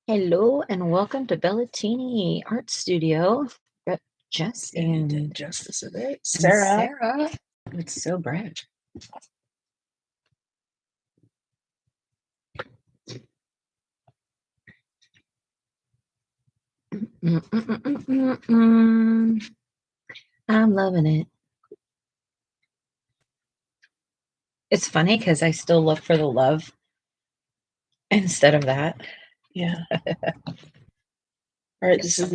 Hello and welcome to Bellatini Art Studio. Got Jess and Justice of it. Sarah. It's so bright. I'm loving it. It's funny because I still look for the love instead of that. Yeah. All right, this is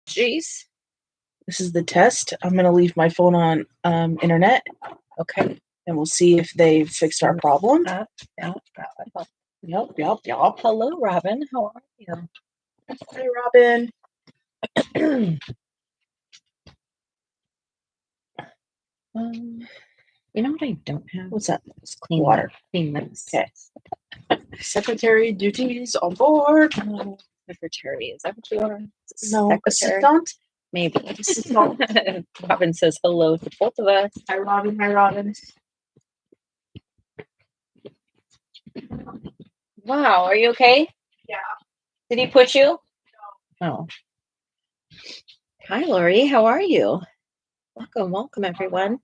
jeez. This is the test. I'm gonna leave my phone on internet. Okay. And we'll see if they fixed our problem. Yep. Hello, Robin. How are you? Hey, Robin. You know what I don't have? What's that? It's clean water. Clean lips. Okay. Secretary duties on board. Secretary, is that what you are? No, assistant. Maybe. Robin says hello to both of us. Hi, Robin. Hi, Robin. Wow, are you okay? Yeah. Did he push you? No. Oh. Hi, Lori. How are you? Welcome, everyone.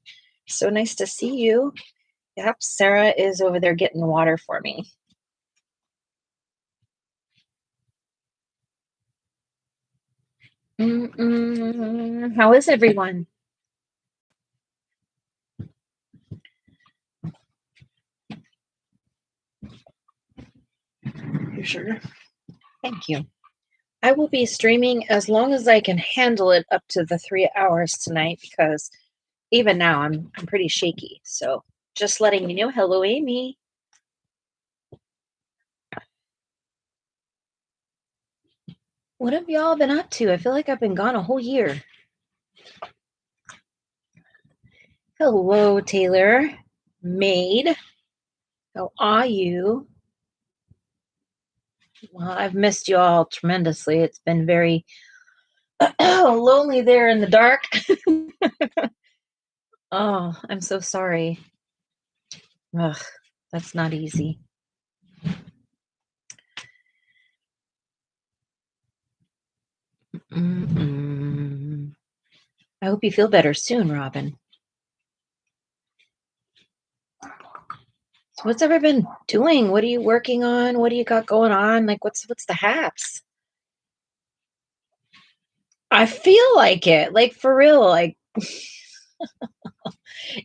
So nice to see you. Yep, Sarah is over there getting water for me. How is everyone? You sure? Thank you. I will be streaming as long as I can handle it up to the 3 hours tonight because even now I'm pretty shaky. So just letting you know. Hello, Amy. What have y'all been up to? I feel like I've been gone a whole year. Hello, Taylor. Maid. How are you? Well, I've missed you all tremendously. It's been very lonely there in the dark. Oh, I'm so sorry. Ugh, that's not easy. I hope you feel better soon, Robin. So what's everyone been doing? What are you working on? What do you got going on? Like, what's the haps? I feel like it, like for real, like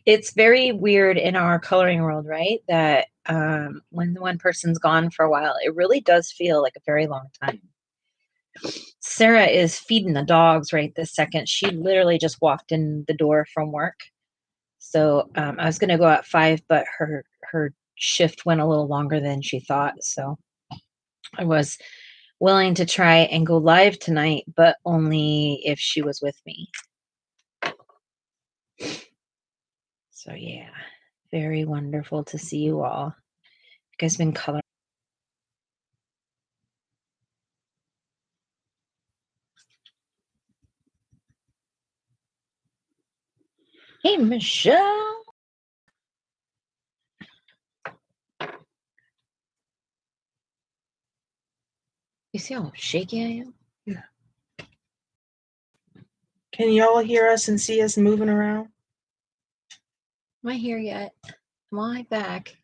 it's very weird in our coloring world, right? That when one person's gone for a while, it really does feel like a very long time. Sarah is feeding the dogs right this second. She literally just walked in the door from work. So I was going to go at 5, but her shift went a little longer than she thought. So I was willing to try and go live tonight, but only if she was with me. So yeah, very wonderful to see you all. You guys been coloring. Hey, Michelle. You see how shaky I am? Yeah. Can y'all hear us and see us moving around? Am I here yet? Am I back?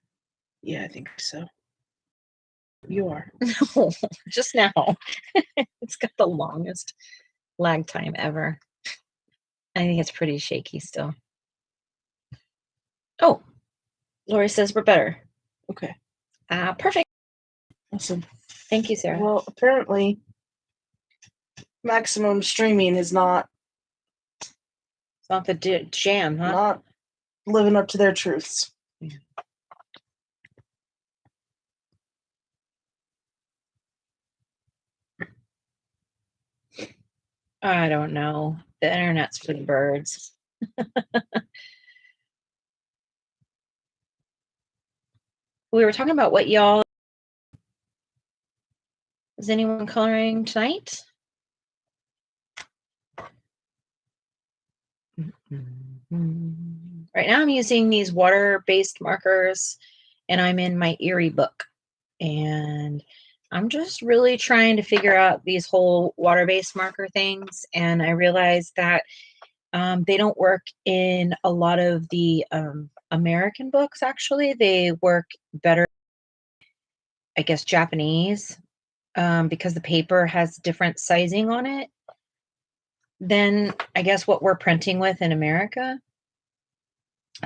Yeah, I think so. You are. No, just now. It's got the longest lag time ever. I think it's pretty shaky still. Oh, Lori says we're better. Okay. Perfect. Awesome. Thank you, Sarah. Well, apparently, maximum streaming is not. It's not the jam, huh? Not living up to their truths. Yeah. I don't know. The internet's for the birds. We were talking about what y'all. Is anyone coloring tonight? Right now I'm using these water-based markers, and I'm in my Eriy book. And I'm just really trying to figure out these whole water-based marker things. And I realized that they don't work in a lot of the American books, actually. They work better, I guess, Japanese, because the paper has different sizing on it than, I guess, what we're printing with in America.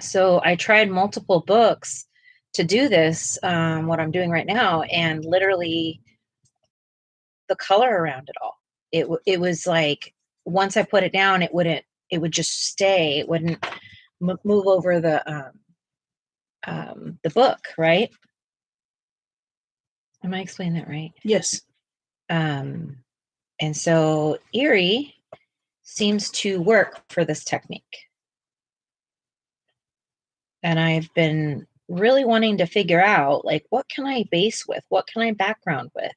So I tried multiple books to do this, what I'm doing right now, and literally the color around it all. It was like once I put it down, it would just stay. It wouldn't move over the book, right? Am I explaining that right? Yes. And so Eriy seems to work for this technique. And I've been really wanting to figure out, like, what can I base with? What can I background with?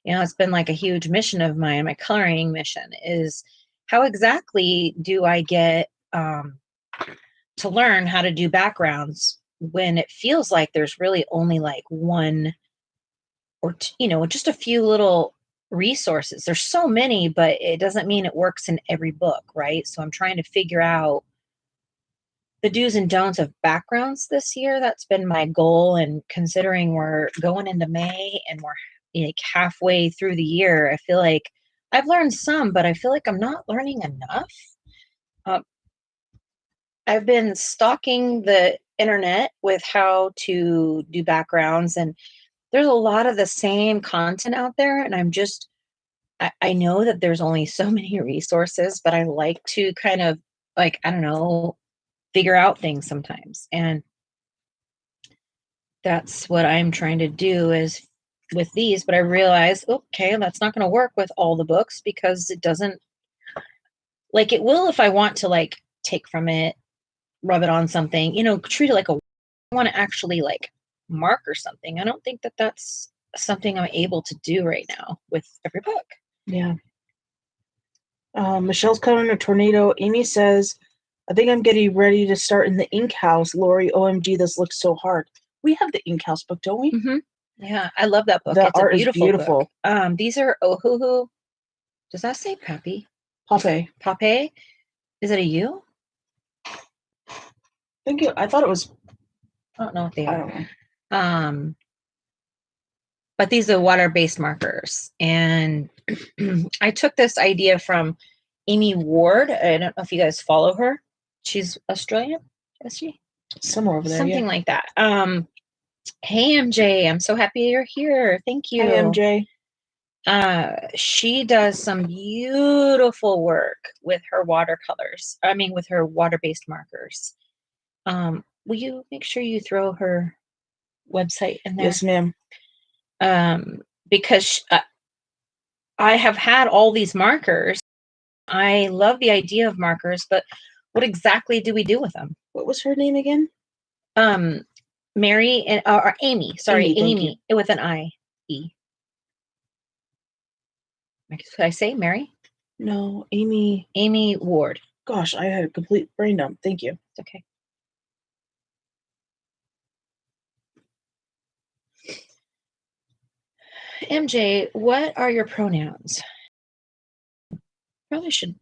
It's been like a huge mission of mine. My coloring mission is, how exactly do I get to learn how to do backgrounds when it feels like there's really only like one or just a few little resources. There's so many, but it doesn't mean it works in every book, right? So I'm trying to figure out the do's and don'ts of backgrounds this year. That's been my goal. And considering we're going into May and we're like halfway through the year, I feel like I've learned some, but I feel like I'm not learning enough. I've been stalking the internet with how to do backgrounds, and there's a lot of the same content out there. And I know that there's only so many resources, but I like to kind of, like, I don't know, figure out things sometimes. And that's what I'm trying to do is with these. But I realize, okay, that's not going to work with all the books, because it doesn't, like, it will if I want to, like, take from it, rub it on something, treat it like I want to actually, like, mark or something. I don't think that that's something I'm able to do right now with every book. Yeah. Michelle's coloring a tornado. Amy says, I think I'm getting ready to start in the ink house. Lori, OMG, this looks so hard. We have the ink house book, don't we? Mm-hmm. Yeah, I love that book. The It's art a is beautiful book. These are Ohuhu. Does that say Pappy? Pape. Pape? Is it a U? I thought it was. I don't know what they I are. don't know. But these are water-based markers. And I took this idea from Amy Ward. I don't know if you guys follow her. She's Australian, is she? Somewhere over there. Something like that. Hey, MJ, I'm so happy you're here. Thank you. Hey, MJ. She does some beautiful work with her watercolors. I mean, with her water-based markers. Will you make sure you throw her website in there? Yes, ma'am. Because I have had all these markers. I love the idea of markers, but what exactly do we do with them? What was her name again? Mary and or Amy. Sorry, Amy with an I. E. Could I say Mary? No, Amy. Amy Ward. Gosh, I had a complete brain dump. Thank you. It's okay. MJ, what are your pronouns? Probably should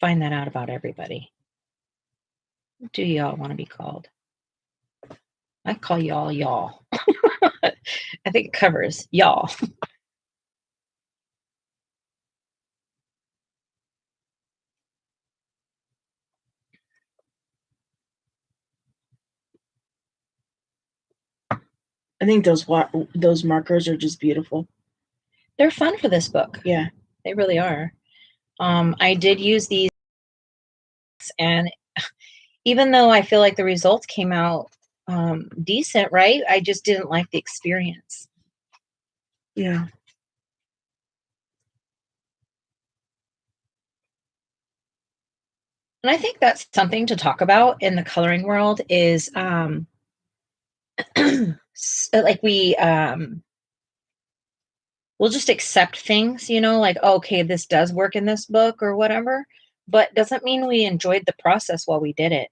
find that out about everybody. What do y'all want to be called? I call y'all. I think it covers y'all. I think those markers are just beautiful. They're fun for this book. Yeah. They really are. I did use these, and even though I feel like the results came out decent, right? I just didn't like the experience. Yeah. And I think that's something to talk about in the coloring world is like we'll just accept things, like, okay, this does work in this book or whatever, but doesn't mean we enjoyed the process while we did it.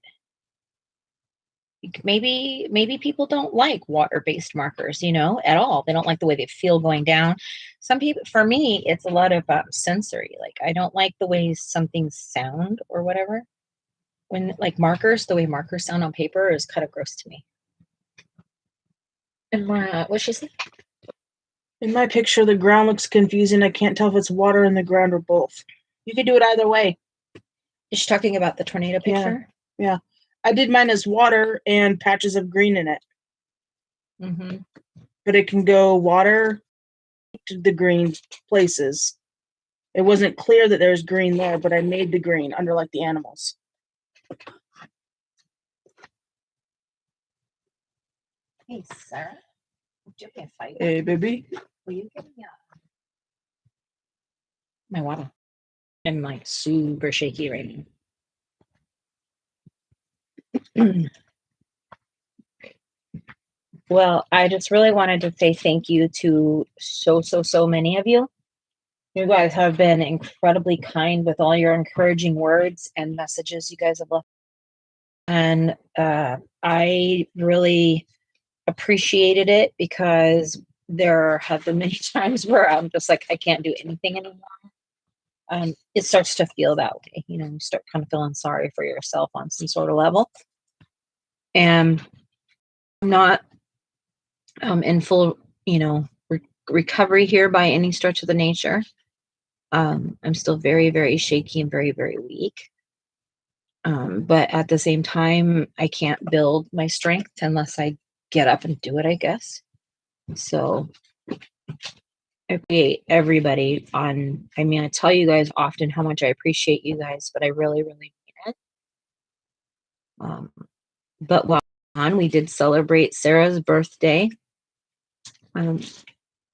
maybe people don't like water-based markers, at all. They don't like the way they feel going down. Some people, for me, it's a lot about sensory. Like I don't like the way some things sound or whatever. When like markers, the way markers sound on paper is kind of gross to me. And what's she say? In my picture, the ground looks confusing. I can't tell if it's water in the ground or both. You could do it either way. Is she talking about the tornado picture? Yeah. I did mine as water and patches of green in it. Mm-hmm. But it can go water to the green places. It wasn't clear that there's green there, but I made the green under like the animals. Hey, Sarah. Do me a favor. Hey, baby. Will you give me my water? I'm like super shaky right now. Well, I just really wanted to say thank you to so many of you. You guys have been incredibly kind with all your encouraging words and messages you guys have left. And I really appreciated it because there have been many times where I'm just like, I can't do anything anymore. It starts to feel that way. You start kind of feeling sorry for yourself on some sort of level. And I'm not in full, recovery here by any stretch of the nature. I'm still very, very shaky and very, very weak. But at the same time, I can't build my strength unless I get up and do it, I guess. So I appreciate everybody I tell you guys often how much I appreciate you guys, but I really, really mean it. But while on, we did celebrate Sarah's birthday. And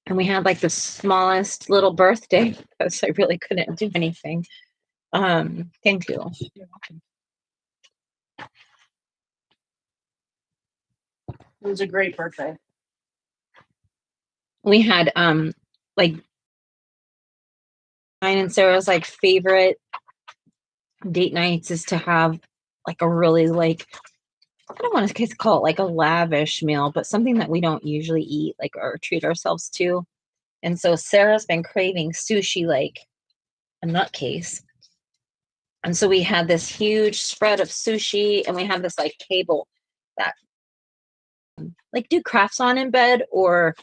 we had like the smallest little birthday because I really couldn't do anything. Thank you. You're welcome. It was a great birthday. We had like mine and Sarah's like favorite date nights is to have like a really like I don't want to call it like a lavish meal, but something that we don't usually eat like or treat ourselves to. And so Sarah's been craving sushi like a nutcase. And so we had this huge spread of sushi and we had this like table that like do crafts on in bed or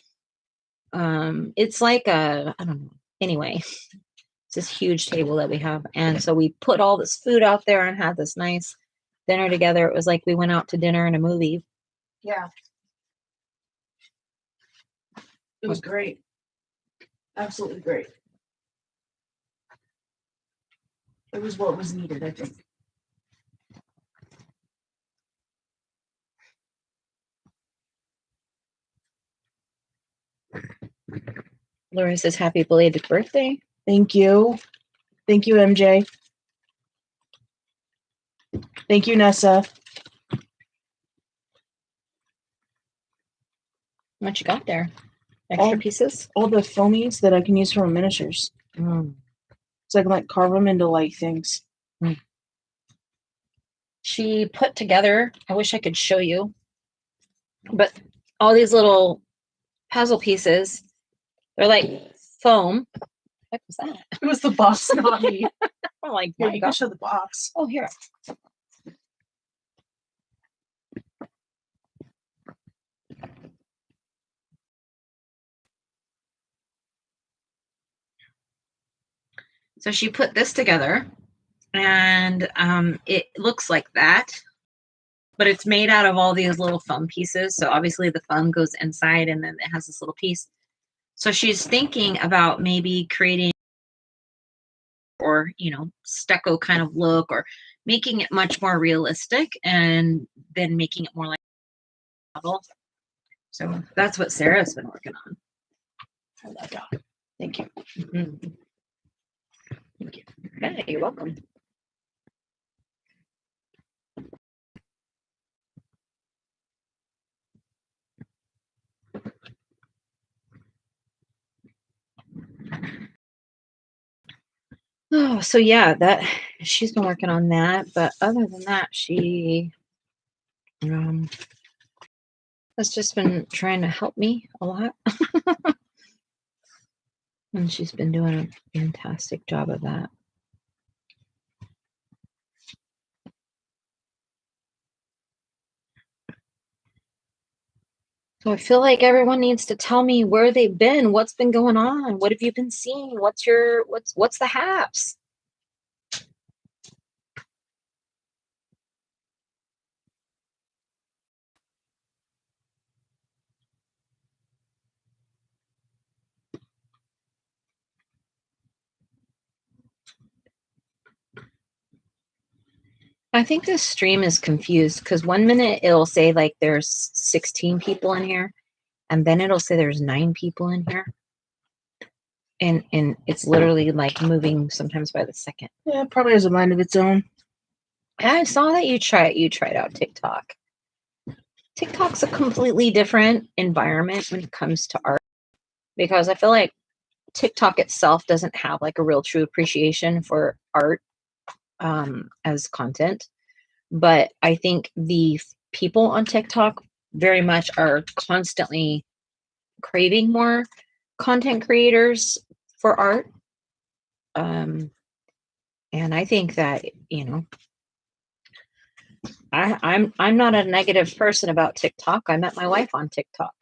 it's like I don't know. Anyway, it's this huge table that we have. And so we put all this food out there and had this nice dinner together. It was like we went out to dinner and a movie. Yeah. It was great. Absolutely great. It was what was needed, I think. Laura says happy belated birthday. Thank you. Thank you, MJ. Thank you, Nessa. What you got there? Extra pieces? All the foamies that I can use for miniatures. Mm. So I can like carve them into like things. Mm. She put together, I wish I could show you, but all these little puzzle pieces, they're like foam. What was that? It was the box, not me. I'm like, Here, you can show the box. Oh, here. So she put this together and it looks like that, but it's made out of all these little foam pieces. So obviously the foam goes inside and then it has this little piece. So she's thinking about maybe creating or, stucco kind of look or making it much more realistic and then making it more like a novel. So that's what Sarah's been working on. I love that. Thank you. Mm-hmm. Thank you. Yeah, you're welcome. Oh, so yeah, that she's been working on that. But other than that, she has just been trying to help me a lot. And she's been doing a fantastic job of that. So I feel like everyone needs to tell me where they've been, what's been going on, what have you been seeing, what's the haps? I think this stream is confused because 1 minute it'll say like there's 16 people in here, and then it'll say there's 9 people in here. And it's literally like moving sometimes by the second. Yeah, it probably has a mind of its own. I saw that you tried out TikTok. TikTok's a completely different environment when it comes to art, because I feel like TikTok itself doesn't have like a real true appreciation for art as content. But I think the people on TikTok very much are constantly craving more content creators for art. And I think that, you know, I'm not a negative person about TikTok. I met my wife on TikTok.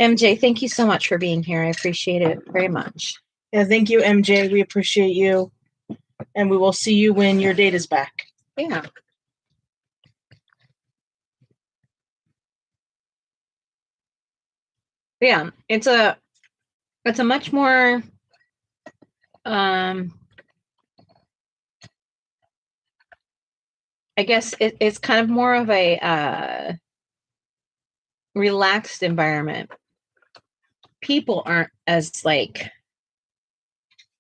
MJ, thank you so much for being here. I appreciate it very much. Yeah, thank you, MJ. We appreciate you. And we will see you when your data's back. Yeah. Yeah, it's a much more I guess it's kind of more of a relaxed environment. People aren't as like,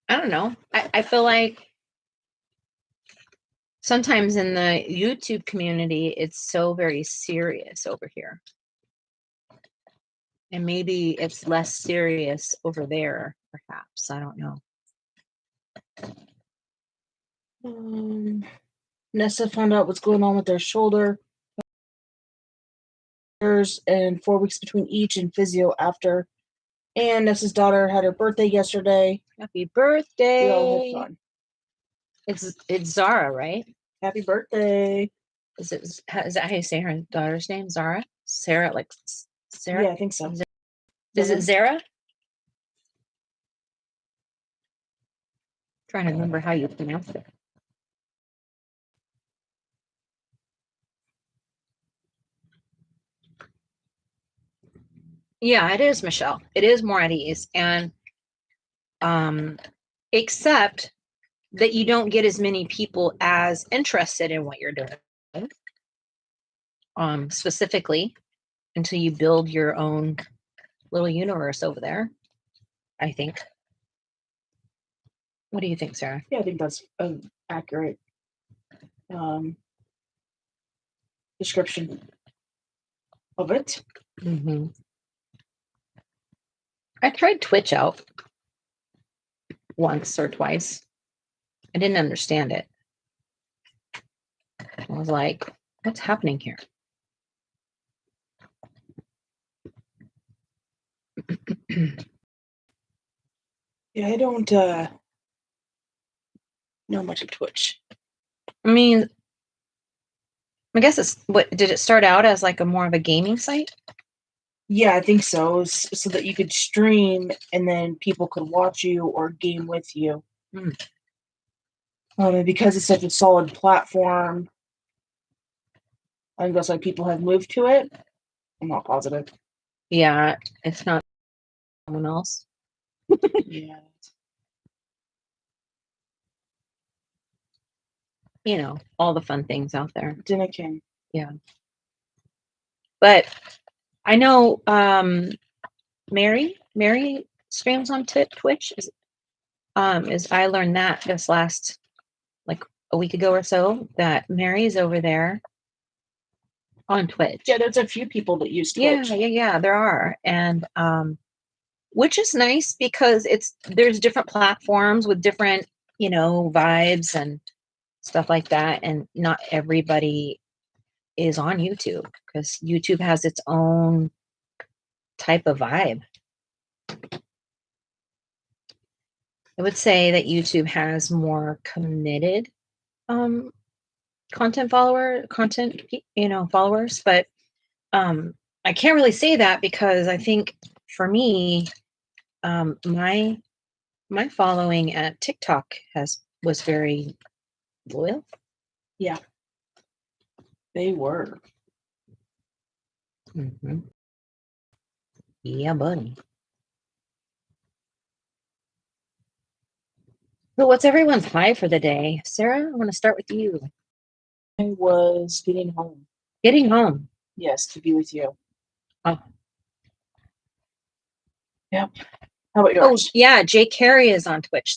I don't know. I feel like sometimes in the YouTube community, it's so very serious over here. And maybe it's less serious over there, perhaps. I don't know. Nessa found out what's going on with their shoulder. And 4 weeks between each, and physio after. And Nessa's daughter had her birthday yesterday. Happy birthday. We all had fun. It's Zara, right? Happy birthday. Is that how you say her daughter's name? Zara? Sarah, like Sarah? Yeah, I think so. Is it Zara? Trying to remember how you pronounce it. Yeah, it is, Michelle. It is more at ease. And except that you don't get as many people as interested in what you're doing. Specifically until you build your own little universe over there, I think. What do you think, Sarah? Yeah, I think that's an accurate description of it. Mm-hmm. I tried Twitch out once or twice. I didn't understand it. I was like, what's happening here? Yeah, I don't know much of Twitch. I mean, I guess it's did it start out as like a more of a gaming site? Yeah, I think so. So that you could stream and then people could watch you or game with you. And because it's such a solid platform, I think that's why people have moved to it. I'm not positive. Yeah, it's not someone else. Yeah. You know, all the fun things out there. Dinner King. Yeah. But I know Mary streams on Twitch. Is I learned that just last like a week ago or so that Mary's over there on Twitch. Yeah, there's a few people that use Twitch. Yeah, there are. And which is nice because there's different platforms with different, vibes and stuff like that. And not everybody is on YouTube because YouTube has its own type of vibe. I would say that YouTube has more committed followers, but I can't really say that because I think for me, my following at TikTok was very loyal. Yeah, they were. Mm-hmm. Yeah, buddy. So what's everyone's high for the day? Sarah, I want to start with you. I was getting home. Getting home. Yes, to be with you. Oh. Yep. How about yours? Oh, yeah, Jay Carey is on Twitch.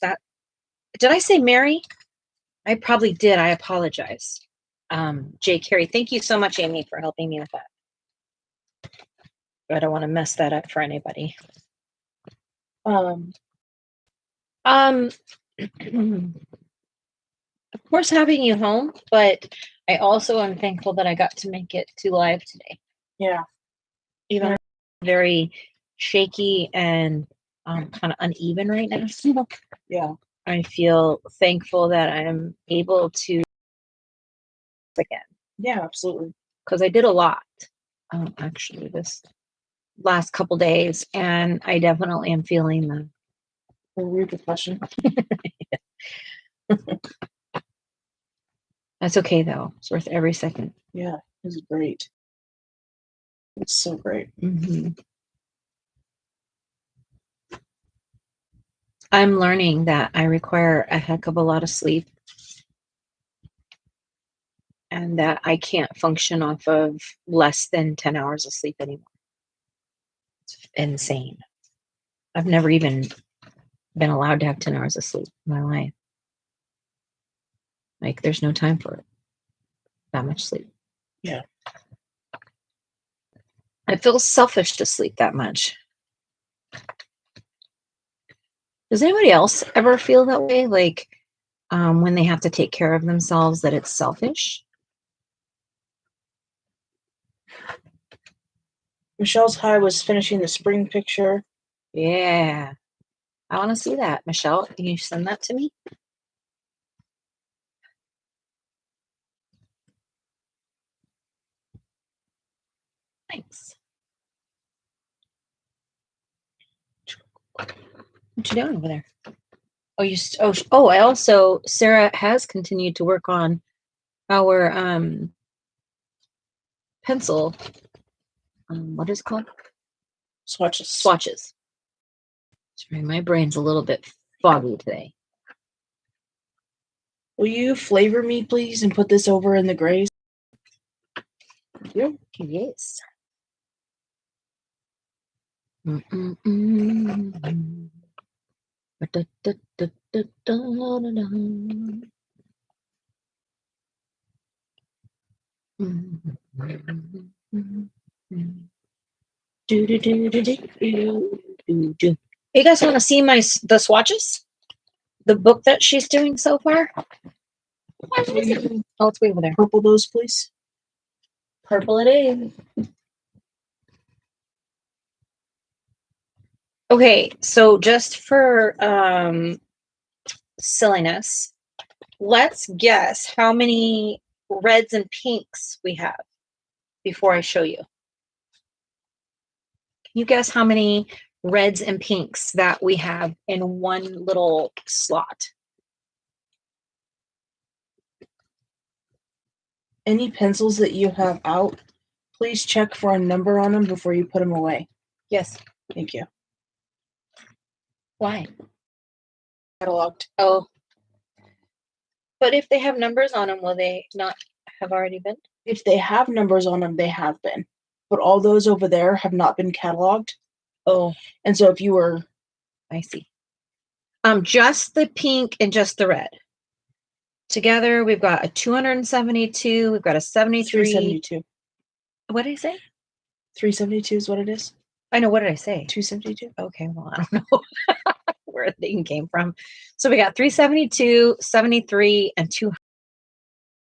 Did I say Mary? I probably did. I apologize. Jay Carey, thank you so much, Amy, for helping me with that. I don't want to mess that up for anybody. Of course, having you home, but I also am thankful that I got to make it to live today. Yeah. Even very shaky and kind of uneven right now. Yeah. I feel thankful that I'm able to again. Yeah, absolutely. Because I did a lot actually this last couple days, and I definitely am feeling the repercussion. That's okay though. It's worth every second. Yeah, it was great. It's so great. Mm-hmm. I'm learning that I require a heck of a lot of sleep and that I can't function off of less than 10 hours of sleep anymore. It's insane. I've never even been allowed to have 10 hours of sleep in my life. Like, there's no time for it. That much sleep. Yeah. I feel selfish to sleep that much. Does anybody else ever feel that way? Like, when they have to take care of themselves, that it's selfish? Michelle's high was finishing the spring picture. Yeah. I want to see that. Michelle, can you send that to me? Thanks. What you doing over there? I also, Sarah has continued to work on our pencil, what is it called? Swatches. Sorry, my brain's a little bit foggy today. Will you flavor me, please, and put this over in the grays? Yep. Yes. You guys want to see the swatches? The book that she's doing so far? Oh, it's way over there. Purple those, please. Purple it is. Okay, so just for silliness, let's guess how many reds and pinks we have before I show you. Can you guess how many reds and pinks that we have in one little slot? Any pencils that you have out, please check for a number on them before you put them away. Yes. Thank you. Why? Cataloged. Oh. But if they have numbers on them, will they not have already been? If they have numbers on them, they have been. But all those over there have not been cataloged. Oh. And so if you were... I see. Just the pink and just the red. Together, we've got a 272. We've got a 73. 372. What did I say? 372 is what it is. I know. What did I say? 272. Okay, well, I don't know where the thing came from. So we got 372, 73, and 200.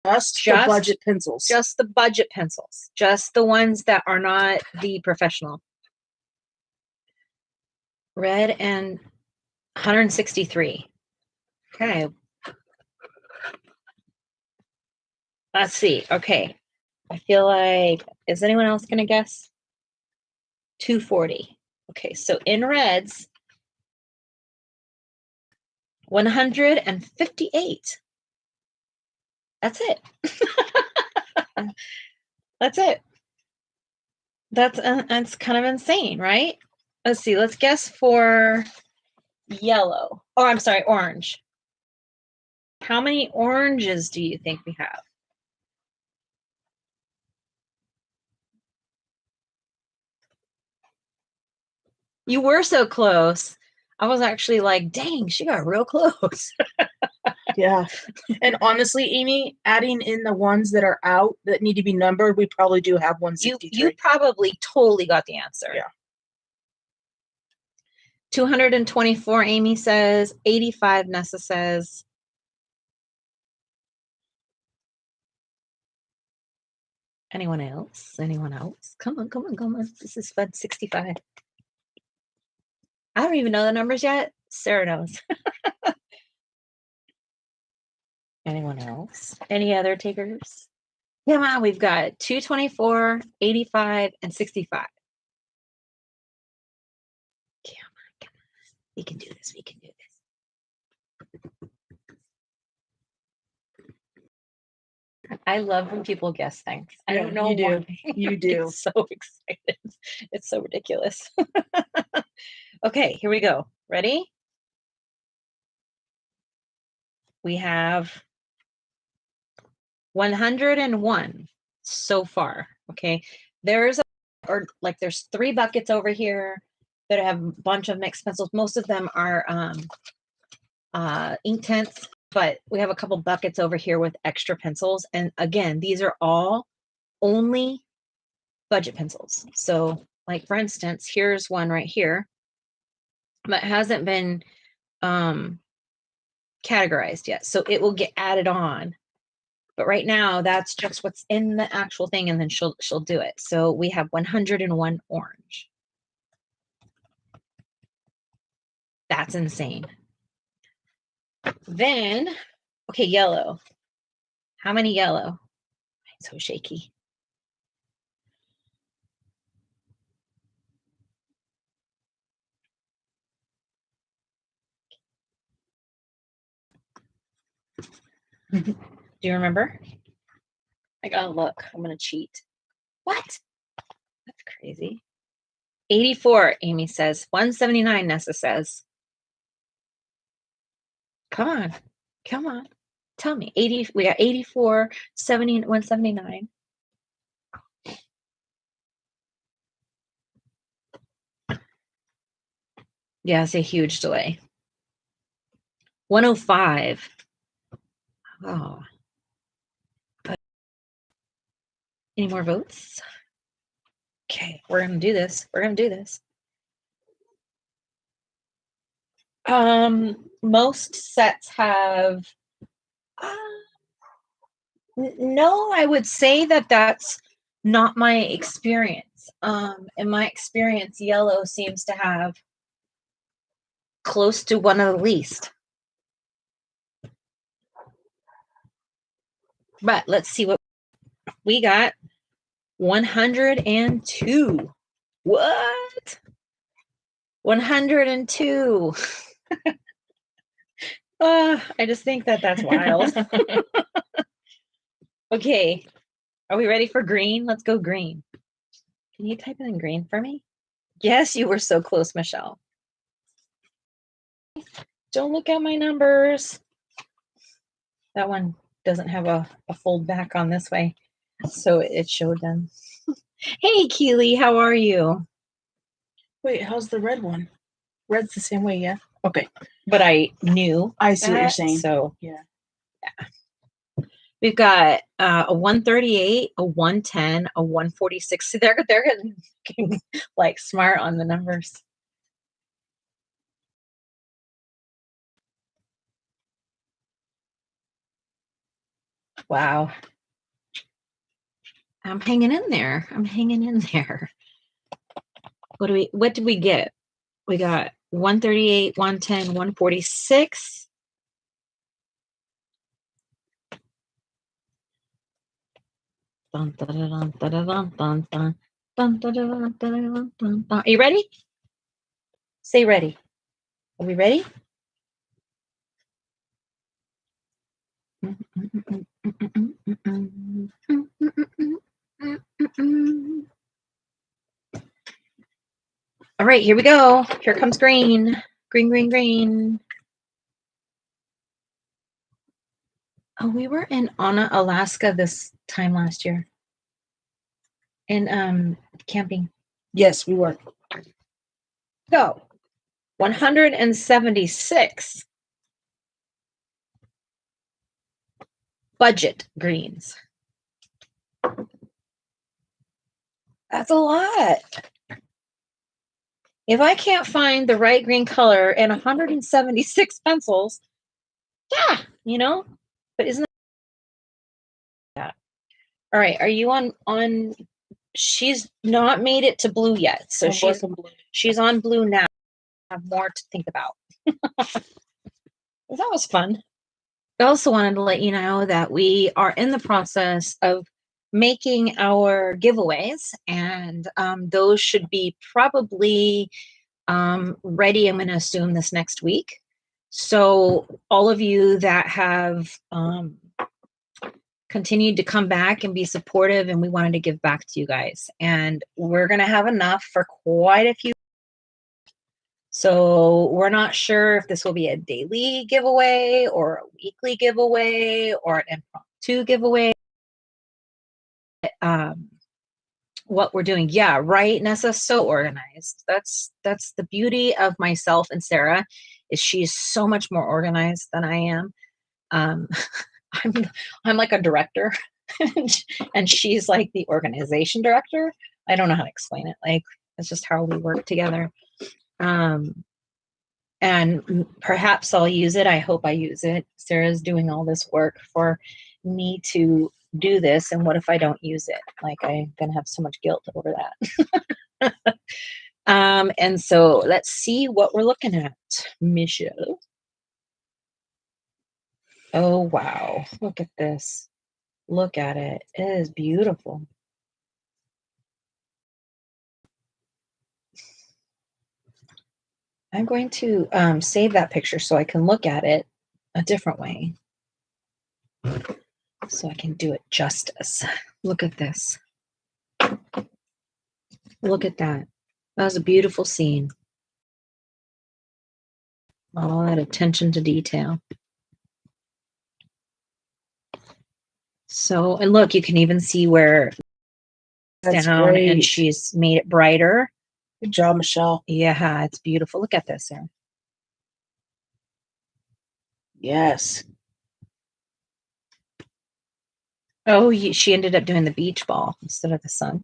Just the budget pencils. Just the budget pencils. Just the ones that are not the professional. Red and 163. Okay. Let's see. Okay. I feel like, is anyone else going to guess? 240. Okay, so in reds, 158. That's it. That's it. That's kind of insane, right? Let's see. Let's guess for yellow. Oh, I'm sorry, orange. How many oranges do you think we have? You were so close. I was actually like, dang, she got real close. Yeah. And honestly, Amy, adding in the ones that are out that need to be numbered, we probably do have 163. You probably totally got the answer. Yeah. 224, Amy says. 85, Nessa says. Anyone else? Anyone else? Come on, come on, come on. This is Fed 65. I don't even know the numbers yet. Sarah knows. Anyone else? Any other takers? Come on, we've got 224, 85, and 65. Come on, come on. We can do this. We can do this. I love when people guess things. I don't know you why. do. You do. So excited. It's so ridiculous. Okay, here we go. Ready? We have 101 so far. Okay, there's there's 3 buckets over here that have a bunch of mixed pencils. Most of them are ink tints, but we have a couple buckets over here with extra pencils. And again, these are all only budget pencils. So like for instance, here's one right here that hasn't been categorized yet. So it will get added on. But right now that's just what's in the actual thing, and then she'll do it. So we have 101 orange. That's insane. Then, okay, yellow. How many yellow? I'm so shaky. Do you remember? I gotta look. I'm gonna cheat. What? That's crazy. 84, Amy says. 179, Nessa says. Come on. Come on. Tell me. 80. We got 84, 70, 179. Yeah, it's a huge delay. 105. Oh. Any more votes? Okay, we're gonna do this. We're gonna do this. Most sets have no, I would say that that's not my experience. In my experience, yellow seems to have close to one of the least. But let's see what we got. 102. What? 102. I just think that that's wild. Okay. Are we ready for green? Let's go green. Can you type it in green for me? Yes, you were so close, Michelle. Don't look at my numbers. That one doesn't have a fold back on this way, so it showed them. Hey, Keely, how are you? Wait, how's the red one? Red's the same way, yeah? Okay. But I knew. I see what you're saying. So yeah. We've got a 138, a 110, a 146. See, they're getting like smart on the numbers. Wow. I'm hanging in there. I'm hanging in there. What did we get? We got 138, 110, 146. Dun, dun, dun, dun, dun, dun, dun, dun. Dun, dun, dun, dun, dun, dun, dun. Are you ready? Say ready. Are we ready? All right, here we go. Here comes green. Green, green, green. Oh, we were in Anna, Alaska this time last year. In camping. Yes, we were. So 176 budget greens. That's a lot. If I can't find the right green color and 176 pencils, yeah, you know, but isn't that? All right, are you on? She's not made it to blue yet, so she's on blue now. I have more to think about. That was fun. I also wanted to let you know that we are in the process of making our giveaways, and those should be probably ready. I'm going to assume this next week. So all of you that have continued to come back and be supportive, and we wanted to give back to you guys, and we're going to have enough for quite a few. So we're not sure if this will be a daily giveaway or a weekly giveaway or an impromptu giveaway. What we're doing. Yeah, right, Nessa, so organized. That's the beauty of myself and Sarah, is she's so much more organized than I am. I'm like a director and she's like the organization director. I don't know how to explain it. Like, it's just how we work together. And perhaps I'll use it. I hope I use it. Sarah's doing all this work for me to do this, and what if I don't use it? Like, I'm gonna have so much guilt over that. And so let's see what we're looking at, Michelle. Oh wow, look at this. Look at it. It is beautiful. I'm going to save that picture so I can look at it a different way, so I can do it justice. Look at this. Look at that. That was a beautiful scene. All that attention to detail. So, and look, you can even see where it's down, and she's made it brighter. Good job, Michelle. Yeah, it's beautiful. Look at this, Sarah. Yes. Oh, she ended up doing the beach ball instead of the sun.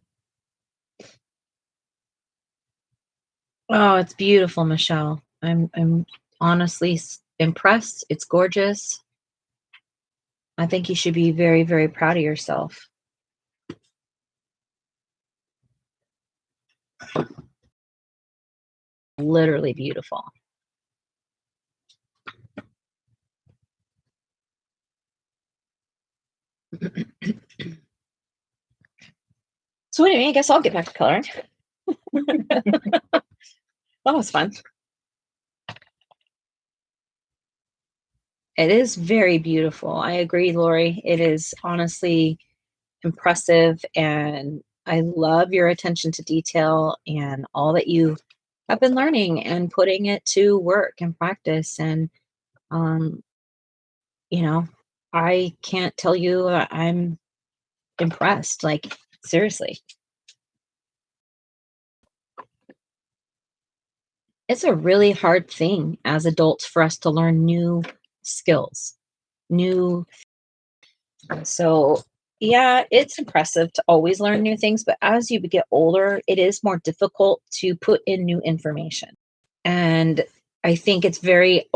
Oh, it's beautiful, Michelle. I'm honestly impressed. It's gorgeous. I think you should be very, very proud of yourself. Literally beautiful. So anyway, I guess I'll get back to coloring. That was fun. It is very beautiful. I agree, Lori. It is honestly impressive, and I love your attention to detail and all that you have been learning and putting it to work and practice. And you know, I can't tell you I'm impressed. Like, seriously. It's a really hard thing as adults for us to learn new skills, new So, yeah, it's impressive to always learn new things, but as you get older, it is more difficult to put in new information. And I think it's very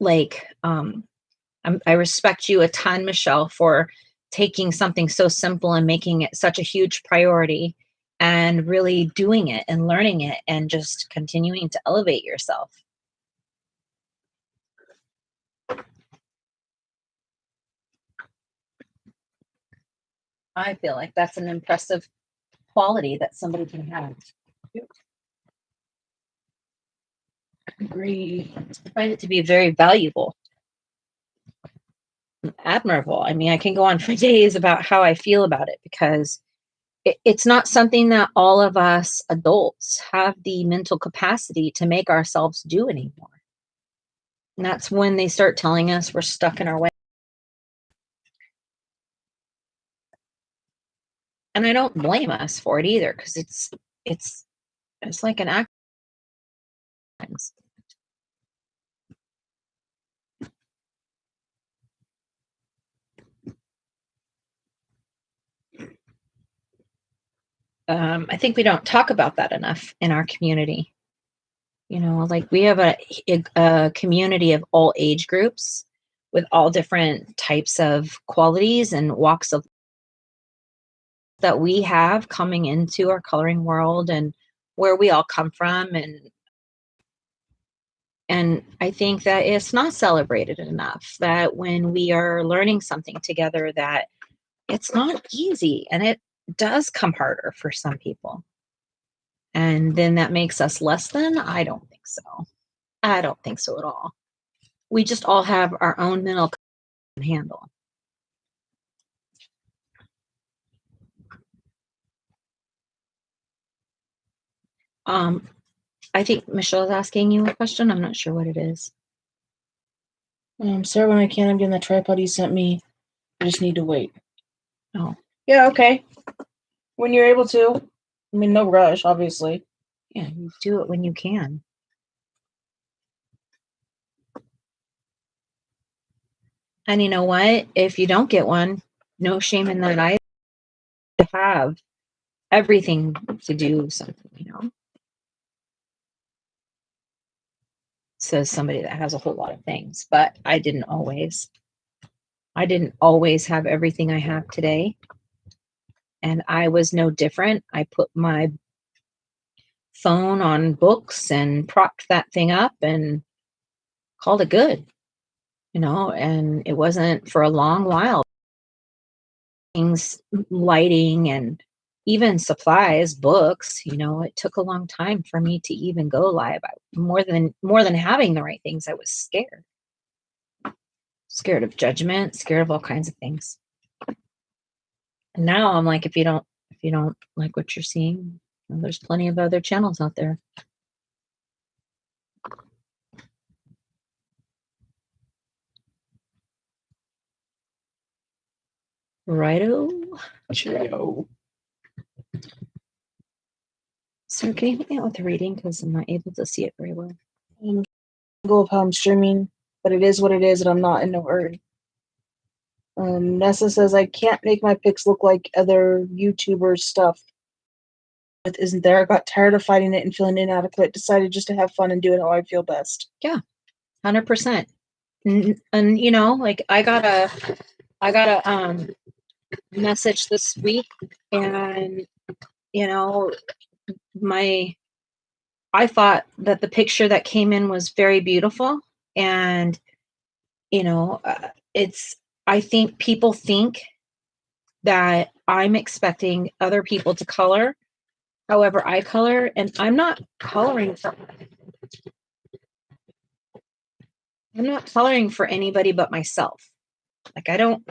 like I respect you a ton, Michelle, for taking something so simple and making it such a huge priority and really doing it and learning it and just continuing to elevate yourself. I feel like that's an impressive quality that somebody can have. Agree. I find it to be very valuable, and admirable. I mean, I can go on for days about how I feel about it because it's not something that all of us adults have the mental capacity to make ourselves do anymore. And that's when they start telling us we're stuck in our way. And I don't blame us for it either, because it's it's like an act. I think we don't talk about that enough in our community. You know, like we have a community of all age groups with all different types of qualities and walks of that we have coming into our coloring world and where we all come from, and I think that it's not celebrated enough, that when we are learning something together, that it's not easy and it does come harder for some people. And then that makes us less than? I don't think so. I don't think so at all. We just all have our own mental handle. Um, I think Michelle's asking you a question. I'm not sure what it is. Sarah, when I can, I'm getting the tripod you sent me. I just need to wait. Oh, Yeah, okay. When you're able to. I mean, no rush, obviously. yeah, you do it when you can. And you know what? If you don't get one, no shame in that either. To have everything to do something, you know, says somebody that has a whole lot of things, but I didn't always. I didn't always have everything I have today. And I was no different. I put my phone on books and propped that thing up and called it good, you know, and it wasn't for a long while. Things, lighting, and even supplies, books, you know, it took a long time for me to even go live. More than having the right things, I was scared of judgment, scared of all kinds of things. And now I'm like, if you don't like what you're seeing, well, there's plenty of other channels out there. Righto. Cheerio. So can you help me out with the reading, because I'm not able to see it very well. Go of how I'm streaming, but it is what it is, and I'm not in no hurry. Nessa says I can't make my pics look like other YouTubers' stuff. It isn't there. I got tired of fighting it and feeling inadequate. Decided just to have fun and do it how I feel best. Yeah, 100%. And you know, like I got a message this week, and you know, I thought that the picture that came in was very beautiful, and you know, it's I think people think that I'm expecting other people to color however I color, and I'm not coloring for anybody but myself. Like I don't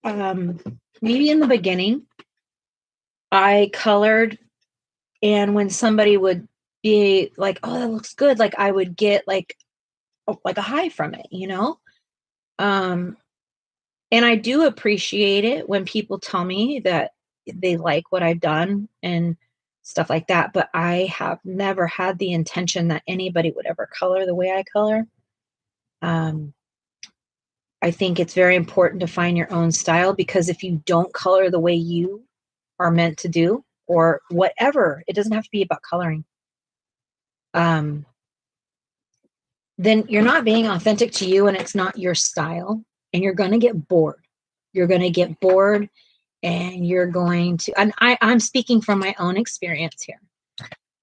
um maybe in the beginning I colored, and when somebody would be like, "Oh, that looks good," like I would get like a high from it, you know? Um and I do appreciate it when people tell me that they like what I've done and stuff like that, but I have never had the intention that anybody would ever color the way I color. Um I think it's very important to find your own style, because if you don't color the way you are meant to do, or whatever, it doesn't have to be about coloring, then you're not being authentic to you, and it's not your style, and you're going to get bored. You're going to get bored, and you're going to, and I'm speaking from my own experience here.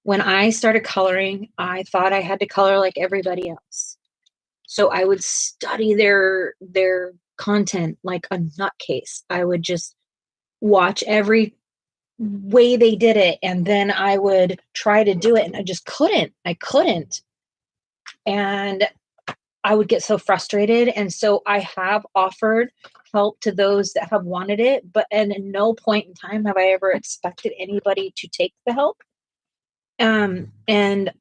When I started coloring, I thought I had to color like everybody else. So I would study their content like a nutcase. I would just watch every way they did it, and then I would try to do it, and I just couldn't. I couldn't. And I would get so frustrated. And so I have offered help to those that have wanted it, but and at no point in time have I ever expected anybody to take the help. And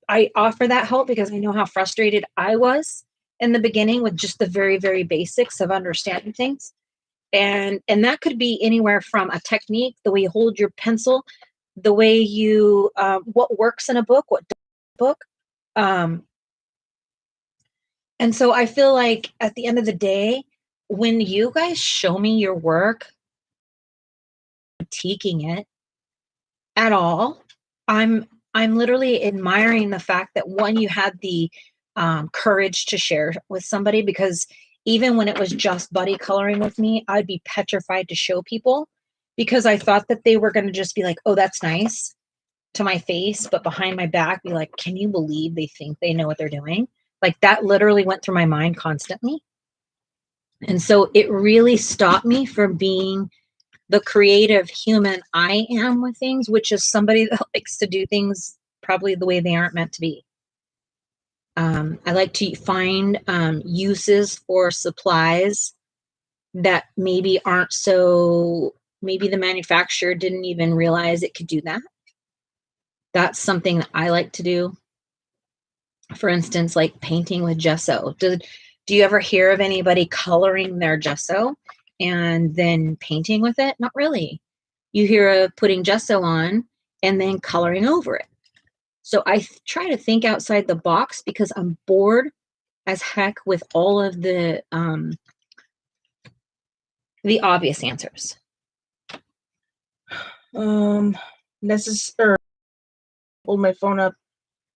I offer that help because I know how frustrated I was in the beginning with just the very, very basics of understanding things. And that could be anywhere from a technique, the way you hold your pencil, the way you what works in a book, what doesn't in a book. And so I feel like at the end of the day, when you guys show me your work, critiquing it at all, I'm literally admiring the fact that, one, you had the courage to share with somebody, because even when it was just buddy coloring with me, I'd be petrified to show people, because I thought that they were going to just be like, oh, that's nice, to my face, but behind my back be like, can you believe they think they know what they're doing? Like, that literally went through my mind constantly. And so it really stopped me from being the creative human I am with things, which is somebody that likes to do things probably the way they aren't meant to be. I like to find uses for supplies that maybe aren't so, maybe the manufacturer didn't even realize it could do that. That's something that I like to do. For instance, like painting with gesso. Do you ever hear of anybody coloring their gesso and then painting with it? Not really. You hear of putting gesso on and then coloring over it. So I try to think outside the box, because I'm bored as heck with all of the obvious answers. Necessary. Hold my phone up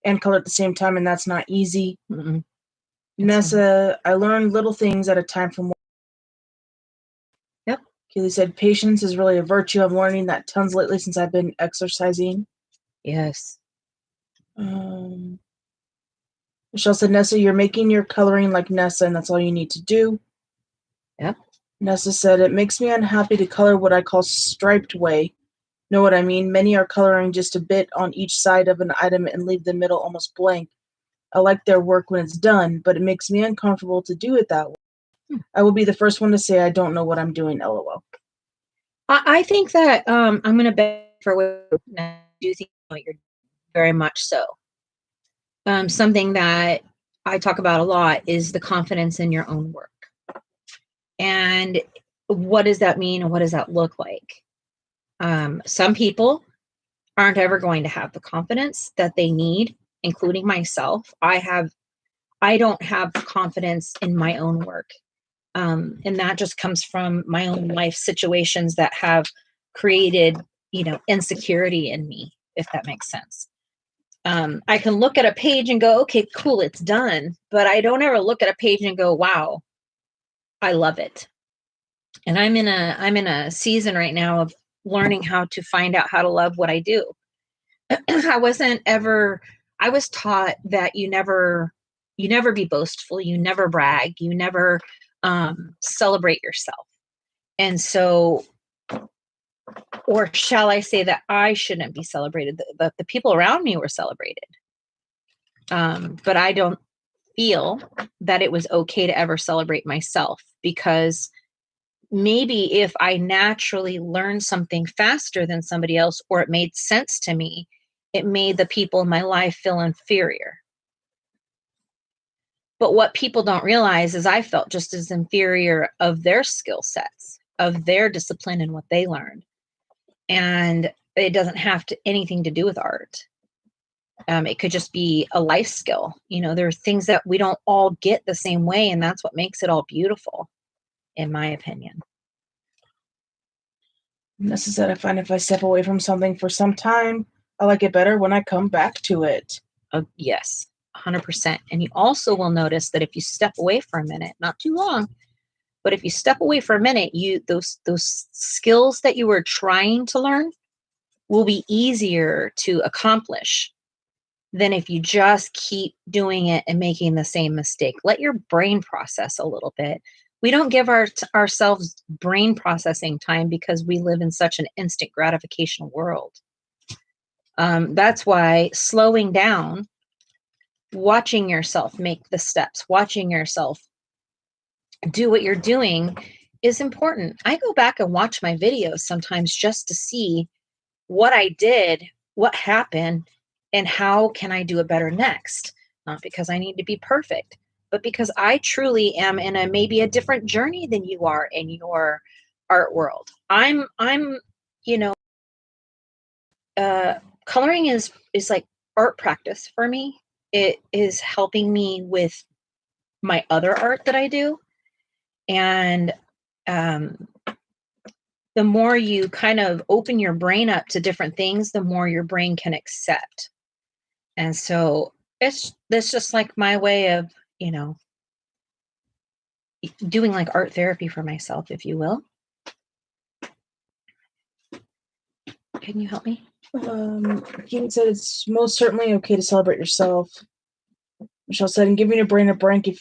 and color at the same time, and that's not easy. Mm-mm. Nessa, I learned little things at a time from. Yep. Keely said, patience is really a virtue. I'm learning that tons lately since I've been exercising. Yes. Michelle said, Nessa, you're making your coloring like Nessa, and that's all you need to do. Yep. Nessa said, it makes me unhappy to color what I call striped way. Know what I mean? Many are coloring just a bit on each side of an item and leave the middle almost blank. I like their work when it's done, but it makes me uncomfortable to do it that way. I will be the first one to say I don't know what I'm doing, LOL. I think that I'm going to bet for what I do think you're very much so. Something that I talk about a lot is the confidence in your own work. And what does that mean, and what does that look like? Some people aren't ever going to have the confidence that they need, including myself. I don't have confidence in my own work. And that just comes from my own life situations that have created, insecurity in me, if that makes sense. I can look at a page and go, okay, cool, it's done. But I don't ever look at a page and go, wow, I love it. And I'm in a season right now of learning how to find out how to love what I do. I was taught that you never be boastful, you never brag, you never celebrate yourself. And so, or shall I say that I shouldn't be celebrated, but the people around me were celebrated. But I don't feel that it was okay to ever celebrate myself, because maybe if I naturally learned something faster than somebody else, or it made sense to me, it made the people in my life feel inferior. But what people don't realize is I felt just as inferior of their skill sets, of their discipline and what they learned. And it doesn't have anything to do with art. It could just be a life skill. There are things that we don't all get the same way, and that's what makes it all beautiful, in my opinion. And this is that I find if I step away from something for some time, I like it better when I come back to it. Yes, 100%. And you also will notice that if you step away for a minute, not too long, but if you step away for a minute, those skills that you were trying to learn will be easier to accomplish than if you just keep doing it and making the same mistake. Let your brain process a little bit. We don't give ourselves brain processing time because we live in such an instant gratification world. That's why slowing down, watching yourself make the steps, watching yourself do what you're doing is important. I go back and watch my videos sometimes just to see what I did, what happened, and how can I do it better next? Not because I need to be perfect, but because I truly am in maybe a different journey than you are in your art world. I'm you know, coloring is like art practice for me. It is helping me with my other art that I do. And um, the more you kind of open your brain up to different things, the more your brain can accept. And so that's just like my way of, doing like art therapy for myself, if you will. Can you help me? Keaton said it's most certainly okay to celebrate yourself. Michelle said, and giving your brain a break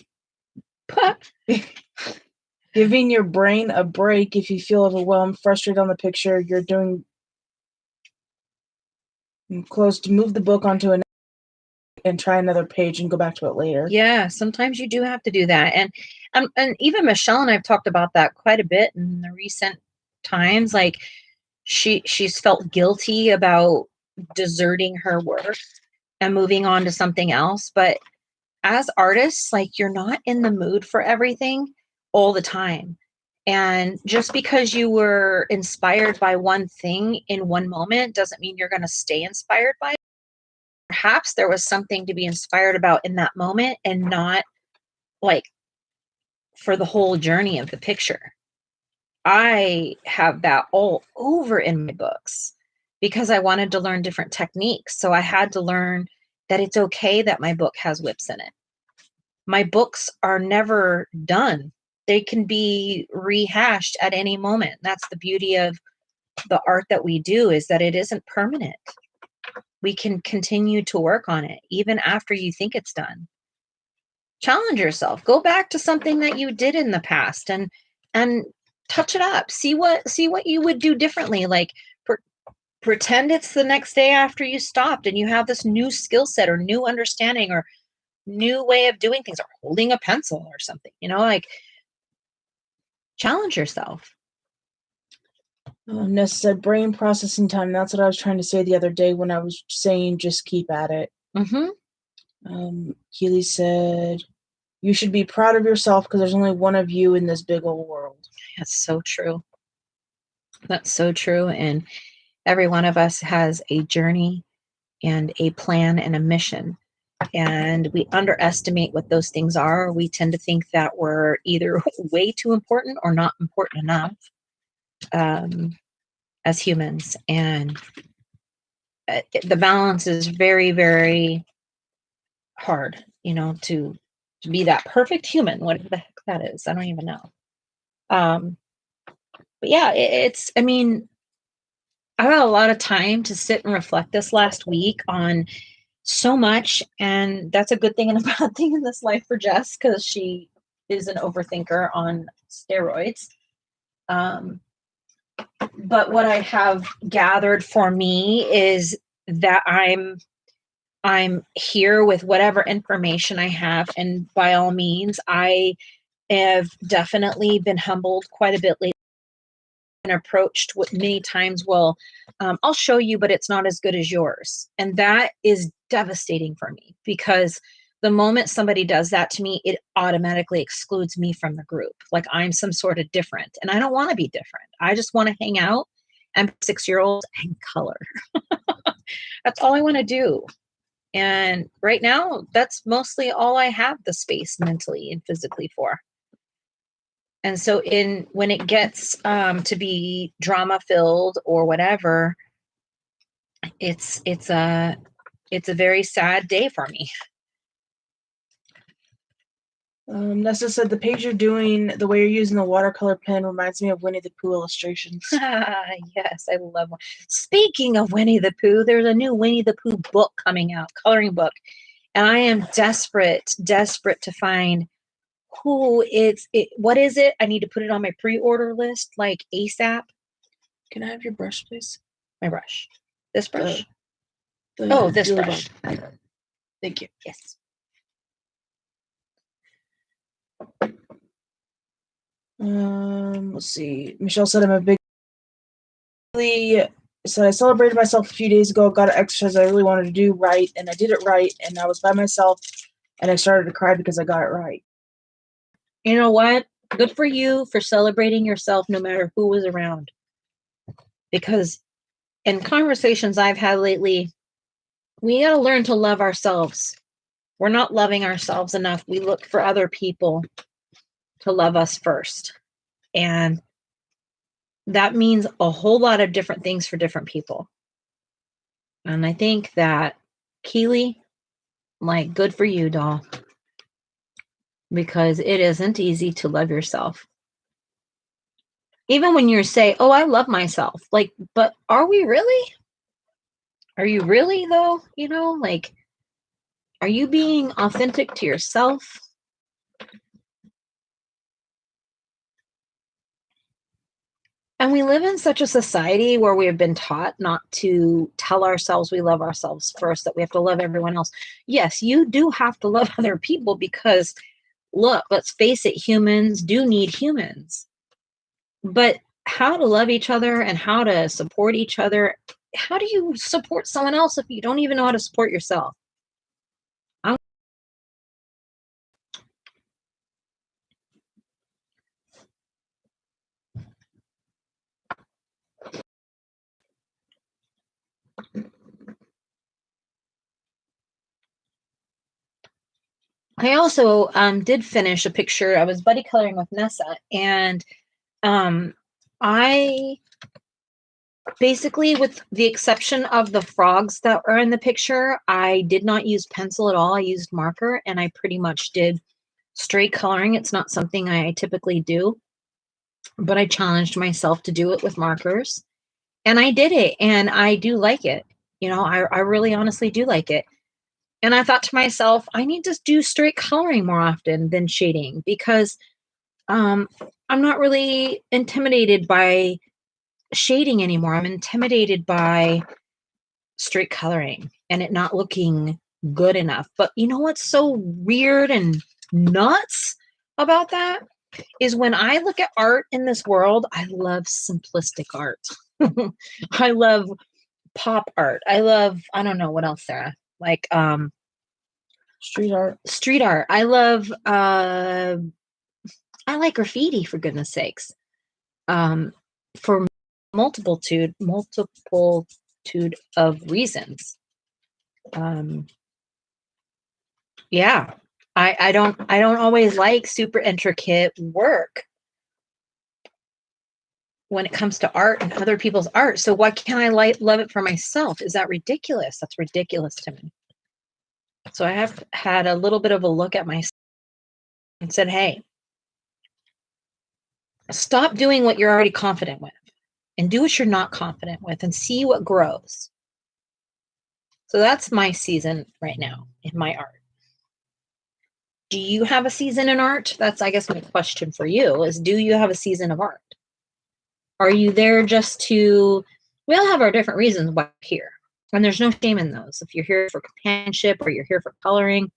giving your brain a break if you feel overwhelmed, frustrated on the picture you're doing close to move the book onto an and try another page and go back to it later. Yeah, sometimes you do have to do that. And even Michelle and I've talked about that quite a bit in the recent times. Like she's felt guilty about deserting her work and moving on to something else. But as artists, like you're not in the mood for everything all the time. And just because you were inspired by one thing in one moment doesn't mean you're going to stay inspired by it. Perhaps there was something to be inspired about in that moment and not like for the whole journey of the picture. I have that all over in my books because I wanted to learn different techniques. So I had to learn that it's okay that my book has whips in it. My books are never done. They can be rehashed at any moment. That's the beauty of the art that we do, is that it isn't permanent. We can continue to work on it even after you think it's done. Challenge yourself. Go back to something that you did in the past and touch it up. See what you would do differently. Like pretend it's the next day after you stopped and you have this new skill set or new understanding or new way of doing things, or holding a pencil or something, like challenge yourself. Ness said brain processing time. That's what I was trying to say the other day when I was saying just keep at it. Keely said, you should be proud of yourself because there's only one of you in this big old world. That's so true. That's so true. And every one of us has a journey and a plan and a mission. And we underestimate what those things are. We tend to think that we're either way too important or not important enough as humans. And the balance is very, very hard, to be that perfect human, whatever the heck that is. I don't even know. But yeah, I had a lot of time to sit and reflect this last week on so much, and that's a good thing and a bad thing in this life for Jess because she is an overthinker on steroids. But what I have gathered for me is that I'm here with whatever information I have, and by all means, I have definitely been humbled quite a bit lately and approached what many times I'll show you, but it's not as good as yours. And that is devastating for me because the moment somebody does that to me, it automatically excludes me from the group. Like I'm some sort of different, and I don't want to be different. I just want to hang out and 6-year-olds and color. That's all I want to do. And right now, that's mostly all I have the space mentally and physically for. And so when it gets to be drama filled or whatever, it's a very sad day for me. Nessa said the page you're doing, the way you're using the watercolor pen reminds me of Winnie the Pooh illustrations. Yes, I love one. Speaking of Winnie the Pooh, there's a new Winnie the Pooh book coming out, coloring book. And I am desperate to find what is it? I need to put it on my pre-order list, like ASAP. Can I have your brush, please? My brush. This brush? This brush. Thank you. Yes. Let's see. Michelle said I'm a big. So I celebrated myself a few days ago. Got an exercise I really wanted to do right, and I did it right. And I was by myself, and I started to cry because I got it right. You know what? Good for you for celebrating yourself, no matter who was around. Because in conversations I've had lately, we got to learn to love ourselves. We're not loving ourselves enough. We look for other people to love us first. And that means a whole lot of different things for different people. And I think that, Keely, like, good for you, doll. Because it isn't easy to love yourself. Even when you say, oh, I love myself. Like, but are we really? Are you really, though? You know, like, are you being authentic to yourself? And we live in such a society where we have been taught not to tell ourselves we love ourselves first, that we have to love everyone else. Yes, you do have to love other people because, look, let's face it, humans do need humans. But how to love each other and how to support each other, how do you support someone else if you don't even know how to support yourself? I also did finish a picture. I was buddy coloring with Nessa, and I basically, with the exception of the frogs that are in the picture, I did not use pencil at all. I used marker, and I pretty much did straight coloring. It's not something I typically do, but I challenged myself to do it with markers, and I did it, and I do like it. You know, I really honestly do like it. And I thought to myself, I need to do straight coloring more often than shading because I'm not really intimidated by shading anymore. I'm intimidated by straight coloring and it not looking good enough. But you know what's so weird and nuts about that is when I look at art in this world, I love simplistic art. I love pop art. I love, I don't know what else, Sarah. Like Street art. Street art. I love I like graffiti, for goodness sakes. For multitude of reasons. Yeah. I don't always like super intricate work when it comes to art and other people's art. So why can't I love it for myself? Is that ridiculous? That's ridiculous to me. So I have had a little bit of a look at myself and said, hey, stop doing what you're already confident with and do what you're not confident with and see what grows. So that's my season right now in my art. Do you have a season in art? That's, I guess, my question for you is, do you have a season of art? Are you there just to, we all have our different reasons why we're here. And there's no shame in those. If you're here for companionship or you're here for coloring,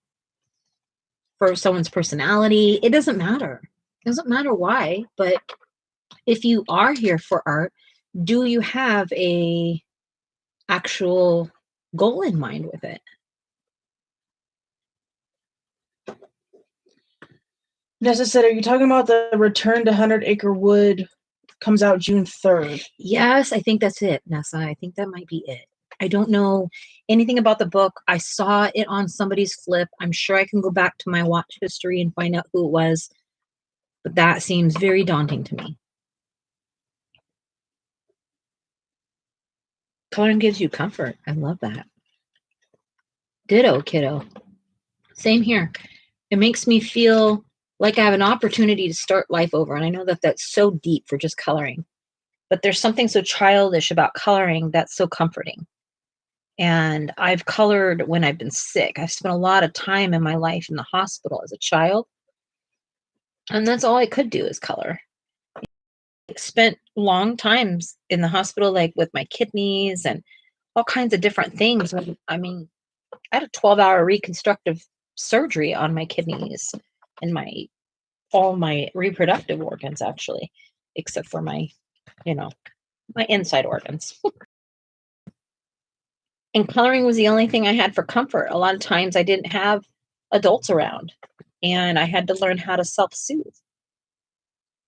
for someone's personality, it doesn't matter. It doesn't matter why, but if you are here for art, do you have a actual goal in mind with it? Nessa said, are you talking about the Return to 100 Acre Wood comes out June 3rd? Yes, I think that's it, Nessa. I think that might be it. I don't know anything about the book. I saw it on somebody's flip. I'm sure I can go back to my watch history and find out who it was, but that seems very daunting to me. Coloring gives you comfort. I love that. Ditto, kiddo. Same here. It makes me feel like I have an opportunity to start life over. And I know that that's so deep for just coloring, but there's something so childish about coloring that's so comforting. And I've colored when I've been sick. I've spent a lot of time in my life in the hospital as a child. And that's all I could do is color. I spent long times in the hospital, like with my kidneys and all kinds of different things. I mean, I had a 12-hour reconstructive surgery on my kidneys and all my reproductive organs, actually, except for my inside organs. And coloring was the only thing I had for comfort. A lot of times I didn't have adults around and I had to learn how to self-soothe.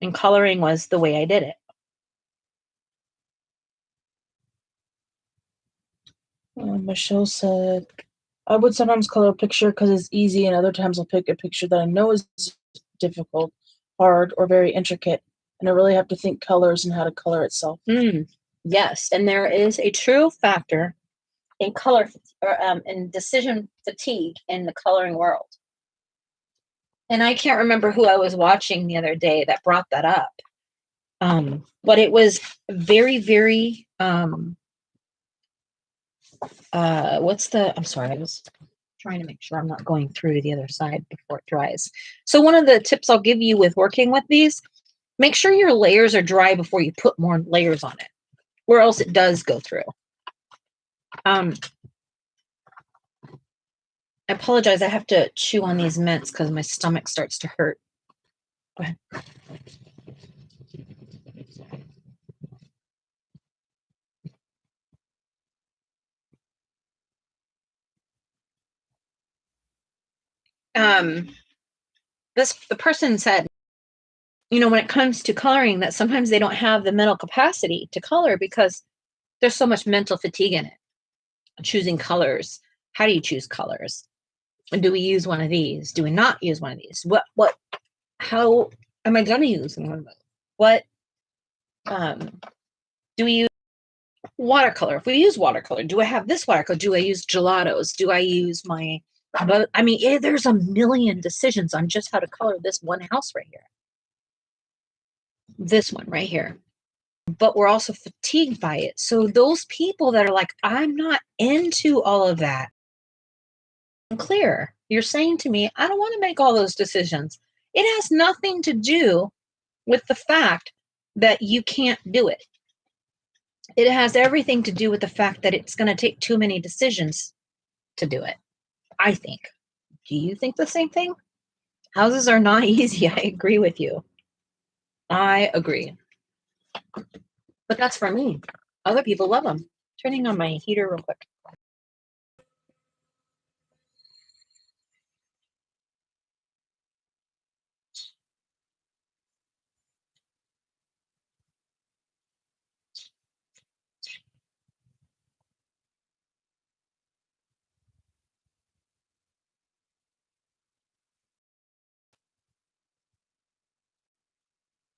And coloring was the way I did it. Michelle said, I would sometimes color a picture because it's easy, and other times I'll pick a picture that I know is difficult, hard, or very intricate, and I really have to think colors and how to color itself. Yes, and there is a true factor in color or in decision fatigue in the coloring world. And I can't remember who I was watching the other day that brought that up. But it was very, very I'm sorry, I was trying to make sure I'm not going through to the other side before it dries. So one of the tips I'll give you with working with these, make sure your layers are dry before you put more layers on it, or else it does go through. I apologize. I have to chew on these mints because my stomach starts to hurt. Go ahead. The person said, when it comes to coloring, that sometimes they don't have the mental capacity to color because there's so much mental fatigue in it. Choosing colors. How do you choose colors? And do we use one of these? Do we not use one of these? How am I going to use one of those? What do we use? Watercolor. If we use watercolor, do I have this watercolor? Do I use gelatos? Do I use my, there's a million decisions on just how to color this one house right here. This one right here. But we're also fatigued by it. So those people that are like, I'm not into all of that. I'm clear. You're saying to me, I don't want to make all those decisions. It has nothing to do with the fact that you can't do it. It has everything to do with the fact that it's going to take too many decisions to do it, I think. Do you think the same thing? Houses are not easy. I agree with you. I agree. But that's for me. Other people love them. Turning on my heater real quick.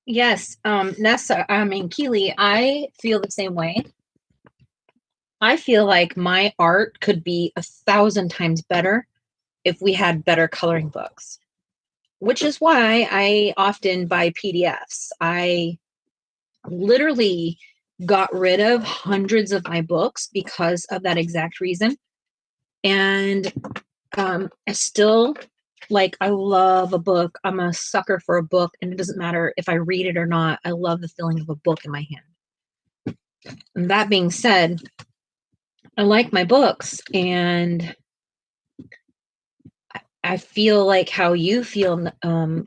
Yes, Keely, I feel the same way. I feel like my art could be 1,000 times better if we had better coloring books, which is why I often buy PDFs. I literally got rid of hundreds of my books because of that exact reason. And I still, I love a book. I'm a sucker for a book, and it doesn't matter if I read it or not. I love the feeling of a book in my hand. And that being said, I like my books, and I feel like how you feel,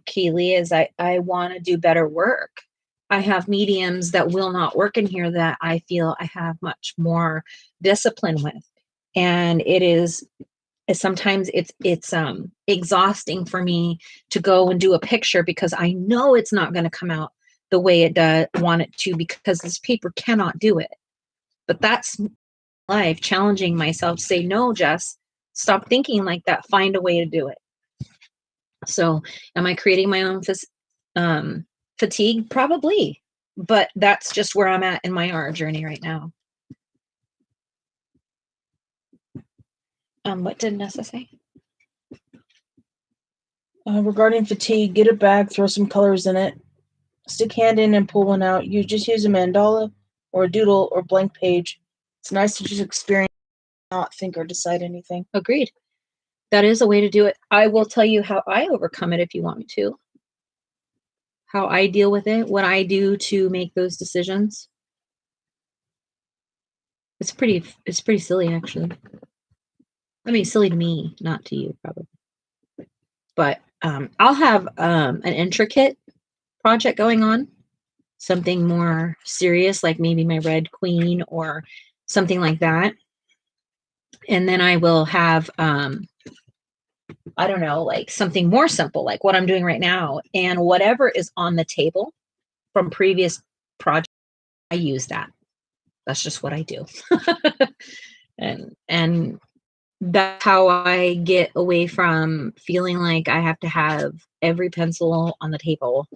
Keely, is I want to do better work. I have mediums that will not work in here that I feel I have much more discipline with. And it is sometimes it's exhausting for me to go and do a picture because I know it's not going to come out the way it does want it to because this paper cannot do it. But that's life, challenging myself to say, no, Jess, stop thinking like that. Find a way to do it. So am I creating my own fatigue? Probably. But that's just where I'm at in my art journey right now. What did Nessa say? Regarding fatigue, get a bag, throw some colors in it, stick hand in and pull one out. You just use a mandala or a doodle or blank page. It's nice to just experience, not think or decide anything. Agreed. That is a way to do it. I will tell you how I overcome it if you want me to. How I deal with it, what I do to make those decisions. It's pretty silly, actually. I mean, silly to me, not to you, probably. But I'll have an intricate project going on, something more serious, like maybe my Red Queen or something like that. And then I will have, I don't know, like something more simple, like what I'm doing right now. And whatever is on the table from previous projects, I use that. That's just what I do. and that's how I get away from feeling like I have to have every pencil on the table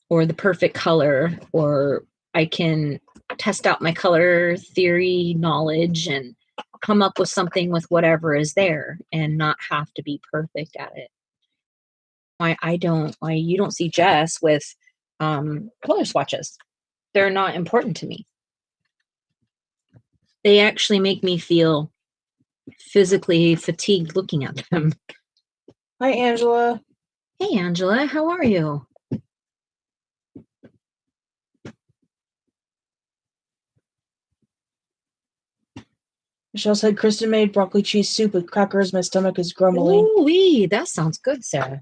or the perfect color, or I can test out my color theory knowledge and come up with something with whatever is there and not have to be perfect at it. Why you don't see Jess with color swatches. They're not important to me. They actually make me feel physically fatigued looking at them. Hi, Angela. Hey, Angela, how are you? Michelle said Kristen made broccoli cheese soup with crackers. My stomach is grumbling. Ooh-wee, that sounds good, Sarah.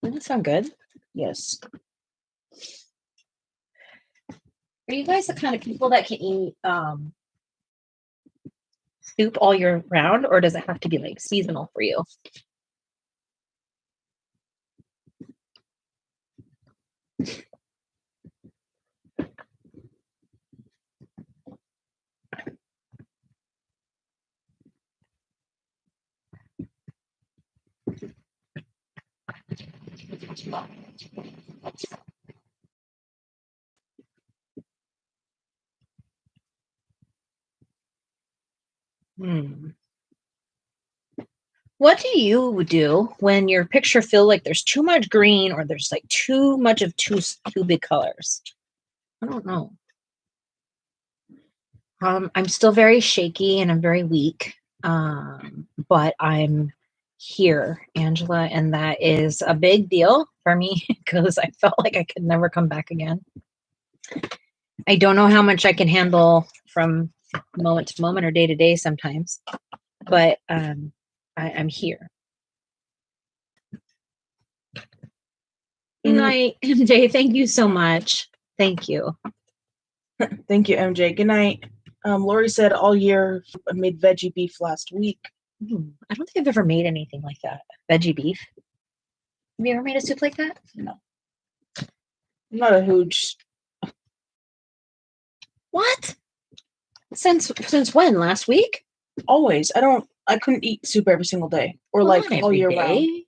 Doesn't that sound good? Yes. Are you guys the kind of people that can eat soup all year round, or does it have to be like seasonal for you? What do you do when your picture feel like there's too much green or there's like too much of two big colors? I don't know. I'm still very shaky and I'm very weak, but I'm here, Angela, and that is a big deal for me because I felt like I could never come back again. I don't know how much I can handle from moment to moment or day to day sometimes, but I'm here. Good night, MJ. Thank you so much. Thank you. Thank you, MJ. Good night. Lori said all year I made veggie beef last week. I don't think I've ever made anything like that. Veggie beef. Have you ever made a soup like that? No. I'm not a huge. What? Since when? Last week? Always. I couldn't eat soup every single day or like all year round.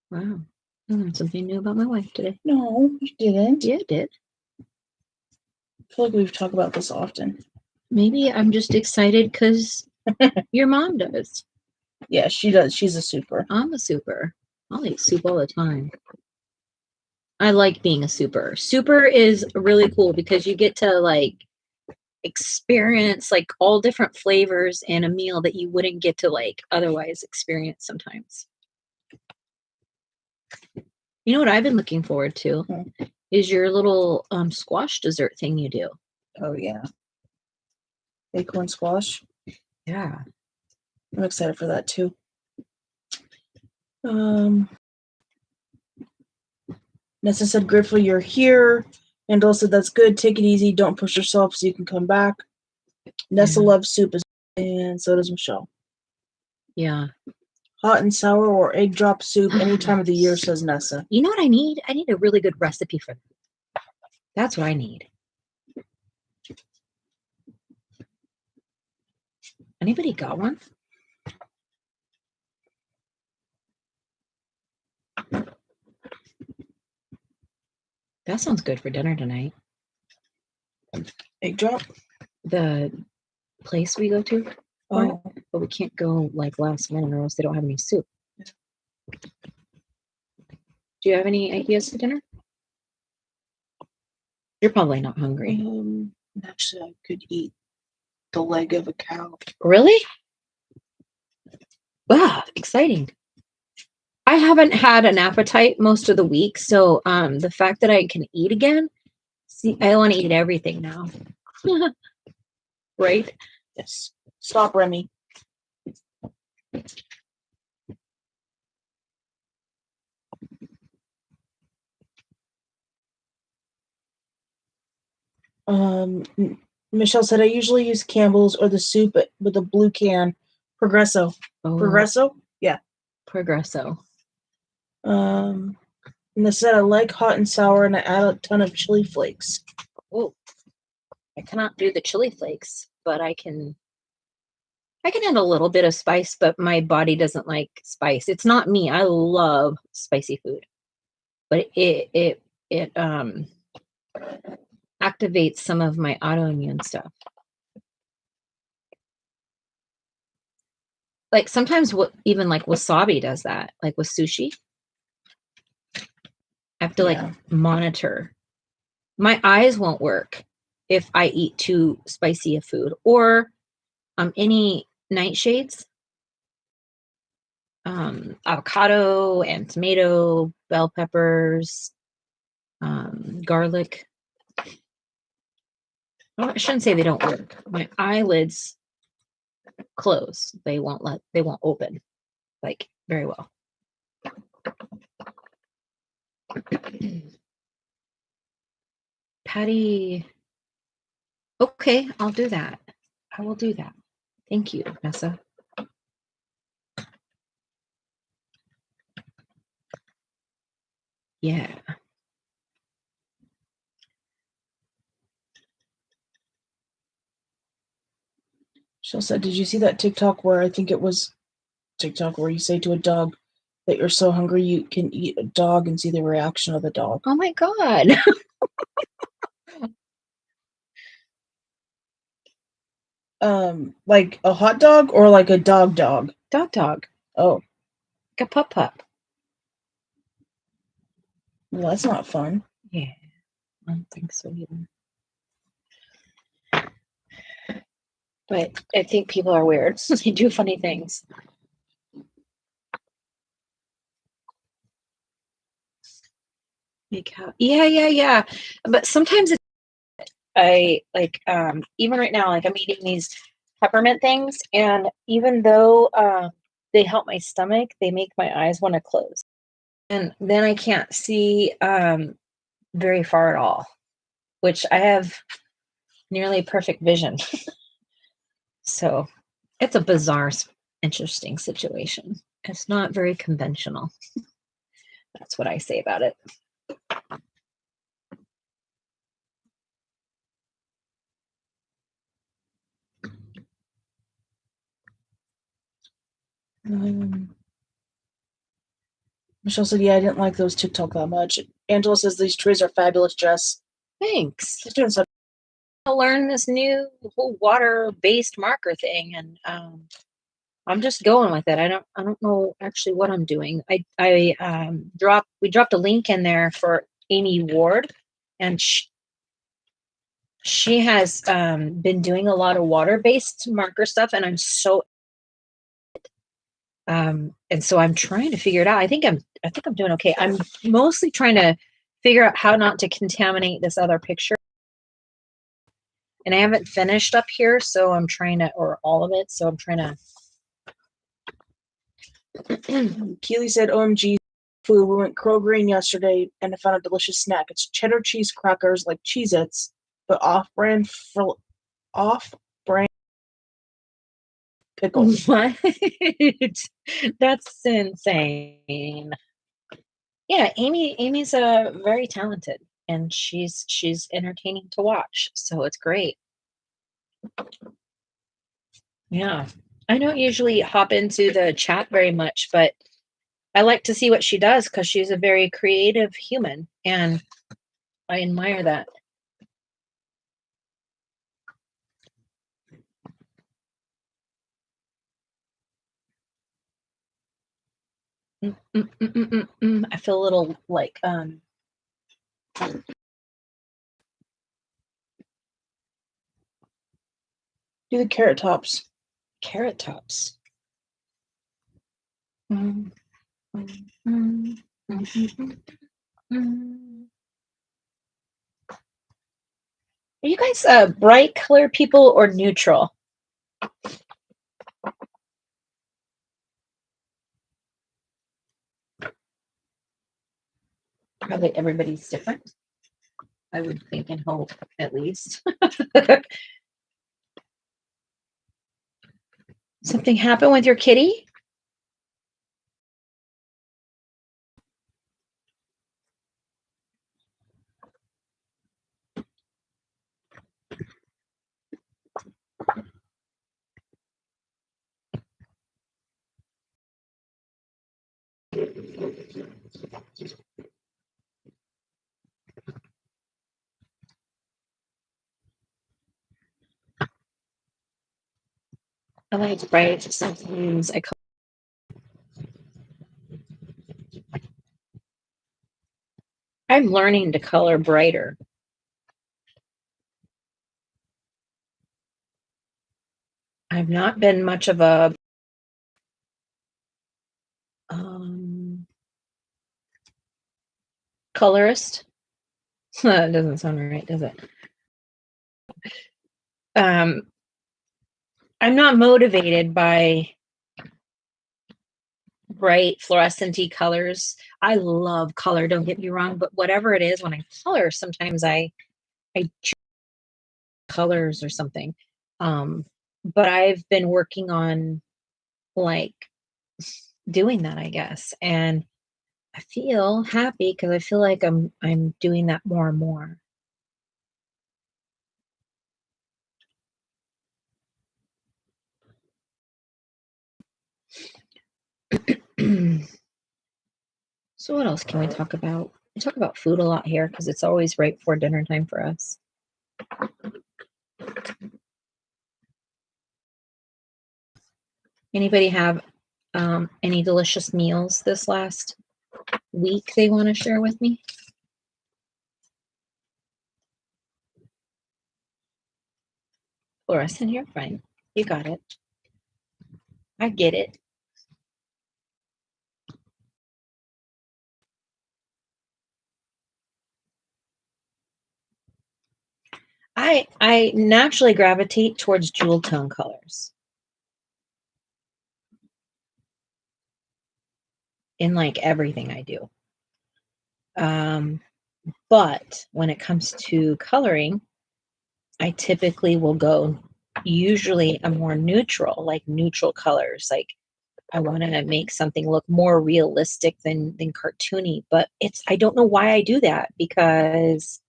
Wow. I learned something new about my wife today. No, you didn't. Yeah, I did. I feel like we've talked about this often. Maybe I'm just excited because your mom does. Yeah, she does. She's a super. I'm a super. I'll eat soup all the time. I like being a super. Super is really cool because you get to like experience like all different flavors in a meal that you wouldn't get to like otherwise experience sometimes. You know what I've been looking forward to is your little squash dessert thing you do. Oh yeah. Acorn squash. Yeah. I'm excited for that too. Nessa said, grateful you're here. Angela said, that's good. Take it easy. Don't push yourself so you can come back. Nessa loves soup, and so does Michelle. Yeah. Hot and sour or egg drop soup any time of the year, says Nessa. You know what I need? I need a really good recipe for that. That's what I need. Anybody got one? That sounds good for dinner tonight. Egg drop? The place we go to, Oh, but we can't go like last minute or else they don't have any soup. Do you have any ideas for dinner? You're probably not hungry. actually, I could eat the leg of a cow. Really? Wow, exciting. I haven't had an appetite most of the week, so the fact that I can eat again, see, I want to eat everything now. Right? Yes. Stop, Remy. Michelle said I usually use Campbell's or the soup with a blue can. Progresso. Oh, Progresso? Yeah. Progresso. And they said I like hot and sour and I add a ton of chili flakes. Oh, I cannot do the chili flakes, but I can add a little bit of spice, but my body doesn't like spice. It's not me. I love spicy food, but it activates some of my autoimmune stuff. Like sometimes even like wasabi does that, like with sushi. I have to like monitor. My eyes won't work if I eat too spicy a food or any nightshades. Avocado and tomato, bell peppers, garlic. Well, I shouldn't say they don't work. My eyelids close. They won't open like very well. Patty. Okay, I'll do that. I will do that. Thank you, Nessa. Yeah. Michelle said, did you see that TikTok where I think it was TikTok where you say to a dog that you're so hungry you can eat a dog and see the reaction of the dog? Oh my God. Like a hot dog or like a dog? Dog. Oh. Like a pup. Well, that's not fun. Yeah. I don't think so either. But I think people are weird. They do funny things. Yeah. But sometimes I like even right now, like I'm eating these peppermint things, and even though they help my stomach, they make my eyes want to close. And then I can't see very far at all, which I have nearly perfect vision. So it's a bizarre, interesting situation. It's not very conventional. That's what I say about it. Michelle said, yeah, I didn't like those TikTok that much. Angela says these trays are fabulous, Jess. Thanks. She's doing something. I'll learn this new whole water-based marker thing, and I'm just going with it. I don't know actually what I'm doing. We dropped a link in there for Amy Ward, and she has been doing a lot of water-based marker stuff, and I'm so and so I'm trying to figure it out. I think I'm doing okay. I'm mostly trying to figure out how not to contaminate this other picture. And I haven't finished up here, so I'm trying to, or all of it, so I'm trying to. Keely said, OMG, food. We went Kroger yesterday and I found a delicious snack. It's cheddar cheese crackers like Cheez-Its, but off-brand pickles. What? That's insane. Yeah, Amy's very talented, and she's entertaining to watch, so it's great. Yeah. I don't usually hop into the chat very much, but I like to see what she does because she's a very creative human, and I admire that. I feel a little like Do the carrot tops. carrot tops. Mm, mm, mm, mm, mm. Are you guys bright color people or neutral? Probably everybody's different. I would think and hope, at least. Something happened with your kitty? I like bright. Sometimes I'm learning to color brighter. I've not been much of a colorist. That doesn't sound right, does it? I'm not motivated by bright fluorescent-y colors. I love color, don't get me wrong, but whatever it is, when I color, sometimes I choose colors or something. But I've been working on like doing that, I guess, and I feel happy because I feel like I'm doing that more and more. So what else can we talk about? We talk about food a lot here because it's always right before dinner time for us. Anybody have any delicious meals this last week they want to share with me? Fluorescent, you're fine. You got it. I get it. I naturally gravitate towards jewel tone colors in like everything I do. But when it comes to coloring, I typically will go usually a more neutral, like neutral colors. Like I want to make something look more realistic than cartoony, but I don't know why I do that because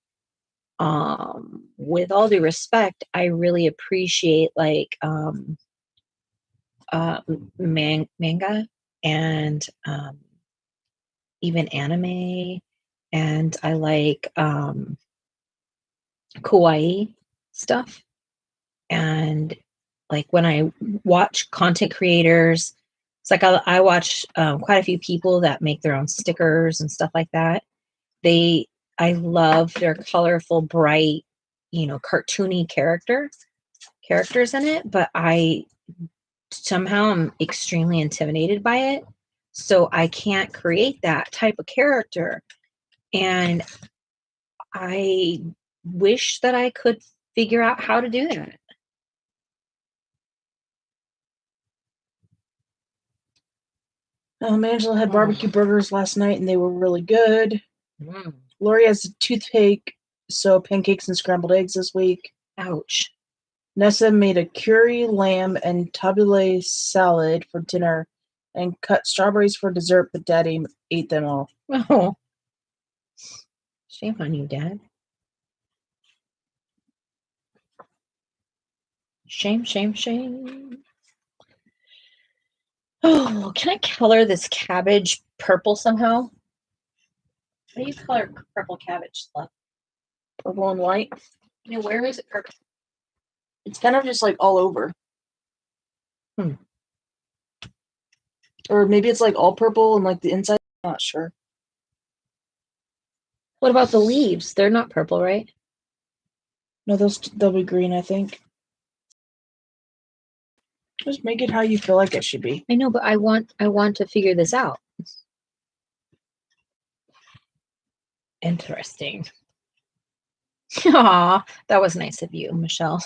with all due respect, I really appreciate like manga and even anime, and I like kawaii stuff. And like when I watch content creators, it's like I watch quite a few people that make their own stickers and stuff like that. I love their colorful, bright, cartoony characters in it, but I somehow I'm extremely intimidated by it. So I can't create that type of character. And I wish that I could figure out how to do that. Angela had barbecue burgers last night, and they were really good. Mm. Lori has a toothache, so pancakes and scrambled eggs this week. Ouch. Nessa made a curry lamb and tabbouleh salad for dinner and cut strawberries for dessert, but Daddy ate them all. Oh, shame on you, Dad. Shame, shame, shame. Oh, can I color this cabbage purple somehow? How do you color purple cabbage stuff? Purple and white. You know, where is it purple? It's kind of just like all over. Or maybe it's like all purple and like the inside. I'm not sure. What about the leaves? They're not purple, right? No, they'll be green, I think. Just make it how you feel like it should be. I know, but I want to figure this out. Interesting. Aw, that was nice of you, Michelle.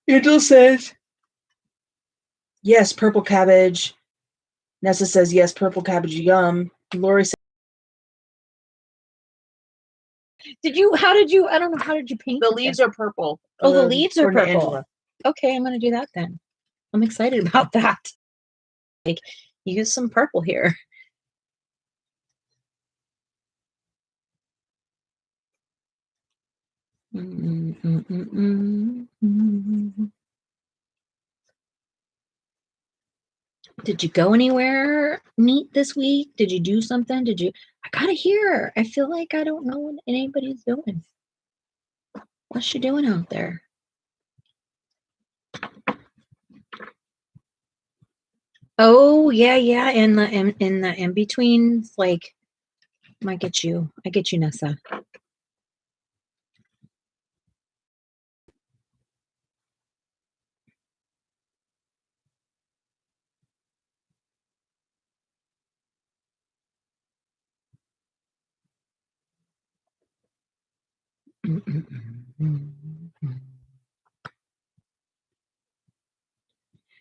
Angel says, yes, purple cabbage. Nessa says, yes, purple cabbage, yum. Lori says, How did you, I don't know, how did you paint the leaves are purple. Oh, the leaves are according to purple. Angela. Okay, I'm going to do that then. I'm excited about that. Like, use some purple here. Did you go anywhere neat this week? Did you do something? I gotta hear. I feel like I don't know what anybody's doing. What's she doing out there? Oh, yeah. In the in-betweens, like, I get you, Nessa.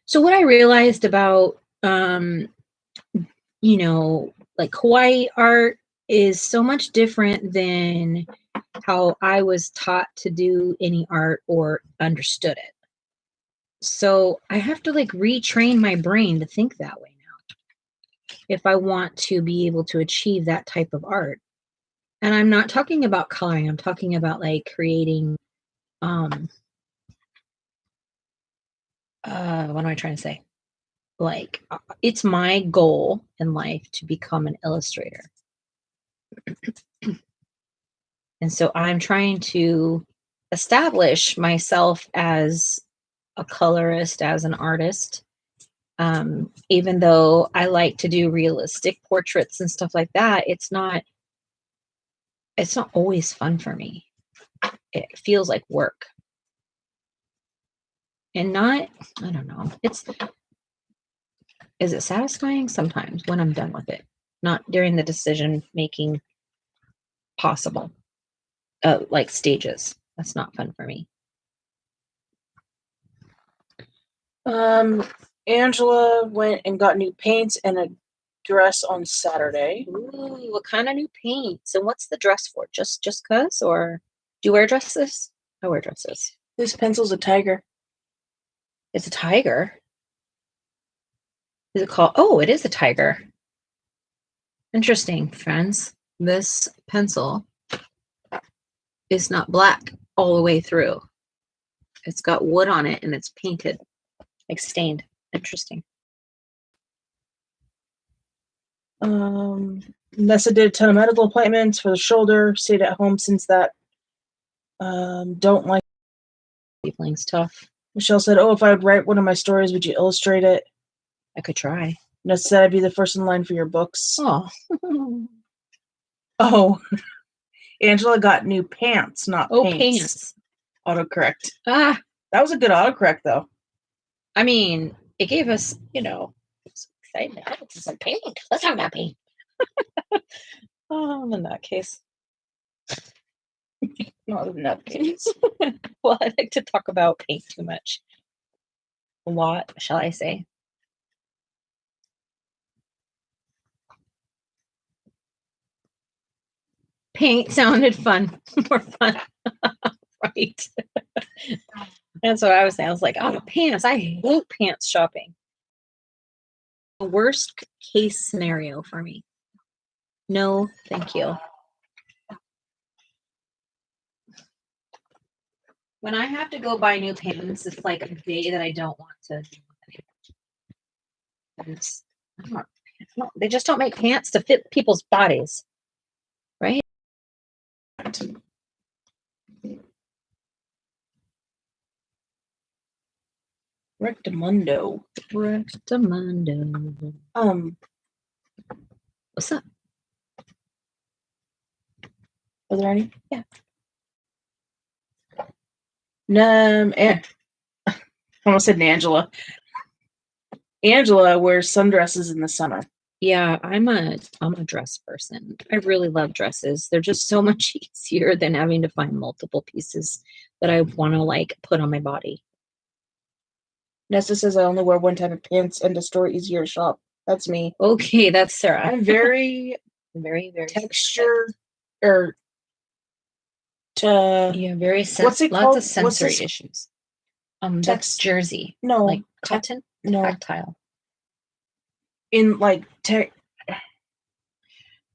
So what I realized about like Hawaii art is so much different than how I was taught to do any art or understood it. So I have to like retrain my brain to think that way now if I want to be able to achieve that type of art. And I'm not talking about coloring, I'm talking about like creating what am I trying to say? Like, it's my goal in life to become an illustrator. And so I'm trying to establish myself as a colorist, as an artist. Even though I like to do realistic portraits and stuff like that, it's not always fun for me. It feels like work. And I don't know. Is it satisfying? Sometimes when I'm done with it, not during the decision making possible, like stages. That's not fun for me. Angela went and got new paints and a dress on Saturday. Ooh, what kind of new paints? And what's the dress for? Just cause, or do you wear dresses? I wear dresses. This pencil's a tiger. It's a tiger. Is it called? Oh, it is a tiger. Interesting, friends. This pencil is not black all the way through. It's got wood on it and it's painted, like stained. Interesting. Nessa did a ton of medical appointments for the shoulder, stayed at home since that. Don't like. Peopling's tough. Michelle said, oh, if I would write one of my stories, would you illustrate it? I could try. Nessa said I'd be the first in line for your books. Oh. Oh. Angela got new pants, not paints. Autocorrect. Ah. That was a good autocorrect, though. I mean, it gave us, excitement. Oh, this is some paint. Let's talk about paint. In that case. Not in that case. Well, I like to talk about paint too much. A lot, shall I say. Paint sounded fun. More fun. Right. That's what I was saying. I was like, oh, pants. I hate pants shopping. The worst case scenario for me. No, thank you. When I have to go buy new pants, it's like a day that I don't want to do anything. They just don't make pants to fit people's bodies, right? Rectamundo. What's up? Are there any? Yeah. I almost said Angela. Angela wears sundresses in the summer. Yeah, I'm a dress person. I really love dresses. They're just so much easier than having to find multiple pieces that I want to like put on my body. Nessa says I only wear one type of pants and a store easier to shop. That's me. Okay, that's Sarah. I'm very, very texture or yeah, very what's it lots called? of sensory issues. That's jersey. No, like cotton. No, tactile. In like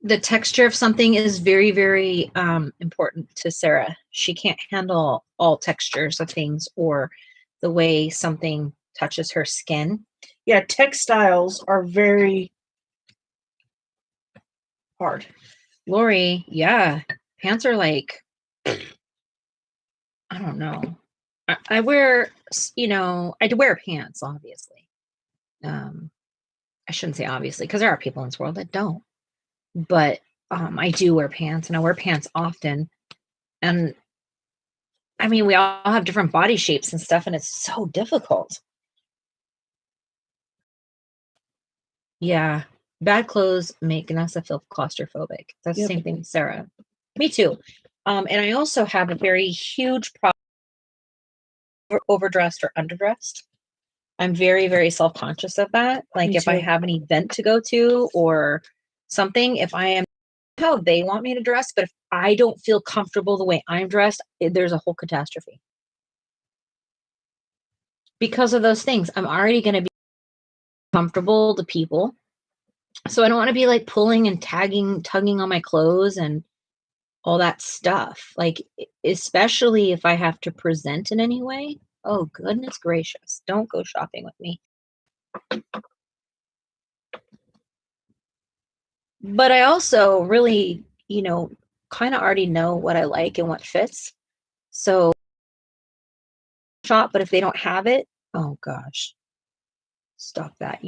the texture of something is very, very important to Sarah. She can't handle all textures of things or the way something touches her skin. Yeah, textiles are very hard. Lori, yeah, pants are like, I don't know. I wear, I wear pants, obviously. I shouldn't say obviously, because there are people in this world that don't. But I do wear pants, and I wear pants often. And I mean, we all have different body shapes and stuff, and it's so difficult. Yeah. Bad clothes make Nessa feel claustrophobic. That's the same thing with Sarah. Me too. And I also have a very huge problem overdressed or underdressed. I'm very, very self-conscious of that. Like if I have an event to go to or something, if I am how they want me to dress, but if I don't feel comfortable the way I'm dressed, there's a whole catastrophe. Because of those things, I'm already going to be comfortable to people. So I don't want to be like pulling and tugging on my clothes and all that stuff. Like, especially if I have to present in any way. Oh, goodness gracious. Don't go shopping with me. But I also really, kind of already know what I like and what fits. So shop, but if they don't have it, oh gosh, stop that,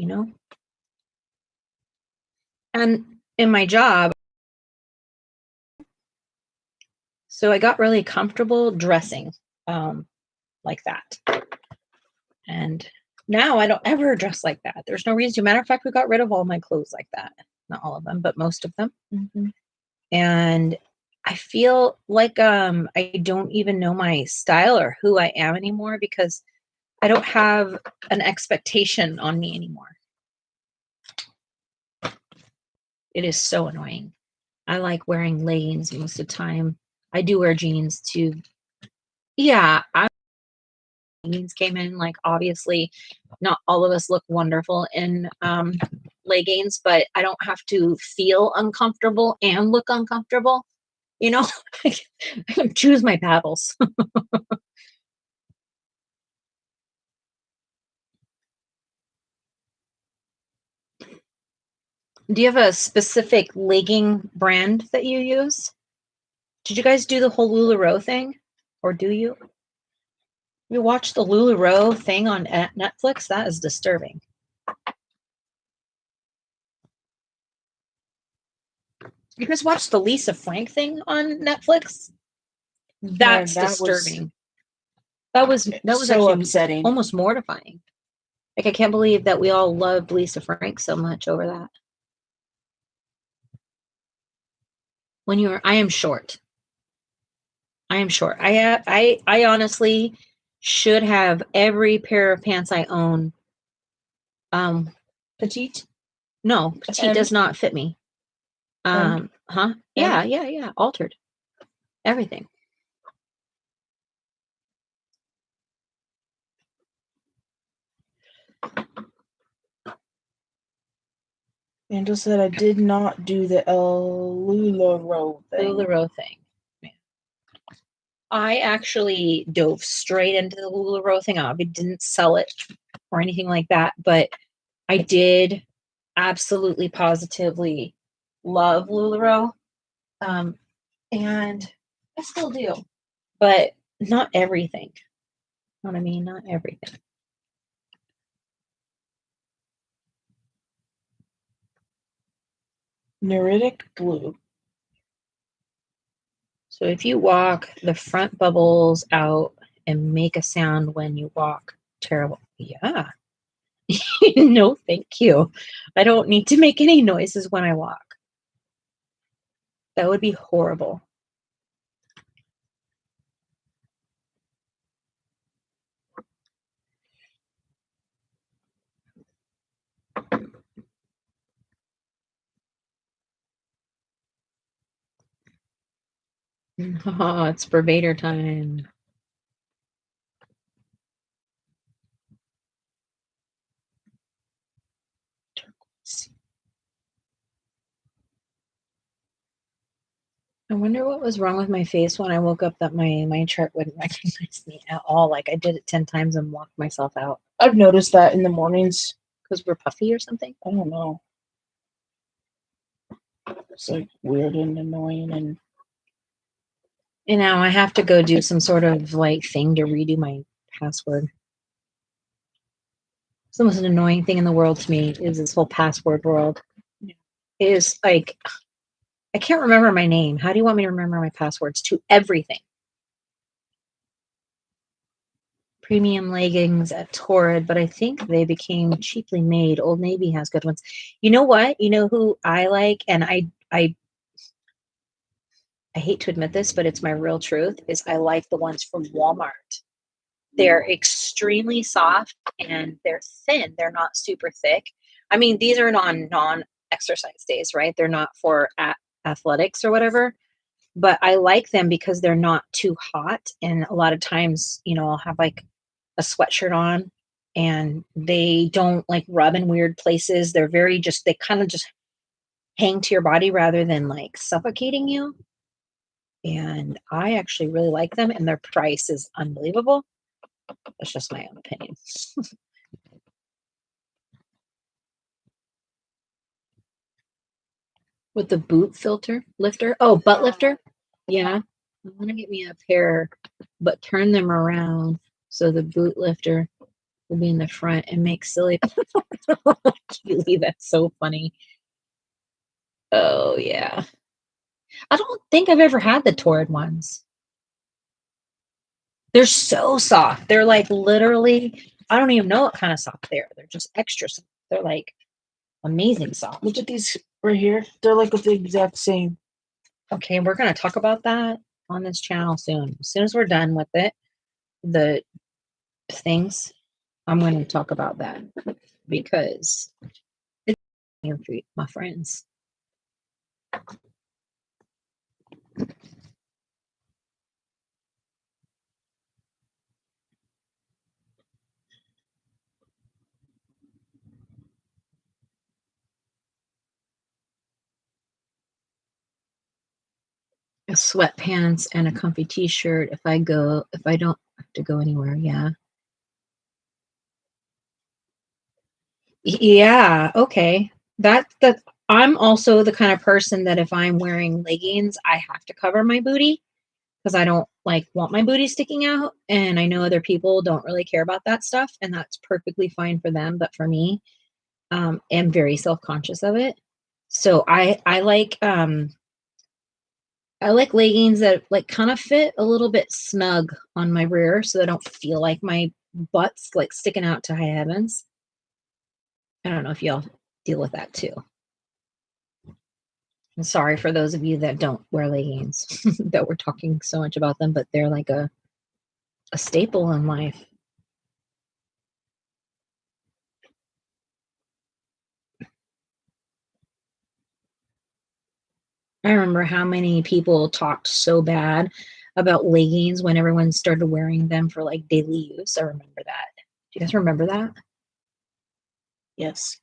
And in my job, so I got really comfortable dressing like that. And now I don't ever dress like that. There's no reason to. Matter of fact, we got rid of all my clothes like that. Not all of them, but most of them. Mm-hmm. And I feel like I don't even know my style or who I am anymore because I don't have an expectation on me anymore. It is so annoying. I like wearing leggings most of the time. I do wear jeans too. Yeah, leggings came in. Like, obviously, not all of us look wonderful in leggings, but I don't have to feel uncomfortable and look uncomfortable. I can choose my battles. Do you have a specific legging brand that you use? Did you guys do the whole LuLaRoe thing? Or do you? You watch the LuLaRoe thing on Netflix? That is disturbing. You guys watch the Lisa Frank thing on Netflix? That's disturbing. That was so actually upsetting. Almost mortifying. Like, I can't believe that we all loved Lisa Frank so much over that. I am short. I am short. I honestly should have every pair of pants I own. Petite? No, petite does not fit me. Yeah. Altered. Everything. Angel said I did not do the LuLaRoe thing. LuLaRoe thing. Yeah. I actually dove straight into the LuLaRoe thing. I didn't sell it or anything like that, but I did absolutely positively love LuLaRoe. And I still do, but not everything. You know what I mean? Not everything. Neritic blue. So if you walk, the front bubbles out and make a sound when you walk. Terrible. Yeah. No, thank you. I don't need to make any noises when I walk. That would be horrible. Oh, it's Vader time. I wonder what was wrong with my face when I woke up that my chart wouldn't recognize me at all. Like I did it 10 times and walked myself out. I've noticed that in the mornings. Because we're puffy or something? I don't know. It's like weird and annoying and Now I have to go do some sort of like thing to redo my password. It's the most annoying thing in the world to me is this whole password world. It is like I can't remember my name. How do you want me to remember my passwords to everything? Premium leggings at Torrid, but I think they became cheaply made. Old Navy has good ones. You know what? You know who I like, and I hate to admit this, but it's my real truth, is I like the ones from Walmart. They're extremely soft and they're thin. They're not super thick. I mean, these are non-exercise days, right? They're not for athletics or whatever. But I like them because they're not too hot. And a lot of times, I'll have like a sweatshirt on and they don't like rub in weird places. They're they kind of just hang to your body rather than like suffocating you. And I actually really like them and their price is unbelievable. That's just my own opinion. With the boot filter lifter. Oh, butt lifter. Yeah. I want to get me a pair, but turn them around so the boot lifter will be in the front and make silly. Keely, that's so funny. Oh yeah. I don't think I've ever had the Torrid ones. They're so soft. They're like literally, I don't even know what kind of soft they are. They're just extra soft. They're like amazing soft. look at these right here. They're like the exact same. Okay, we're going to talk about that on this channel soon. As soon as we're done with it, the things, I'm going to talk about that because it's here for my friends. A sweatpants and a comfy t-shirt if I don't have to go anywhere. Yeah. Yeah, okay. That I'm also the kind of person that if I'm wearing leggings, I have to cover my booty because I don't like want my booty sticking out. And I know other people don't really care about that stuff, and that's perfectly fine for them. But for me, am very self-conscious of it. So I like leggings that like kind of fit a little bit snug on my rear so I don't feel like my butt's like sticking out to high heavens. I don't know if y'all deal with that too. I'm sorry for those of you that don't wear leggings that we're talking so much about them, but they're like a staple in life. I remember how many people talked so bad about leggings when everyone started wearing them for like daily use. I remember that. Do you guys remember that? Yes.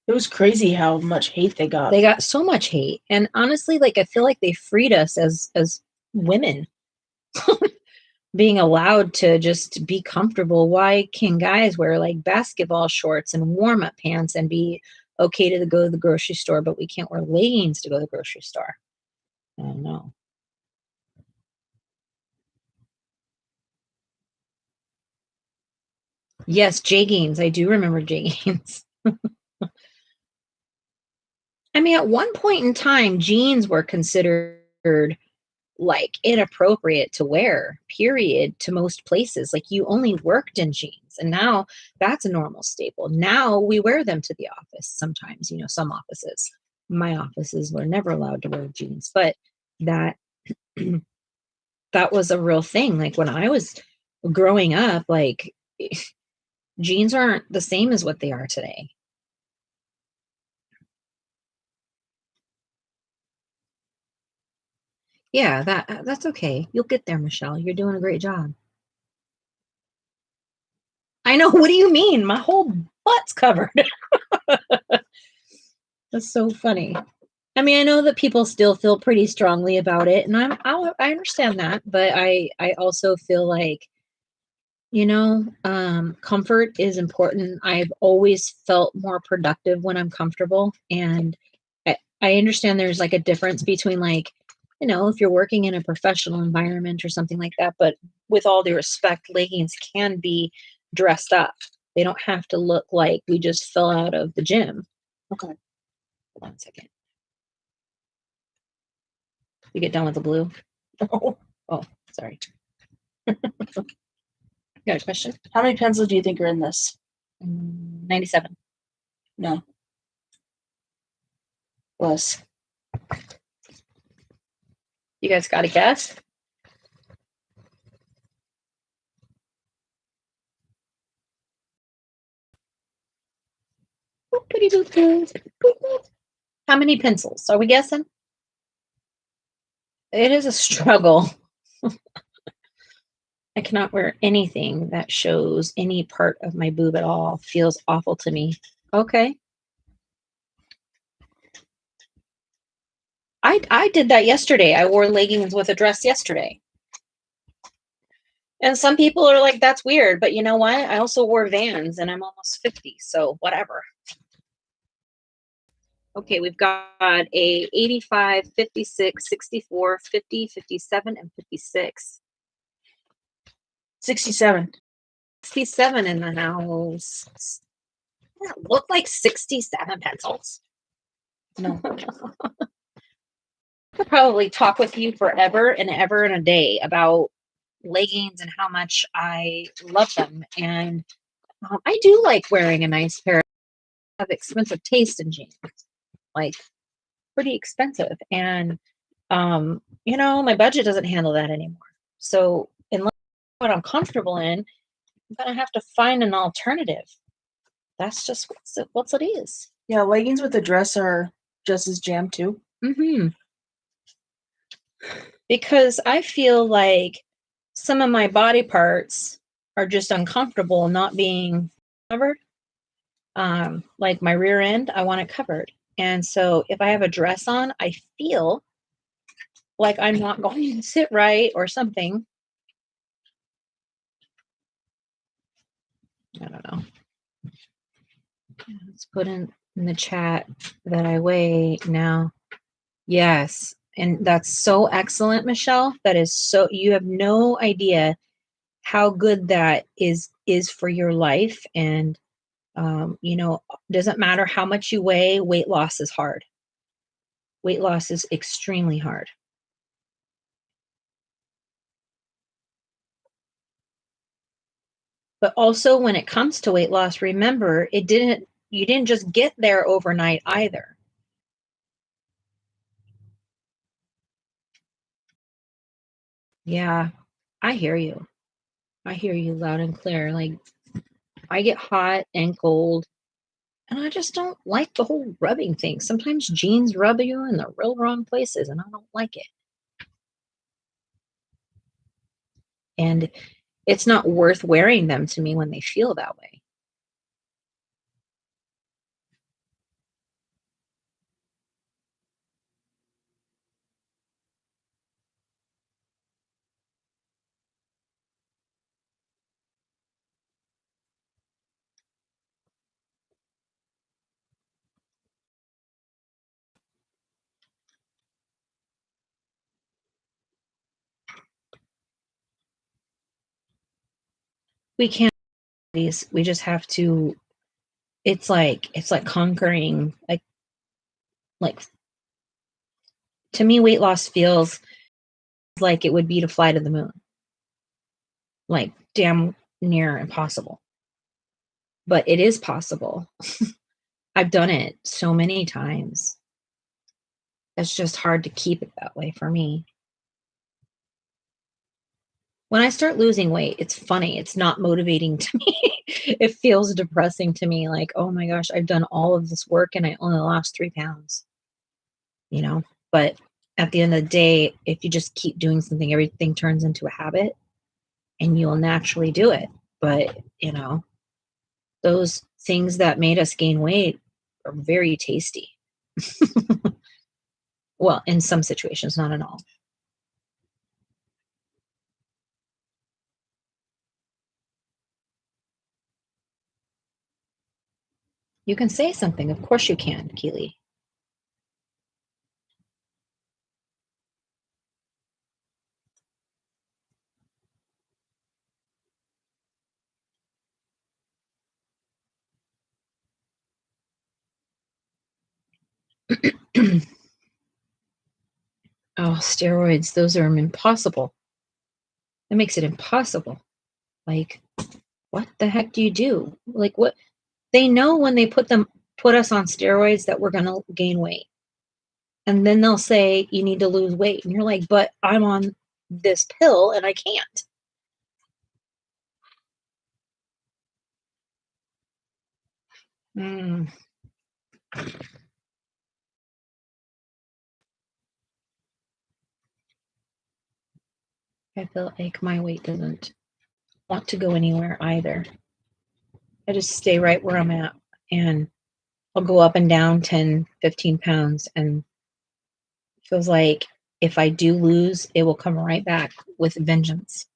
It was crazy how much hate they got. They got so much hate. And honestly, like I feel like they freed us as women being allowed to just be comfortable. Why can guys wear like basketball shorts and warm-up pants and be okay to go to the grocery store, but we can't wear leggings to go to the grocery store? I don't know. Yes, jeggings. I do remember jeggings. I mean, at one point in time, jeans were considered like inappropriate to wear, period, to most places. Like you only worked in jeans. And now that's a normal staple. Now we wear them to the office sometimes, you know, some offices. My offices were never allowed to wear jeans, but that that was a real thing. Like when I was growing up, like jeans aren't the same as what they are today. Yeah, that's okay. You'll get there, Michelle. You're doing a great job. I know. What do you mean? My whole butt's covered. That's so funny. I mean, I know that people still feel pretty strongly about it, and I understand that, but I also feel like, you know, comfort is important. I've always felt more productive when I'm comfortable, and I understand there's like a difference between like, you know, if you're working in a professional environment or something like that, but with all due respect, leggings can be dressed up. They don't have to look like we just fell out of the gym. Okay. Hold on a second. You get done with the blue? Oh. Oh, sorry. Got a question? How many pencils do you think are in this? 97. No. Less. You guys got a guess? How many pencils? Are we guessing? It is a struggle. I cannot wear anything that shows any part of my boob at all. Feels awful to me. Okay. I did that yesterday. I wore leggings with a dress yesterday. And some people are like, that's weird. But you know what? I also wore Vans and I'm almost 50. So whatever. Okay, we've got a 85, 56, 64, 50, 57, and 56. 67. 67 in the house. Does that look like 67 pencils? No. I could probably talk with you forever and ever and a day about leggings and how much I love them. And I do like wearing a nice pair of expensive taste in jeans, like pretty expensive. And, you know, my budget doesn't handle that anymore. So unless what I'm comfortable in, I'm going to have to find an alternative. That's just what's it is. Yeah, leggings with a dress are just as jammed too. Mm-hmm. Because I feel like some of my body parts are just uncomfortable not being covered. Like my rear end, I want it covered. And so if I have a dress on, I feel like I'm not going to sit right or something. I don't know. Let's put in the chat that I weigh now. Yes. And that's so excellent, Michelle. That is so, you have no idea how good that is for your life. And you know, doesn't matter how much you weigh, weight loss is hard. Weight loss is extremely hard. But also when it comes to weight loss, remember, you didn't just get there overnight either. Yeah, I hear you. I hear you loud and clear. Like I get hot and cold and I just don't like the whole rubbing thing. Sometimes jeans rub you in the real wrong places and I don't like it. And it's not worth wearing them to me when they feel that way. We can't. We just have to. It's like conquering. Like to me, weight loss feels like it would be to fly to the moon. Like damn near impossible, but it is possible. I've done it so many times. It's just hard to keep it that way for me. When I start losing weight, it's funny. It's not motivating to me. It feels depressing to me. Like, oh my gosh, I've done all of this work and I only lost 3 pounds, you know? But at the end of the day, if you just keep doing something, everything turns into a habit and you'll naturally do it. But, those things that made us gain weight are very tasty. Well, in some situations, not in all. You can say something. Of course you can, Keely. Oh, steroids, those are impossible. That makes it impossible. Like, what the heck do you do? Like, what? They know when they put us on steroids that we're going to gain weight. And then they'll say you need to lose weight. And you're like, but I'm on this pill and I can't. Mm. I feel like my weight doesn't want to go anywhere either. I just stay right where I'm at and I'll go up and down 10, 15 pounds. And it feels like if I do lose, it will come right back with vengeance.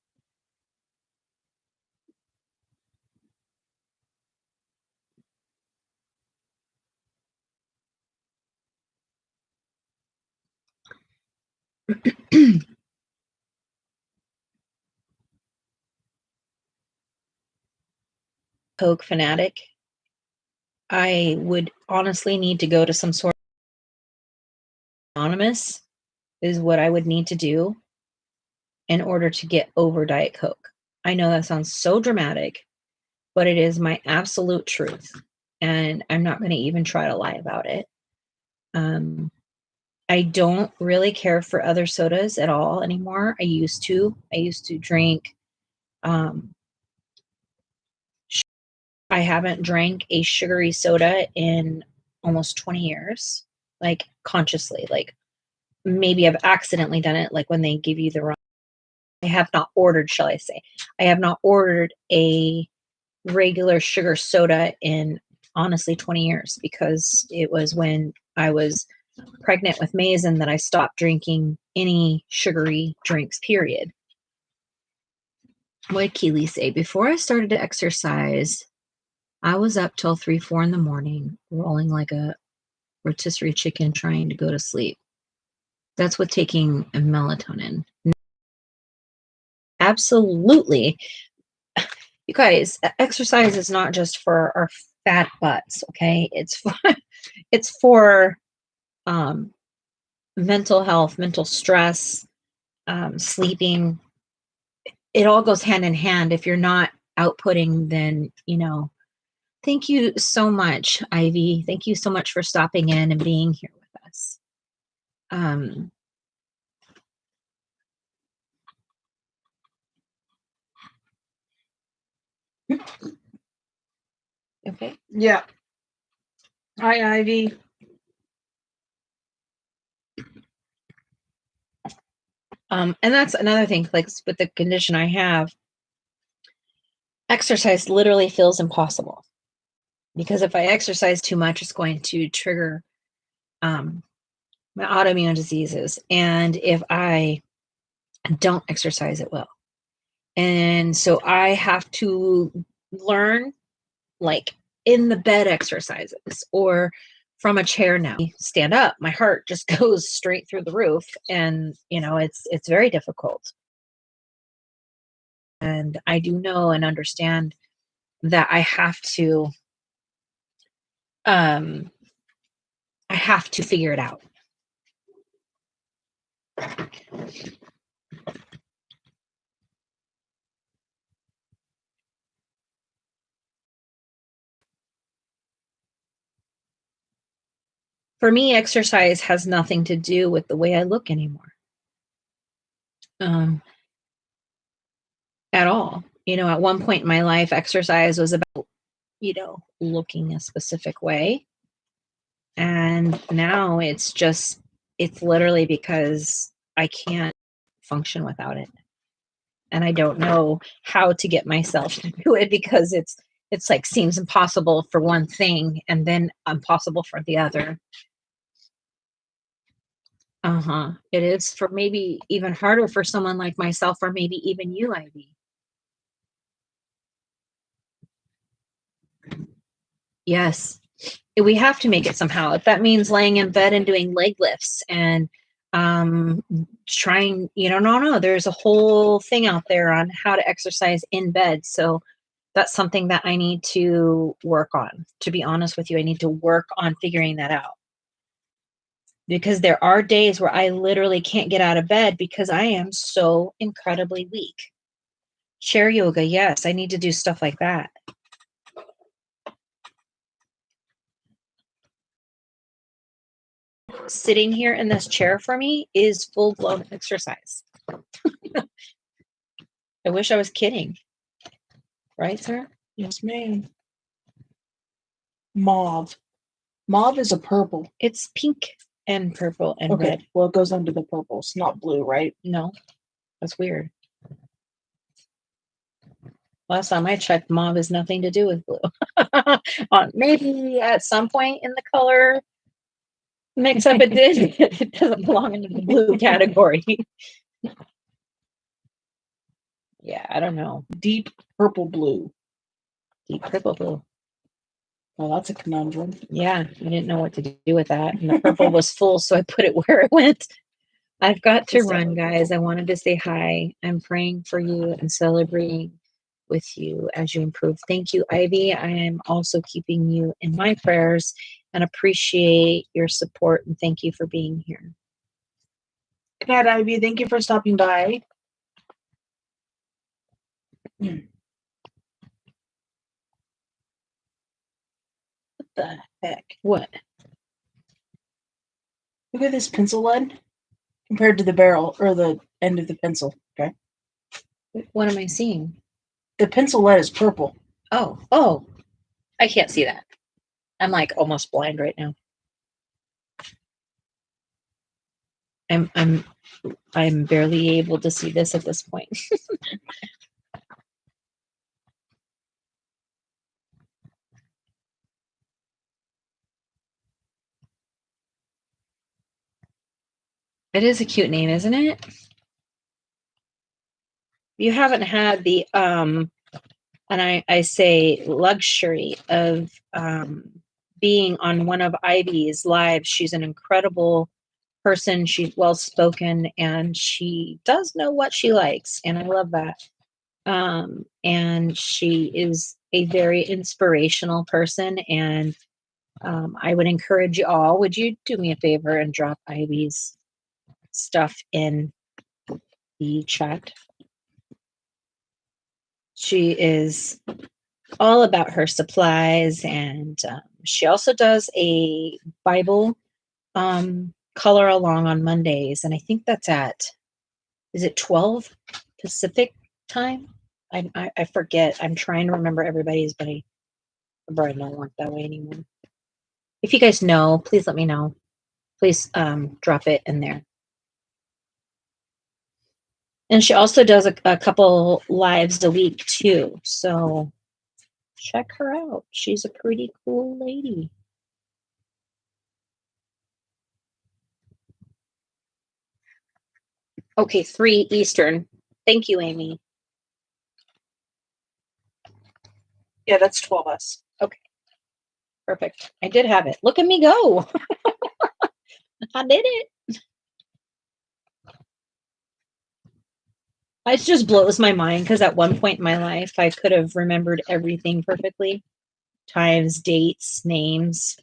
Coke fanatic. I would honestly need to go to some sort of anonymous is what I would need to do in order to get over Diet Coke. I know that sounds so dramatic, but it is my absolute truth. And I'm not going to even try to lie about it. I don't really care for other sodas at all anymore. I used to. I used to drink. Um, I haven't drank a sugary soda in almost 20 years, like consciously. Like maybe I've accidentally done it, like when they give you the wrong. I have not ordered, shall I say. I have not ordered a regular sugar soda in honestly 20 years because it was when I was pregnant with Mason that I stopped drinking any sugary drinks, period. What did Keely say? Before I started to exercise, I was up till 3, 4 in the morning, rolling like a rotisserie chicken trying to go to sleep. That's with taking a melatonin. Absolutely. You guys, exercise is not just for our fat butts, okay? It's for mental health, mental stress, sleeping. It all goes hand in hand. If you're not outputting, then thank you so much, Ivy. Thank you so much for stopping in and being here with us. Okay. Yeah. Hi, Ivy. And that's another thing, like with the condition I have, exercise literally feels impossible because if I exercise too much, it's going to trigger my autoimmune diseases. And if I don't exercise, it will. And so I have to learn like in the bed exercises or from a chair now. Stand up, my heart just goes straight through the roof. And it's very difficult. And I do know and understand that I have to figure it out. For me, exercise has nothing to do with the way I look anymore. At all. At one point in my life, exercise was about, looking a specific way. And now it's literally because I can't function without it. And I don't know how to get myself to do it because it's like seems impossible for one thing and then impossible for the other. It is for maybe even harder for someone like myself, or maybe even you, Ivy. Yes. We have to make it somehow. If that means laying in bed and doing leg lifts and trying, no, there's a whole thing out there on how to exercise in bed. So that's something that I need to work on. To be honest with you, I need to work on figuring that out. Because there are days where I literally can't get out of bed because I am so incredibly weak. Chair yoga, yes, I need to do stuff like that. Sitting here in this chair for me is full-blown exercise. I wish I was kidding. Right, sir? Yes, ma'am. Mauve. Mauve is a purple. It's pink and purple and red. Well, it goes under the purple. It's not blue, right? No, that's weird. Last time I checked, mauve has nothing to do with blue. Maybe at some point in the color mix-up it did. It doesn't belong in the blue category. Yeah, I don't know. Deep purple blue. Deep purple blue. Well, that's a conundrum. Yeah, I didn't know what to do with that. And the purple was full, so I put it where it went. I've got to run, guys. I wanted to say hi. I'm praying for you and celebrating with you as you improve. Thank you, Ivy. I am also keeping you in my prayers and appreciate your support. And thank you for being here. Good night, Ivy. Thank you for stopping by. What the heck? What? Look at this pencil lead compared to the barrel or the end of the pencil. Okay. What am I seeing? The pencil lead is purple. Oh, I can't see that. I'm like almost blind right now. I'm barely able to see this at this point. It is a cute name, isn't it? You haven't had the and I say luxury of being on one of Ivy's lives. She's an incredible person. She's well spoken and she does know what she likes, and I love that. And she is a very inspirational person, and I would encourage you all. Would you do me a favor and drop Ivy's stuff in the chat? She is all about her supplies, and she also does a Bible color along on Mondays, and I think that's is it 12 Pacific time? I forget. I'm trying to remember everybody's, but I don't work that way anymore. If you guys know, please let me know. Please drop it in there. And she also does a couple lives a week too. So check her out. She's a pretty cool lady. Okay, 3 Eastern. Thank you, Amy. Yeah, that's 12 us. Okay. Perfect. I did have it. Look at me go. I did it. It just blows my mind because at one point in my life, I could have remembered everything perfectly. Times, dates, names.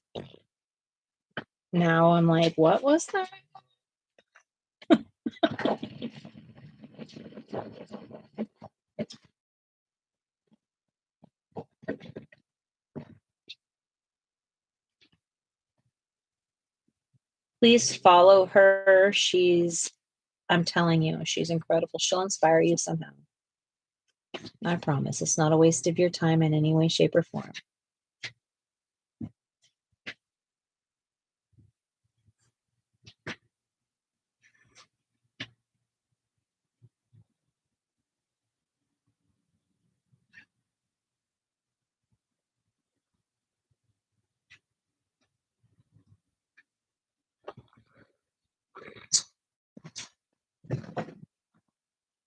Now I'm like, what was that? Please follow her. I'm telling you, she's incredible. She'll inspire you somehow. I promise. It's not a waste of your time in any way, shape, or form.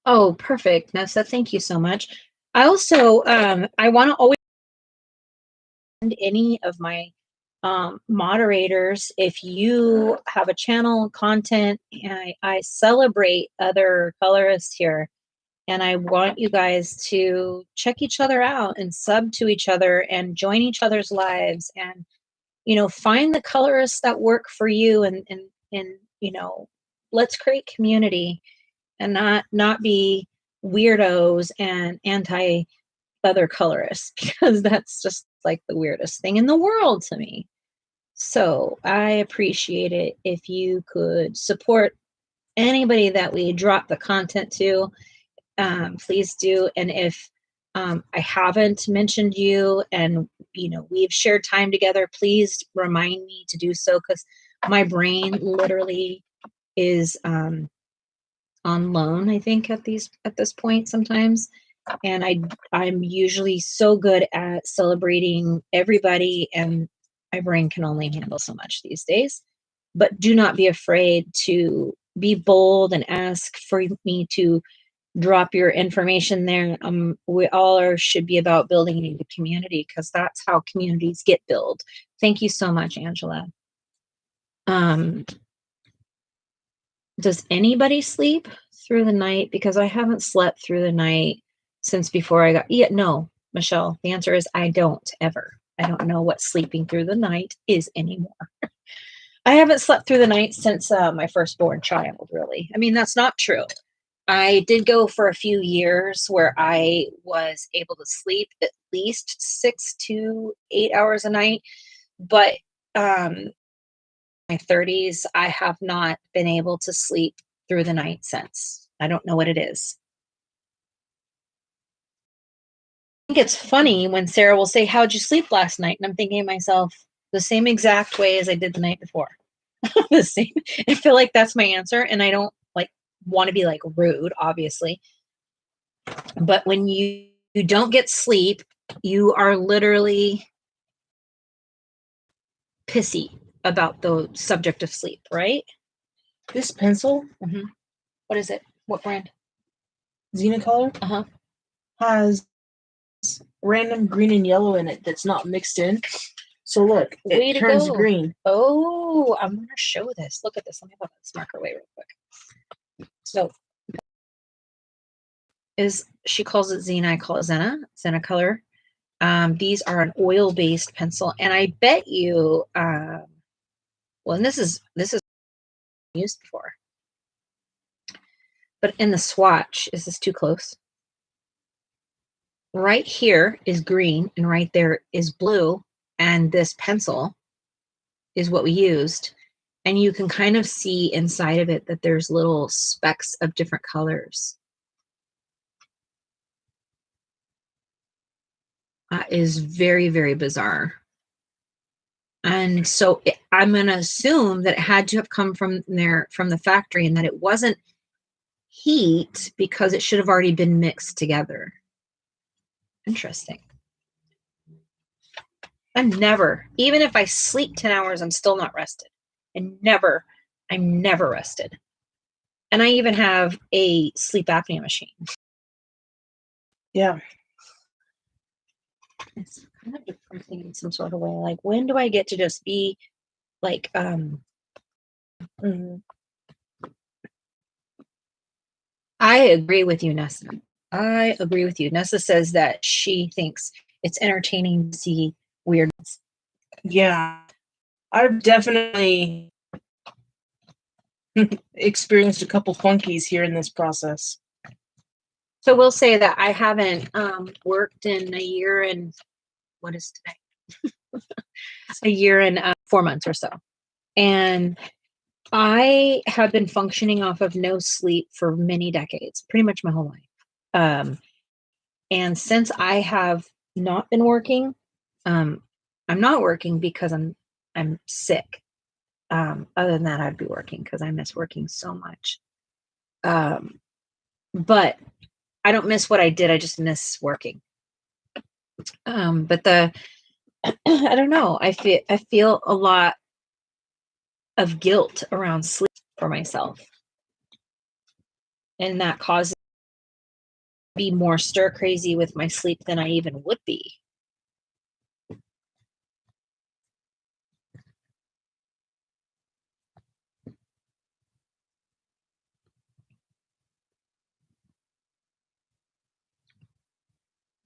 Oh, perfect, Nessa. Thank you so much. I also, I want to always send any of my moderators, if you have a channel content, I celebrate other colorists here. And I want you guys to check each other out and sub to each other and join each other's lives and, find the colorists that work for you and, let's create community and not be weirdos and anti other colorists because that's just like the weirdest thing in the world to me. So I appreciate it if you could support anybody that we drop the content to. Please do. And if I haven't mentioned you and we've shared time together, please remind me to do so because my brain literally is on loan, I think, at this point sometimes. And I'm usually so good at celebrating everybody, and my brain can only handle so much these days. But do not be afraid to be bold and ask for me to drop your information there. We all should be about building a community because that's how communities get built. Thank you so much, Angela. Does anybody sleep through the night? Because I haven't slept through the night since before I got, no, Michelle, the answer is I don't ever. I don't know what sleeping through the night is anymore. I haven't slept through the night since my firstborn child, really. I mean, that's not true. I did go for a few years where I was able to sleep at least 6 to 8 hours a night, but my 30s, I have not been able to sleep through the night since. I don't know what it is. I think it's funny when Sarah will say, "How'd you sleep last night?" And I'm thinking to myself, the same exact way as I did the night before. The same. I feel like that's my answer, and I don't want to be rude, obviously. But when you don't get sleep, you are literally pissy about the subject of sleep, right? This pencil, What is it? What brand? Xenicolor, has random green and yellow in it that's not mixed in. So look, it turns green. Oh, I'm going to show this. Look at this. Let me put this marker away real quick. So she calls it Xena, I call it Xena color. These are an oil-based pencil, and I bet you, well, and this is used before, but in the swatch, is this too close? Right here is green, and right there is blue, and this pencil is what we used, and you can kind of see inside of it that there's little specks of different colors. Is very, very bizarre. And so I'm going to assume that it had to have come from the factory and that it wasn't heat because it should have already been mixed together. Interesting. I'm never, even if I sleep 10 hours, I'm still not rested. I'm never rested. And I even have a sleep apnea machine. Yeah. It's kind of depressing in some sort of way. Like, when do I get to just be like, I agree with you, Nessa. I agree with you. Nessa says that she thinks it's entertaining to see weirdness. Yeah, I've definitely experienced a couple funkies here in this process. So we'll say that I haven't worked in a year and what is today? A year and 4 months or so. And I have been functioning off of no sleep for many decades, pretty much my whole life. And since I have not been working, I'm not working because I'm sick. Other than that, I'd be working because I miss working so much. But I don't miss what I did. I just miss working. But the I don't know. I feel a lot of guilt around sleep for myself, and that causes me to be more stir crazy with my sleep than I even would be.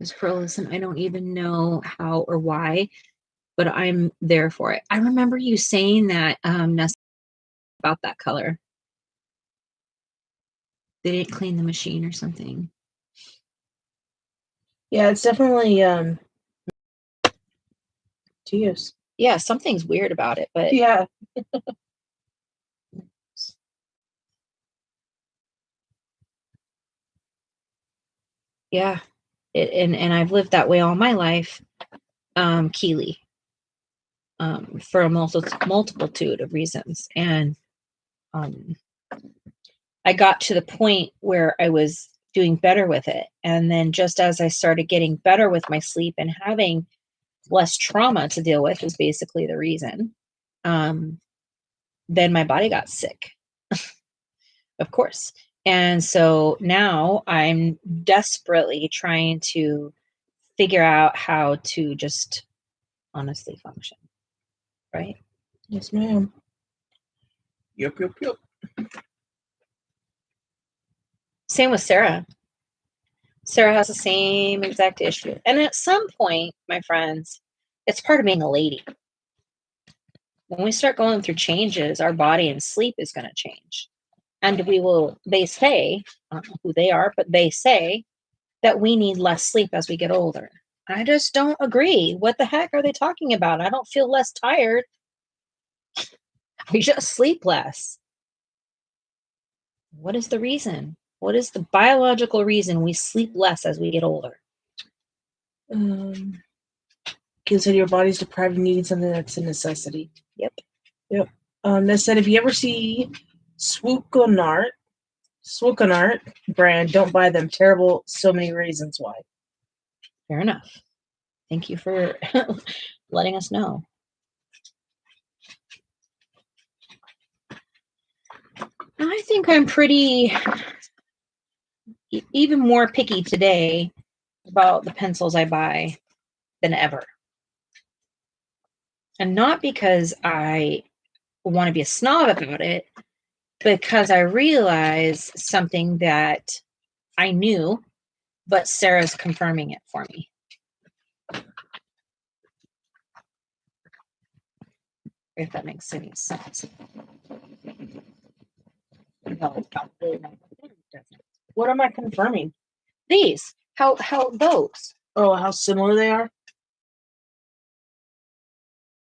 Ms. Listen, I don't even know how or why, but I'm there for it. I remember you saying that, Nessa, about that color. They didn't clean the machine or something. Yeah, it's definitely to use. Yeah, something's weird about it, but Yeah. yeah, and I've lived that way all my life, Keely, for a multitude of reasons, and I got to the point where I was doing better with it, and then just as I started getting better with my sleep and having less trauma to deal with is basically the reason. Then my body got sick, of course. And so now I'm desperately trying to figure out how to just honestly function. Right? Yes, ma'am. Yep. Same with Sarah. Sarah has the same exact issue. And at some point, my friends, it's part of being a lady. When we start going through changes, our body and sleep is going to change. And they say, I don't know who they are, but they say that we need less sleep as we get older. I just don't agree. What the heck are they talking about? I don't feel less tired. We just sleep less. What is the reason? What is the biological reason we sleep less as we get older? Because your body's deprived of needing something that's a necessity. Yep. That said, if you ever see Swookonart brand, don't buy them. Terrible, so many reasons why. Fair enough. Thank you for letting us know. I think I'm pretty even more picky today about the pencils I buy than ever. And not because I want to be a snob about it, because I realize something that I knew, but Sarah's confirming it for me. If that makes any sense. What am I confirming? These, how those Oh, how similar they are?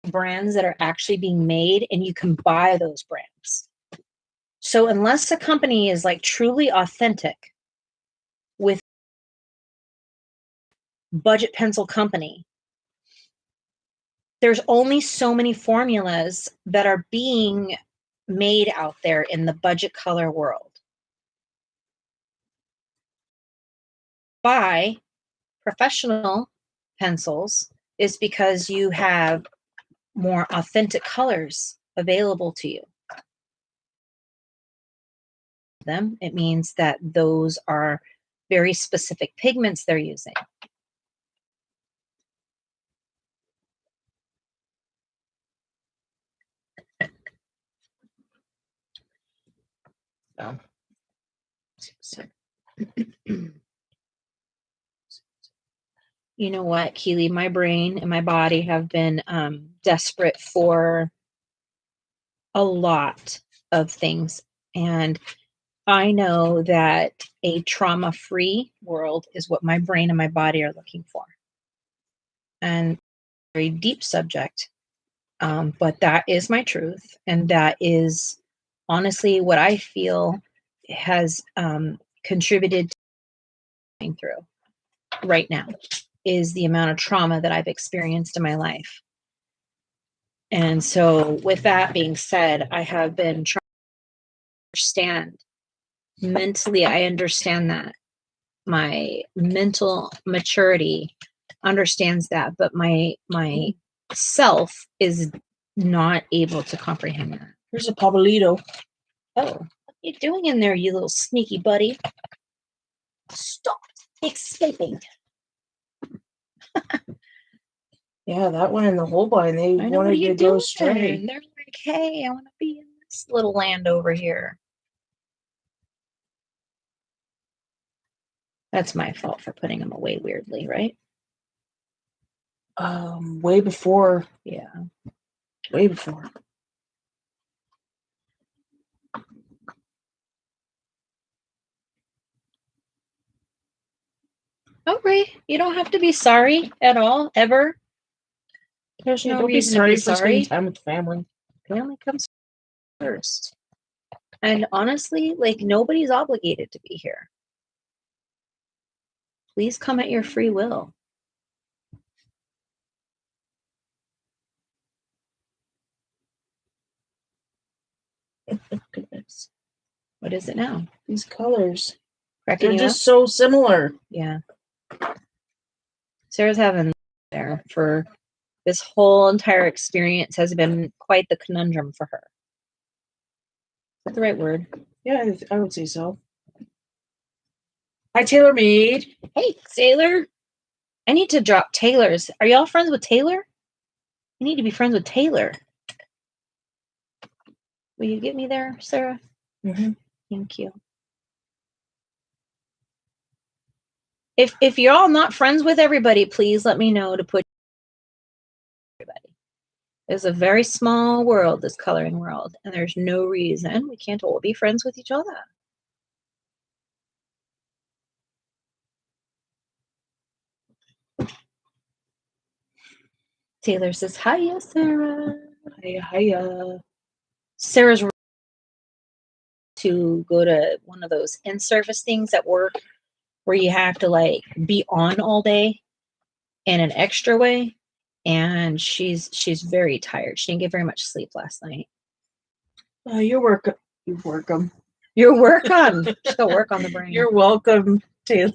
brands that are actually being made, and you can buy those brands. So unless a company is like truly authentic with budget pencil company, there's only so many formulas that are being made out there in the budget color world. Buy professional pencils is because you have more authentic colors available to you. It means that those are very specific pigments they're using. So You know what, Keely? My brain and my body have been desperate for a lot of things. And I know that a trauma-free world is what my brain and my body are looking for. And very deep subject. But that is my truth. And that is honestly what I feel has contributed to going through right now is the amount of trauma that I've experienced in my life. And so with that being said, I have been trying to understand mentally, I understand that. My mental maturity understands that, but my self is not able to comprehend that. Here's a Pablito. Oh, what are you doing in there, you little sneaky buddy? Stop escaping. Yeah, that one in the whole line. They wanted to go straight. They're like, hey, I want to be in this little land over here. That's my fault for putting them away weirdly, right? Way before. Yeah. Way before. Okay, you don't have to be sorry at all, ever. There's no reason to be sorry. Spending time with family. Family comes first. And honestly, like, nobody's obligated to be here. Please come at your free will. Goodness. What is it now? These colors. Cracking They're you just up? so similar. Yeah. Sarah's having there for this whole entire experience has been quite the conundrum for her. Is that the right word? Yeah, I would say so. Hi, Taylor Mead. Hey, Taylor. I need to drop Taylor's. Are y'all friends with Taylor? You need to be friends with Taylor. Will you get me there, Sarah? Mm-hmm. Thank you. If you're all not friends with everybody, please let me know to put everybody. It's a very small world, this coloring world, and there's no reason we can't all be friends with each other. Taylor says, hiya, Sarah. Hiya. Sarah's to go to one of those in-service things at work where you have to like be on all day in an extra way. And she's very tired. She didn't get very much sleep last night. You work them. Your work on. She'll work on the brain. You're welcome, Taylor.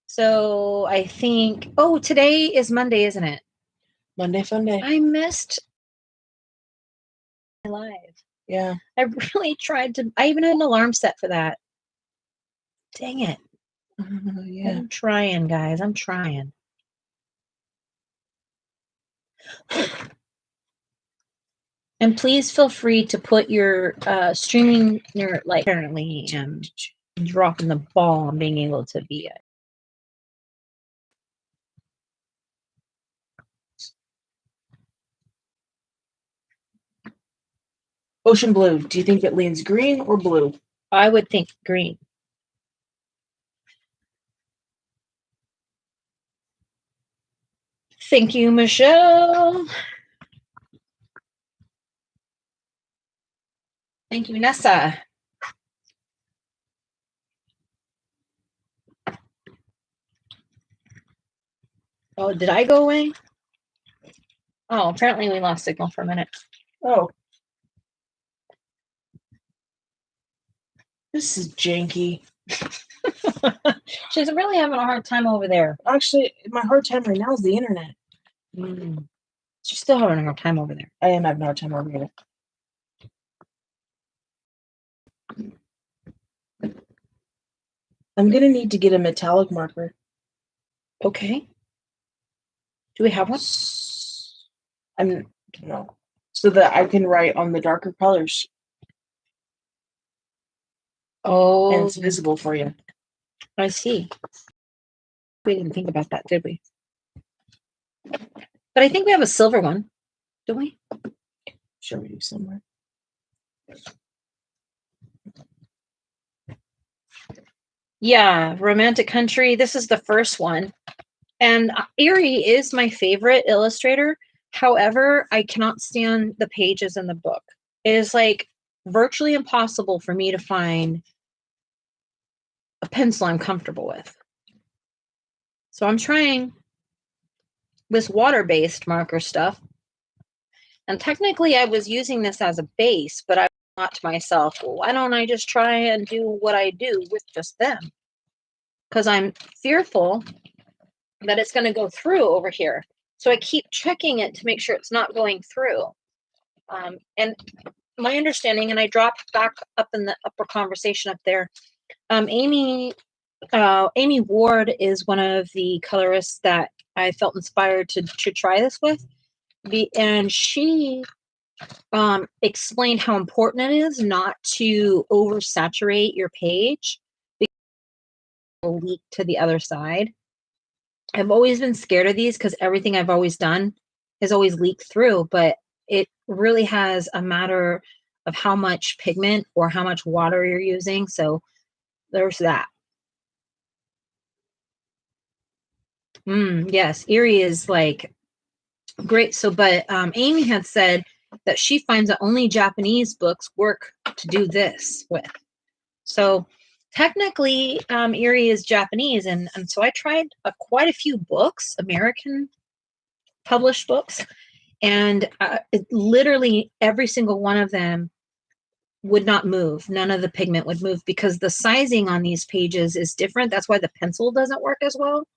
So I think, oh, today is Monday, isn't it? Monday fun day. I missed my live. Yeah. I really tried to. I even had an alarm set for that. Dang it. Yeah. I'm trying, guys. I'm trying. And please feel free to put your streaming near, like, apparently dropping the ball on being able to be it. Ocean blue. Do you think it leans green or blue? I would think green. Thank you, Michelle. Thank you, Nessa. Oh, did I go away? Oh, apparently we lost signal for a minute. Oh. This is janky. She's really having a hard time over there. Actually, my hard time right now is the internet. She's still having a hard time over there. I am having a hard time over here. I'm going to need to get a metallic marker. Okay. Do we have one? No. So that I can write on the darker colors. Oh, it's visible for you. I see. We didn't think about that, did we? But I think we have a silver one, don't we? Show you somewhere. Yeah, Romantic Country. This is the first one. And Eriy is my favorite illustrator. However, I cannot stand the pages in the book. It is like virtually impossible for me to find a pencil I'm comfortable with. So I'm trying this water-based marker stuff. And technically I was using this as a base, but I thought to myself, well, why don't I just try and do what I do with just them? Because I'm fearful that it's going to go through over here. So I keep checking it to make sure it's not going through. And my understanding, and I dropped back up in the upper conversation up there, Amy Ward is one of the colorists that I felt inspired to try this with. And she explained how important it is not to oversaturate your page because it will leak to the other side. I've always been scared of these because everything I've always done has always leaked through, but it really has a matter of how much pigment or how much water you're using. So there's that. Yes, Eriy is like great. So, but Amy had said that she finds that only Japanese books work to do this with. So technically, Eriy is Japanese, and so I tried quite a few books, American published books, and literally every single one of them would not move. None of the pigment would move because the sizing on these pages is different. That's why the pencil doesn't work as well.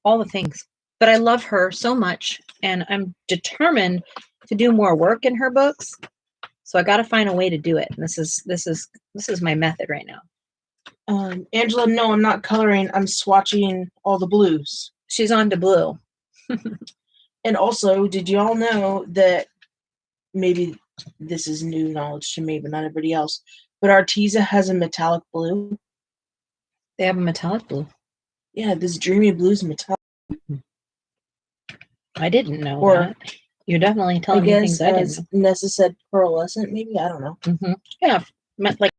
All the things. But I love her so much, and I'm determined to do more work in her books. So I got to find a way to do it. And this is my method right now. Angela, no, I'm not coloring. I'm swatching all the blues. She's on to blue. And also, did you all know that maybe this is new knowledge to me, but not everybody else, but Arteza has a metallic blue? They have a metallic blue. Yeah, this Dreamy Blue's metallic. I didn't know that. You're definitely telling me things I didn't know. Nessa said pearlescent, maybe? I don't know. Yeah, like.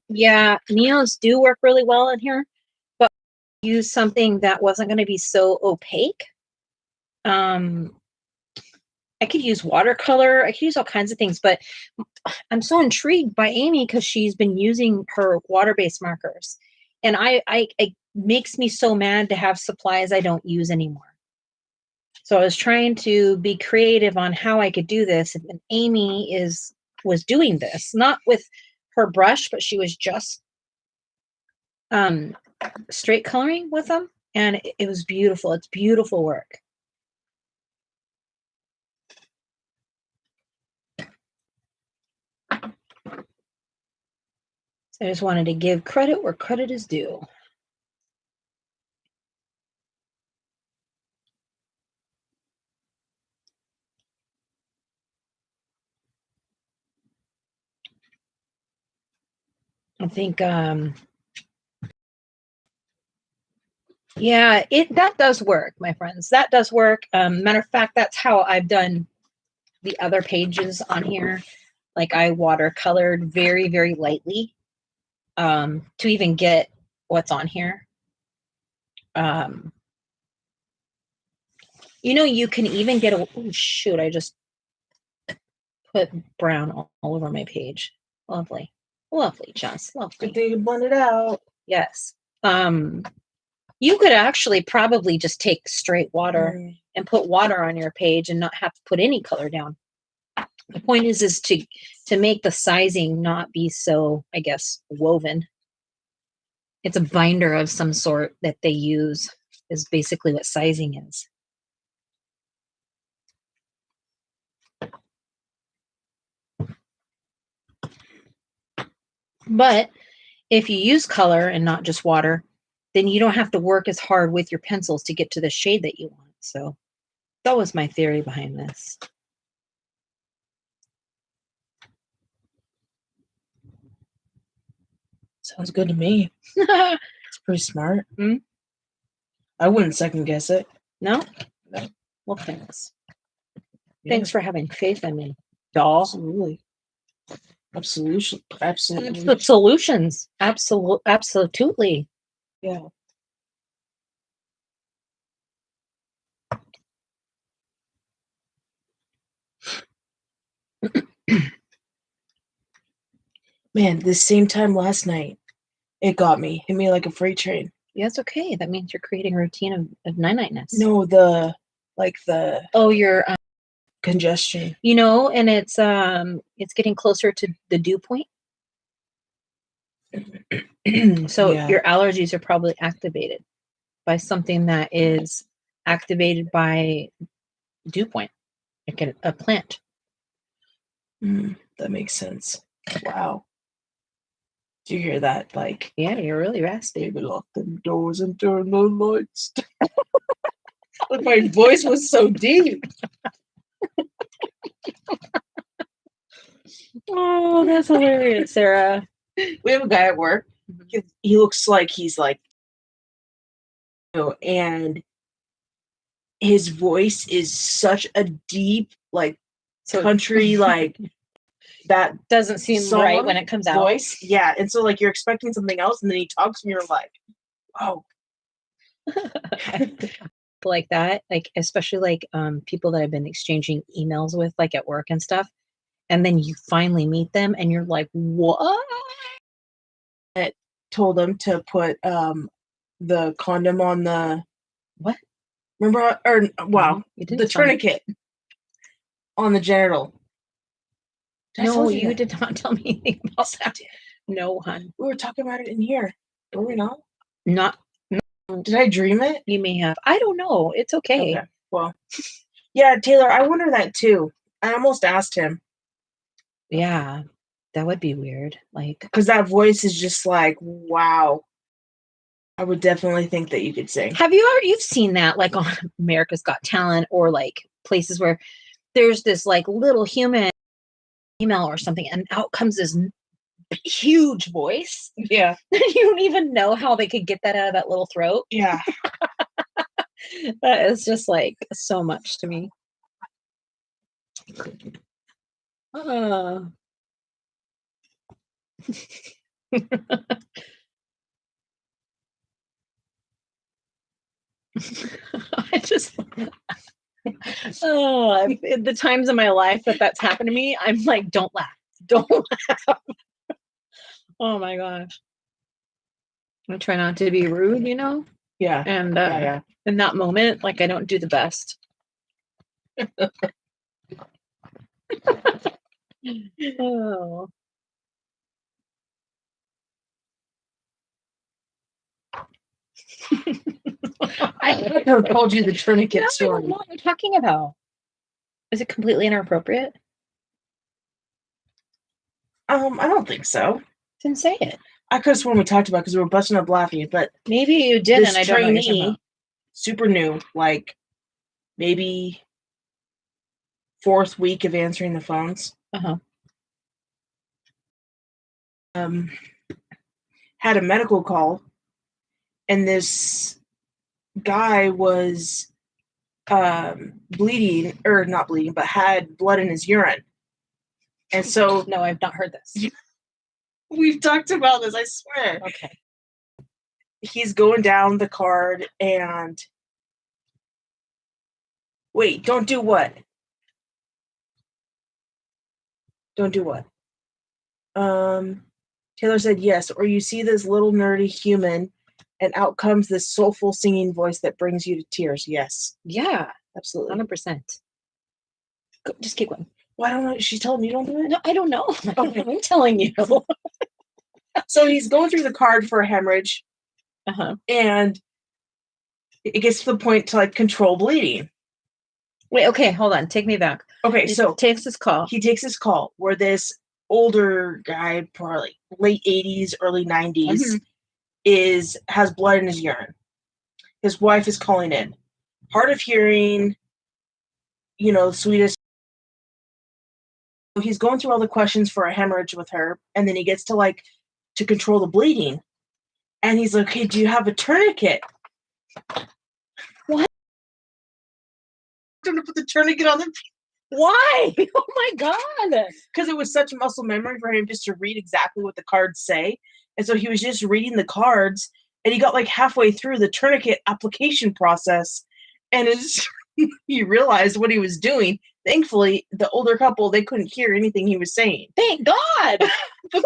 Yeah, neons do work really well in here, but use something that wasn't going to be so opaque. I could use watercolor. I could use all kinds of things, but I'm so intrigued by Amy because she's been using her water-based markers, and it makes me so mad to have supplies I don't use anymore. So I was trying to be creative on how I could do this, and Amy was doing this not with her brush, but she was just straight coloring with them, and it was beautiful. It's beautiful work. I just wanted to give credit where credit is due. I think, yeah, that does work, my friends. That does work. Matter of fact, that's how I've done the other pages on here. Like I watercolored very, very lightly to even get what's on here. You can even get oh shoot, I just put brown all over my page. Lovely. Lovely, Jess. Lovely. Good thing you blend it out. Yes. You could actually probably just take straight water and put water on your page and not have to put any color down. The point is to make the sizing not be so, I guess, woven. It's a binder of some sort that they use is basically what sizing is. But if you use color and not just water, then you don't have to work as hard with your pencils to get to the shade that you want. So that was my theory behind this. Sounds good to me. It's pretty smart. Mm. I wouldn't second guess it. No? No. Well, thanks. Yeah. Thanks for having faith in me, doll. Absolutely. Absolutely. Absolutely. The solutions. Absolutely. Yeah. Man, the same time last night, it got me. Hit me like a freight train. Yeah, it's okay. That means you're creating a routine of night-nightness. No, Oh, you're congestion. you know, and it's getting closer to the dew point. So Yeah. your allergies are probably activated by something that is activated by dew point, like a plant. That makes sense. Wow. Do you hear that? Like, Yeah, you're really raspy. maybe lock them doors and turn the lights down. Like my voice was so deep. Oh, that's hilarious, Sarah. We have a guy at work. He looks like he's like, and his voice is such a deep, like, country, like that doesn't seem right when it comes out. Voice, yeah. And so, like, you're expecting something else, and then he talks, and you're like, oh. Like that, like especially like people that I've been exchanging emails with, like at work and stuff, and then you finally meet them, and you're like, what? I told him to put the condom on the what? Remember? Or wow, the tourniquet on the genital. No, you did not tell me anything about that. No, hon. We were talking about it in here. Were we not? Not. Did I dream it? You may have. I don't know. It's okay. Okay. Well, yeah, Taylor, I wonder that too. I almost asked him. Yeah, that would be weird. Like, because that voice is just like, wow. I would definitely think that you could sing. You've seen that like on America's Got Talent or like places where there's this like little human email or something, and out comes this huge voice. Yeah. You don't even know how they could get that out of that little throat. Yeah. That is just like so much to me. I just the times in my life that's happened to me, I'm like, don't laugh. Oh my gosh. I try not to be rude, you know? Yeah. And yeah. In that moment, like I don't do the best. Oh. I could have told you the tourniquet story. I don't know what you're talking about. Is it completely inappropriate? I don't think so. Didn't say it. I could have sworn we talked about because we were busting up laughing, but maybe you did, and I don't know what you're talking about. Super new, like maybe 4th week of answering the phones. Had a medical call, and this guy was bleeding, or not bleeding, but had blood in his urine. And so, no, I've not heard this. We've talked about this, I swear. Okay. He's going down the card, and wait, don't do what? Don't do what? Taylor said yes, or you see this little nerdy human, and out comes this soulful singing voice that brings you to tears. Yes. Yeah, absolutely. 100%. Just keep going. Well, I don't know. She told me you don't do it? No, I don't know. Okay. I'm telling you. So he's going through the card for a hemorrhage. And it gets to the point to like control bleeding. Wait, okay, hold on. Take me back. Okay, so takes this call. He takes this call where this older guy, probably late 80s, early 90s, has blood in his urine. His wife is calling in. Hard of hearing, sweetest. He's going through all the questions for a hemorrhage with her, and then he gets to control the bleeding. And he's like, "Hey, do you have a tourniquet?" What? I'm going to put the tourniquet on the... Why? Oh my God. Because it was such muscle memory for him just to read exactly what the cards say. And so he was just reading the cards, and he got halfway through the tourniquet application process, and he realized what he was doing. Thankfully, the older couple, they couldn't hear anything he was saying. Thank God. What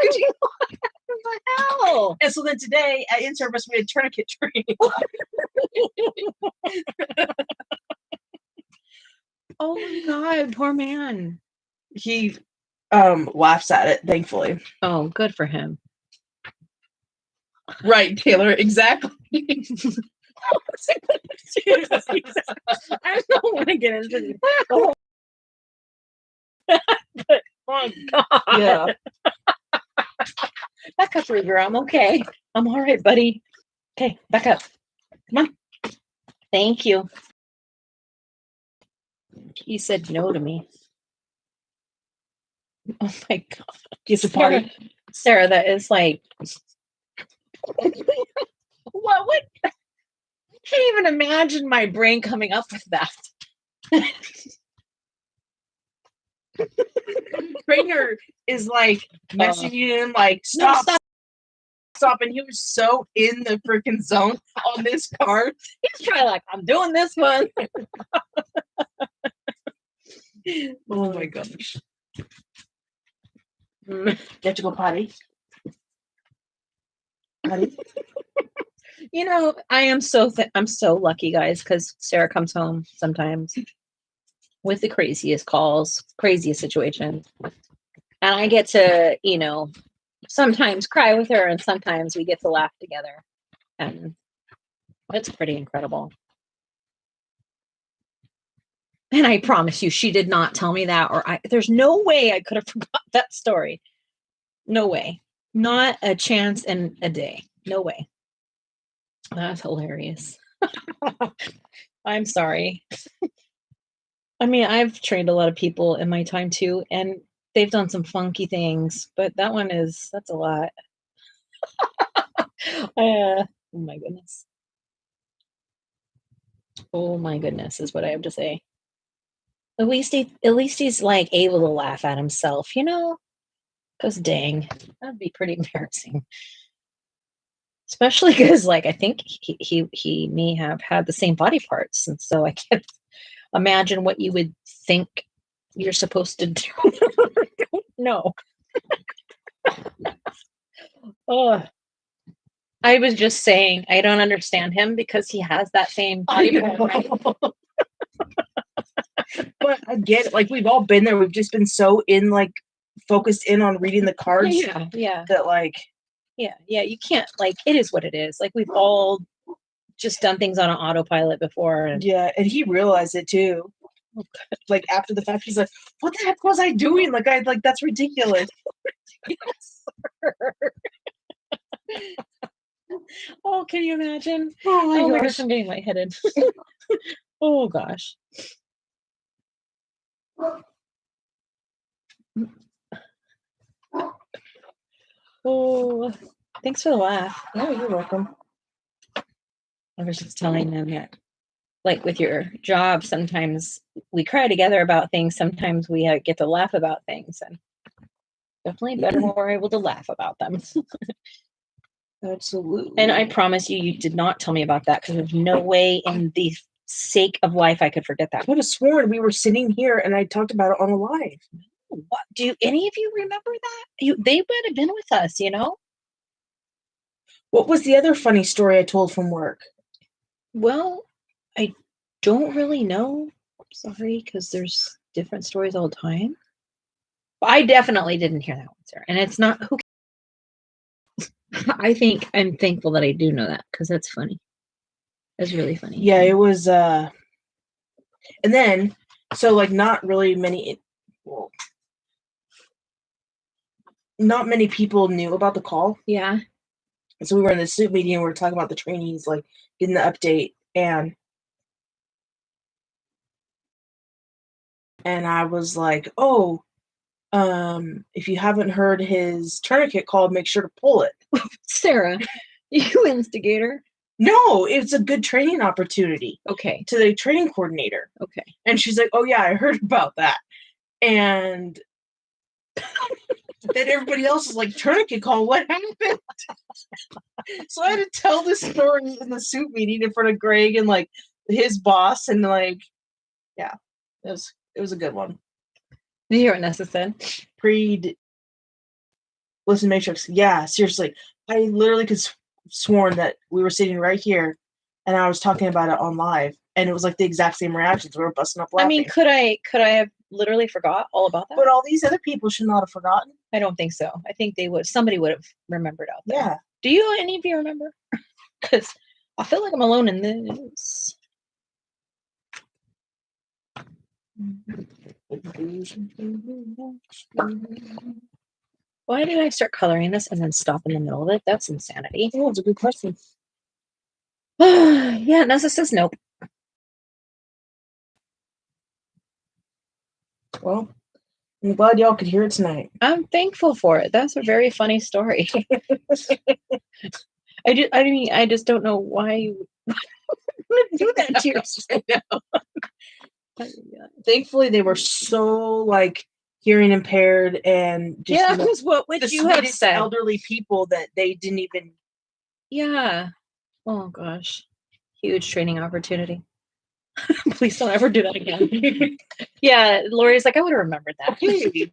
the hell? And so then today at in-service, we had tourniquet training. Oh my God, poor man. He laughs at it, thankfully. Oh, good for him. Right, Taylor, exactly. I don't want to get into this. Oh. But, oh God. Yeah. Back up, Ruger. I'm okay. I'm all right, buddy. Okay, back up. Come on. Thank you. He said no to me. Oh my God. Gets a party. Sarah, that is what? I can't even imagine my brain coming up with that. Trainer is messaging him stop, and he was so in the freaking zone on this card. He's probably I'm doing this one. Oh my gosh. You have to go potty? Potty? I am I'm so lucky, guys, because Sarah comes home sometimes with the craziest calls, craziest situations. And I get to, sometimes cry with her, and sometimes we get to laugh together. And it's pretty incredible. And I promise you, she did not tell me that, or there's no way I could have forgot that story. No way. Not a chance in a day. No way. That's hilarious. I'm sorry. I mean, I've trained a lot of people in my time too, and they've done some funky things, but that's a lot. Oh my goodness. Oh my goodness is what I have to say. At least he's able to laugh at himself, because dang, that'd be pretty embarrassing. Especially because I think he may have had the same body parts, and so I can't imagine what you would think you're supposed to do. No. Oh, I was just saying I don't understand him because he has that same body part. But I get it. We've all been there. We've just been so focused in on reading the cards. Yeah. That yeah. You can't it is what it is. We've all just done things on an autopilot before. And and he realized it too. After the fact, he's like, "What the heck was I doing? That's ridiculous." Yes. Oh, can you imagine? Oh my gosh, I'm getting lightheaded. Oh gosh. Oh, thanks for the laugh. Oh, you're welcome. I was just telling them that, with your job, sometimes we cry together about things. Sometimes we get to laugh about things, and definitely better when we're able to laugh about them. Absolutely. And I promise you did not tell me about that, because there's no way in the sake of life I could forget that. I would have sworn we were sitting here and I talked about it on a live. What? Do any of you remember that? They would have been with us, What was the other funny story I told from work? Well, I don't really know. Sorry, because there's different stories all the time. But I definitely didn't hear that one, Sarah. And it's not who. I think I'm thankful that I do know that, because that's funny. That's really funny. Yeah, it was. And then, so not really many. Well, not many people knew about the call. Yeah. So we were in the soup meeting and we were talking about the trainees, like getting the update, and I was like, oh, if you haven't heard his tourniquet called, make sure to pull it. Sarah, you instigator. No, it's a good training opportunity. Okay. To the training coordinator. Okay. And she's like, oh yeah, I heard about that. And then everybody else is like, tourniquet call, what happened? So I had to tell this story in the soup meeting in front of Greg and like his boss, and like, yeah, it was a good one. Did you hear what Nessa said? Listen, Matrix. Yeah, seriously. I literally could sworn that we were sitting right here and I was talking about it on live, and it was like the exact same reactions. We were busting up laughing. I mean, could I have literally forgot all about that? But all these other people should not have forgotten. I don't think so. I think they would. Somebody would have remembered out there. Yeah. Do you, any of you remember? Because I feel like I'm alone in this. Why did I start coloring this and then stop in the middle of it? That's insanity. Oh, it's a good question. Yeah, Nessa says nope. Well, I'm glad y'all could hear it tonight. I'm thankful for it. That's a very funny story. I just don't know why you would do that to yourself. Thankfully, they were so like hearing impaired and just, yeah, because what would you have said? Elderly people that they didn't even. Yeah. Oh gosh, huge training opportunity. Please don't ever do that again. Yeah, Lori's like, I would have remembered that.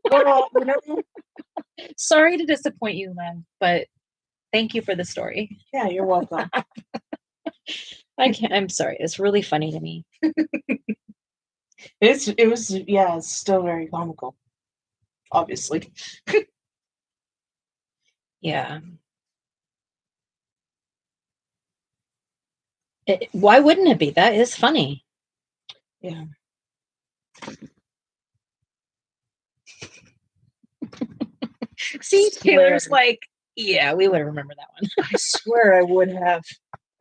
Well, sorry to disappoint you, Len, but thank you for the story. Yeah, you're welcome. I'm sorry. It's really funny to me. It's still very comical. Obviously. Yeah. Why wouldn't it be? That is funny. Yeah. See, Taylor's like, yeah, we would have remembered that one. I swear I would have,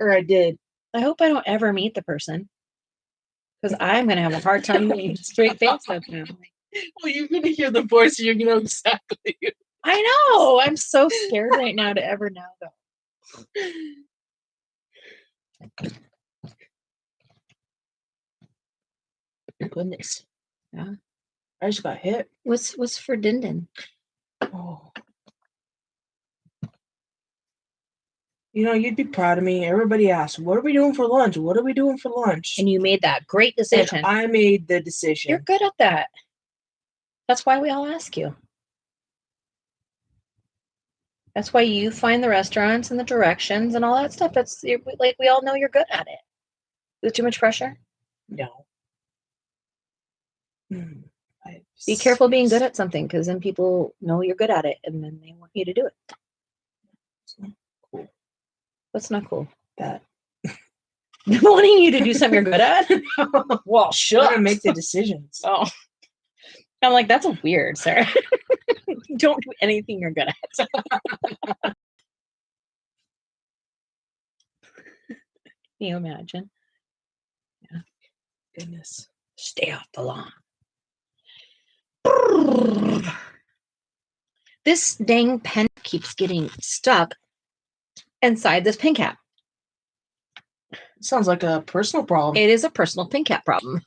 or I did. I hope I don't ever meet the person, because I'm going to have a hard time getting straight face up now. Well, you're going to hear the voice, and you're going to know exactly. I know. I'm so scared right now to ever know, though. Goodness. Yeah. I just got hit. What's for Dindin? Oh. You know, you'd be proud of me. Everybody asks, what are we doing for lunch? What are we doing for lunch? And you made that great decision. And I made the decision. You're good at that. That's why we all ask you. That's why you find the restaurants and the directions and all that stuff. It's like we all know you're good at it. Is it too much pressure? No. Be careful being good at something, because then people know you're good at it and then they want you to do it. It's not cool. What's not cool? That. Wanting you to do something you're good at? Well, sure. I'm gonna make the decisions. Oh. I'm like, that's weird, Sarah. Don't do anything you're good at. Can you imagine? Yeah. Goodness. Stay off the lawn. This dang pen keeps getting stuck inside this pen cap. Sounds like a personal problem. It is a personal pen cap problem.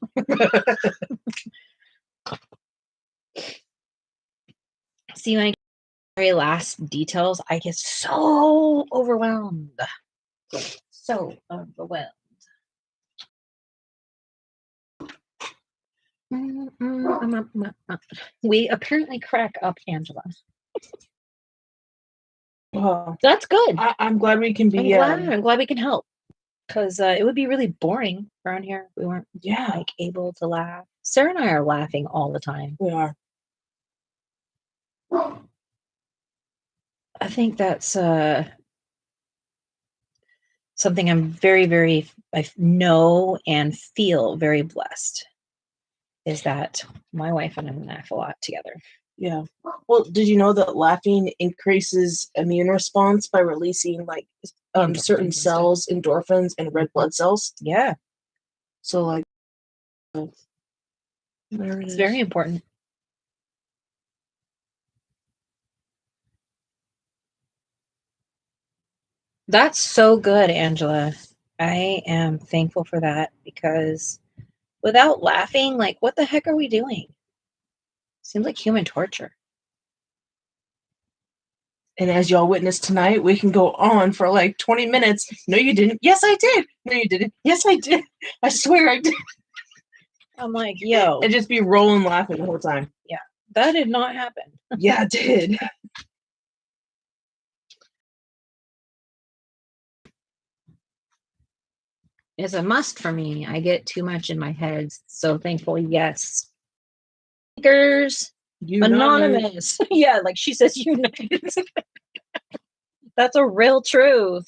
See, when I get the very last details, I get so overwhelmed. So overwhelmed. We apparently crack up Angela. Well, that's good. I'm glad we can be. I'm glad we can help, because it would be really boring around here if we weren't like able to laugh. Sarah and I are laughing all the time. We are. I think that's something I'm very, very, I know and feel very blessed, is that my wife and I laugh a lot together. Yeah. Well, did you know that laughing increases immune response by releasing like Endorphins certain and stuff. cells, endorphins, and red blood cells? Yeah, So like, there it it's is. very important. That's so good, Angela. I am thankful for that because without laughing, like, what the heck are we doing? Seems like human torture. And as y'all witnessed tonight, we can go on for like 20 minutes. No, you didn't. Yes, I did. No, you didn't. Yes, I did. I swear I did. I'm like, yo, And just be rolling laughing the whole time. yeah, that did not happen. Yeah, it did. It's a must for me. I get too much in my head. So thankful, yes. Stickers, anonymous. Yeah, like she says, unite. That's a real truth.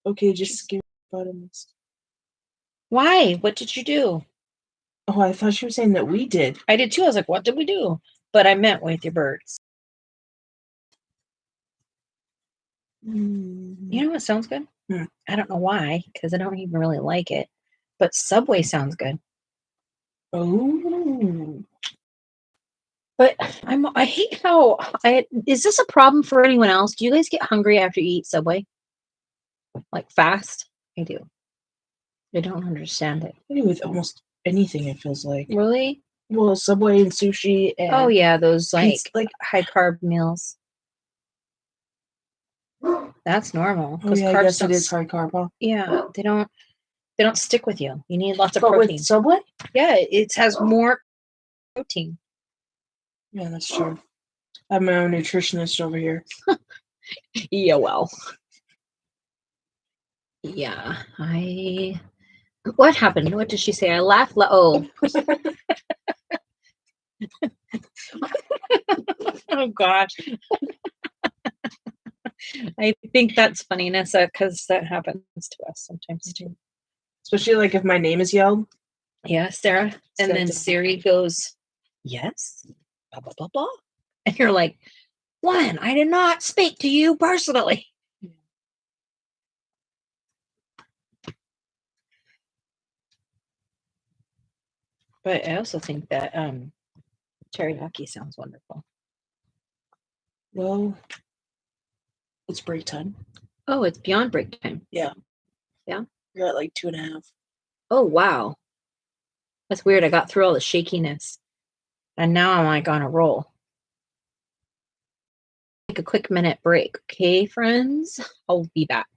Okay, just skip buttons. Why? What did you do? Oh, I thought she was saying that we did. I did too. I was like, what did we do? But I meant with your birds. You know what sounds good? I don't know why, because I don't even really like it. But Subway sounds good. Oh. But I hate how is this a problem for anyone else? Do you guys get hungry after you eat Subway? Like fast? I do. I don't understand it. I do with almost anything, it feels like. Really? Well, Subway and sushi and Oh yeah, those like like high carb meals. That's normal oh because yeah, I carbs guess it don't. is high carb, huh? Yeah, they don't stick with you. You need lots of But protein. with Subway? Yeah, it has more protein. Yeah, that's true. I have my own nutritionist over here. Yeah, well. Yeah, what happened? What did she say? I laughed. Oh. Oh gosh. I think that's funny, Nessa, because that happens to us sometimes too. Especially like if my name is yelled. Yeah, Sarah. And then Siri goes, yes, blah, blah, blah, blah. And you're like, Glenn, I did not speak to you personally. But I also think that teriyaki sounds wonderful. Well, it's break time. Oh, it's beyond break time. Yeah. Yeah? You're at like 2.5. Oh, wow. That's weird. I got through all the shakiness. And now I'm like on a roll. Take a quick minute break. Okay, friends? I'll be back.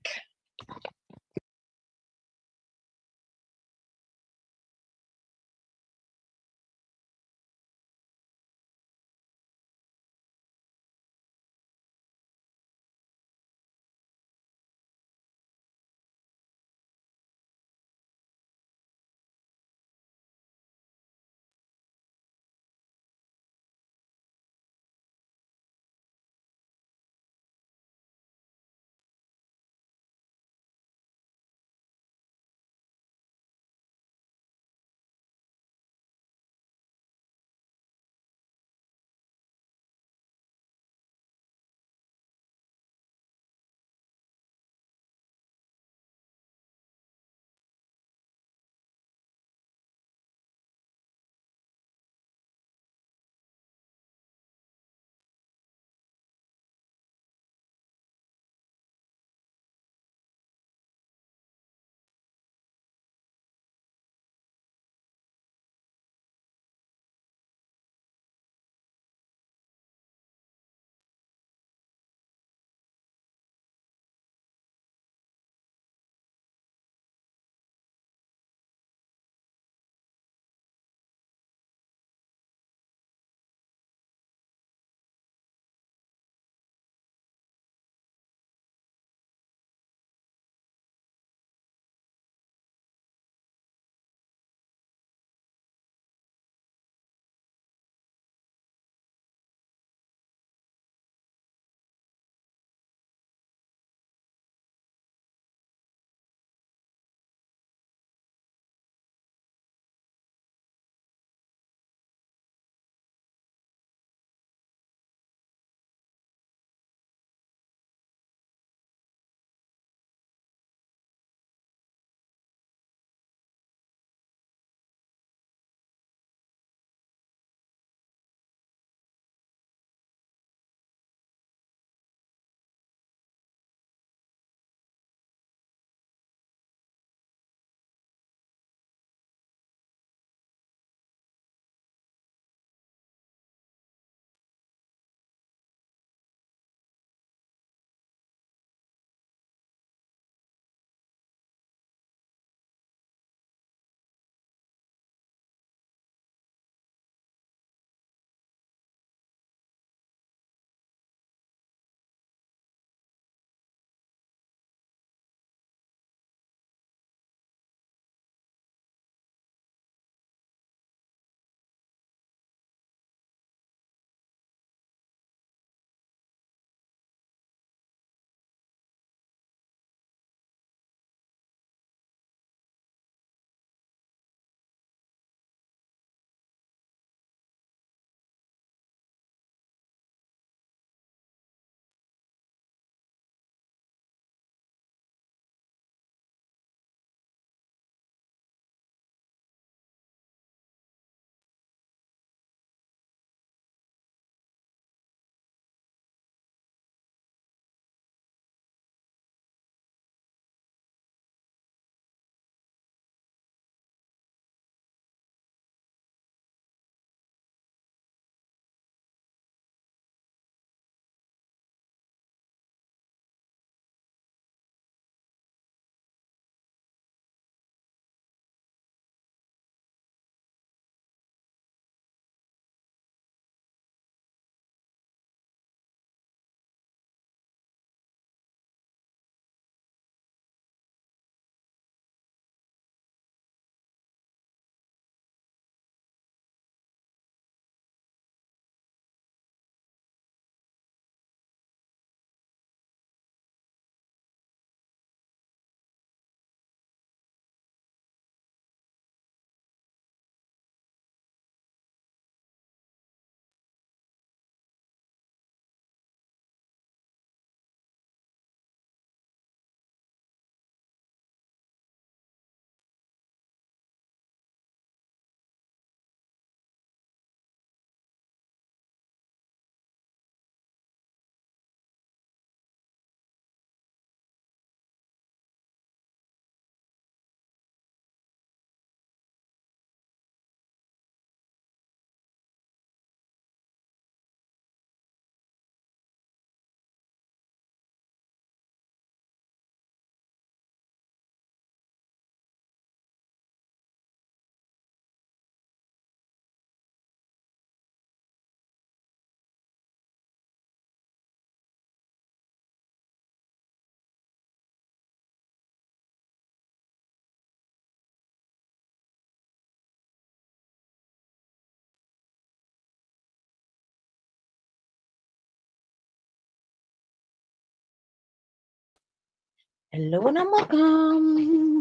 Hello and welcome.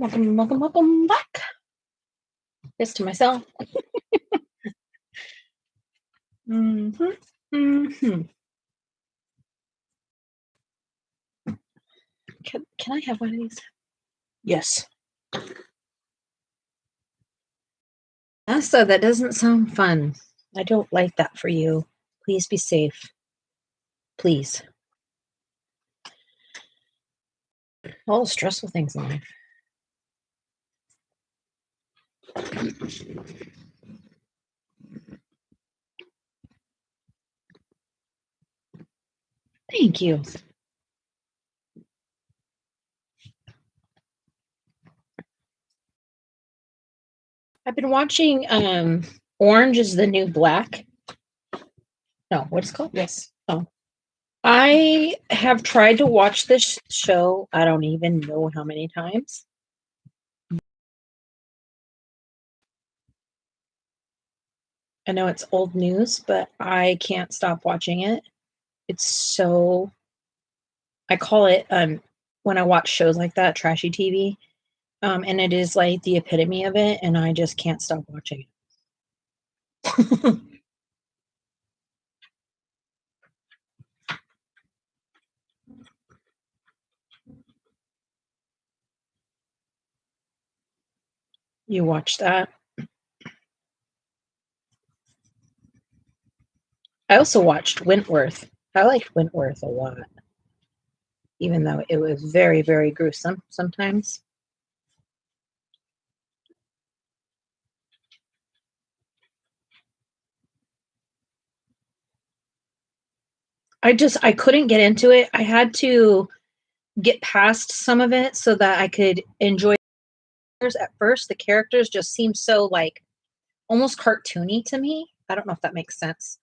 Welcome back. This to myself. Mm-hmm. Mm-hmm. Can I have one of these? Yes. Nessa, that doesn't sound fun. I don't like that for you. Please be safe. Please. All stressful things in life. Thank you. I've been watching Orange is the New Black. No, what's it called? Yes. Oh. I have tried to watch this show, I don't even know how many times. I know it's old news, but I can't stop watching it. It's so, I call it, when I watch shows like that, trashy TV. And it is like the epitome of it, and I just can't stop watching it. You watch that? I also watched Wentworth. I liked Wentworth a lot, even though it was very, very gruesome sometimes. I couldn't get into it. I had to get past some of it so that I could enjoy it. At first, the characters just seemed so like almost cartoony to me. I don't know if that makes sense.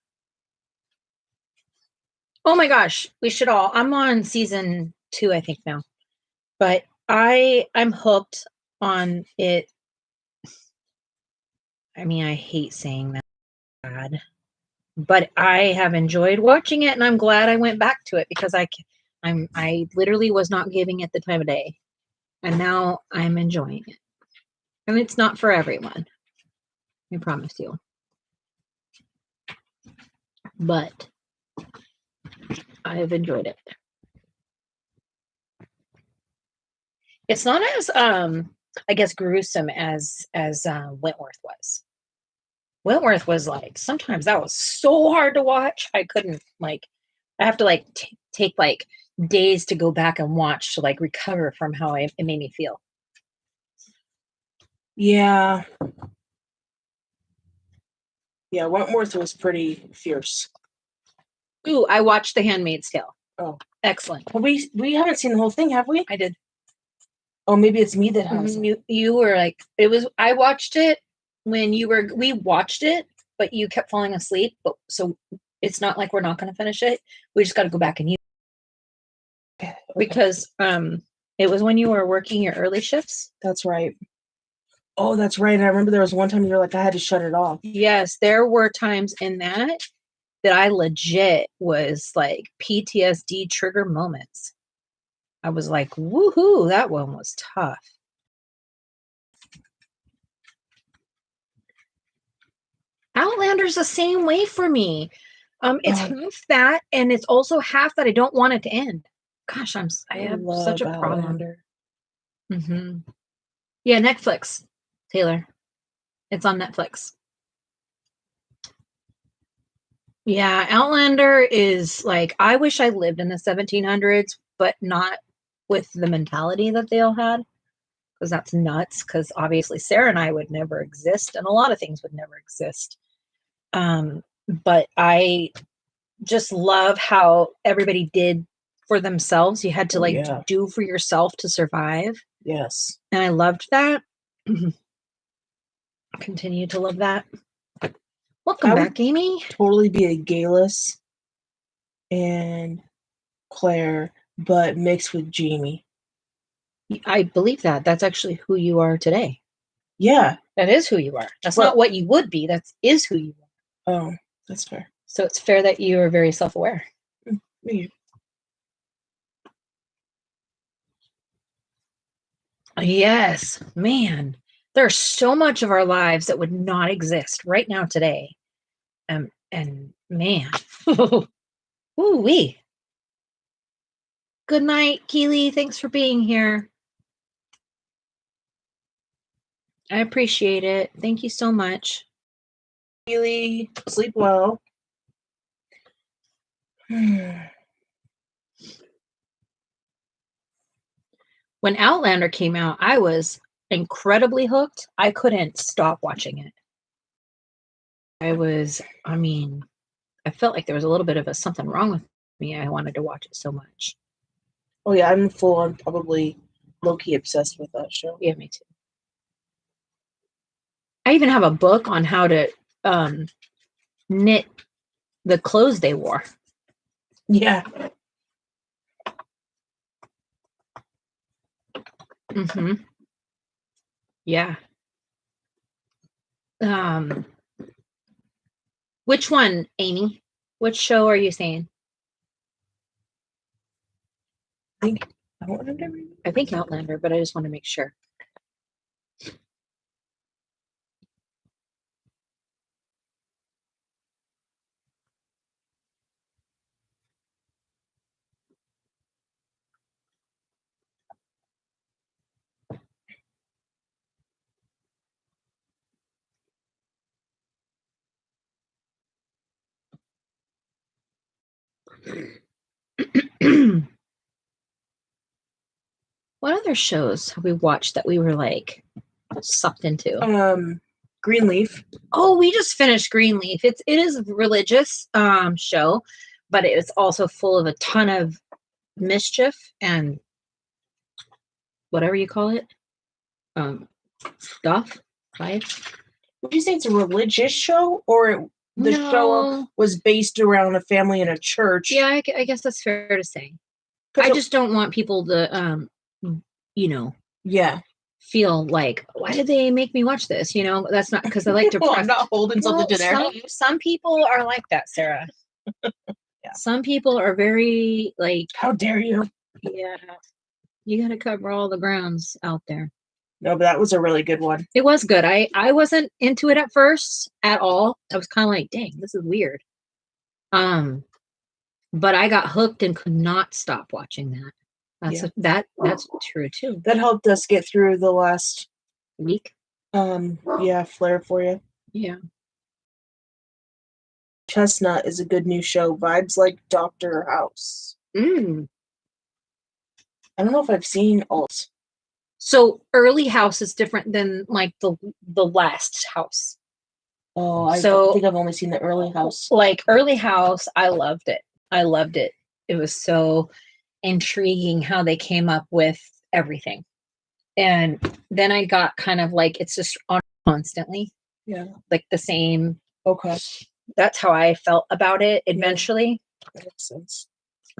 Oh my gosh, we should all. I'm on season 2, I think now. But I'm hooked on it. I mean, I hate saying that, bad, but I have enjoyed watching it, and I'm glad I went back to it because I literally was not giving it the time of day, and now I'm enjoying it. And it's not for everyone, I promise you. But I have enjoyed it. It's not as I guess gruesome as Wentworth was. Wentworth was like sometimes that was so hard to watch. I couldn't like I have to like take like days to go back and watch to like recover from how it made me feel. Yeah. Yeah, Wentworth was pretty fierce. Ooh, I watched The Handmaid's Tale. Oh, excellent. But we haven't seen the whole thing, have we? I did. Oh, maybe it's me that has. You were like it was. I watched it when you were. We watched it, but you kept falling asleep. But so it's not like we're not going to finish it. We just got to go back and Okay. because it was when you were working your early shifts. That's right. Oh, that's right. I remember there was one time you were like, I had to shut it off. Yes, there were times in that I legit was like PTSD trigger moments. I was like, woohoo, that one was tough. Outlander's the same way for me. It's half that, and it's also half that I don't want it to end. Gosh, I have such a problem. Outlander. Mm-hmm. Yeah, Netflix, Taylor. It's on Netflix. Yeah, Outlander is like, I wish I lived in the 1700s, but not with the mentality that they all had, because that's nuts, because obviously Sarah and I would never exist, and a lot of things would never exist. But I just love how everybody did for themselves. You had to do for yourself to survive. Yes. And I loved that. Continue to love that. Welcome back, Amy. Totally be a Galus and Claire, but mixed with Jamie. I believe that. That's actually who you are today. Yeah. That is who you are. That's not what you would be. That is who you are. Oh, that's fair. So it's fair that you are very self-aware. Me. Yes, man. There's so much of our lives that would not exist right now today. And man, ooh wee. Good night, Keely. Thanks for being here. I appreciate it. Thank you so much. Really, sleep well. When Outlander came out, I was incredibly hooked. I couldn't stop watching it. I mean, I felt like there was a little bit of something wrong with me. I wanted to watch it so much. Oh yeah, I'm full on probably low-key obsessed with that show. Yeah, me too. I even have a book on how to knit the clothes they wore. Yeah. Mm-hmm. Yeah. Which one, Amy? Which show are you saying? I think Outlander, but I just want to make sure. What other shows have we watched that we were like sucked into? Greenleaf. Oh, we just finished Greenleaf. It is a religious show, but it's also full of a ton of mischief and whatever you call it. Stuff. Life. Would you say it's a religious show, or the show was based around a family in a church? Yeah, I guess that's fair to say. I just don't want people to, yeah, feel like, why did they make me watch this? That's not because I like to. Well, I'm not holding something to their. Some people are like that, Sarah. Yeah. Some people are very like, how dare you? Yeah, you got to cover all the grounds out there. No, but that was a really good one. It was good. I wasn't into it at first at all. I was kind of like, dang, this is weird. But I got hooked and could not stop watching that. That's true too. That helped us get through the last week. Yeah, Flare for you. Yeah. Chestnut is a good new show. Vibes like Doctor House. I don't know if I've seen alt. So Early House is different than like the last house. Oh, I think I've only seen the Early House. Like Early House, I loved it. It was so intriguing how they came up with everything. And then I got kind of like, it's just on constantly. Yeah. Like the same. Okay. That's how I felt about it eventually. Yeah, that makes sense.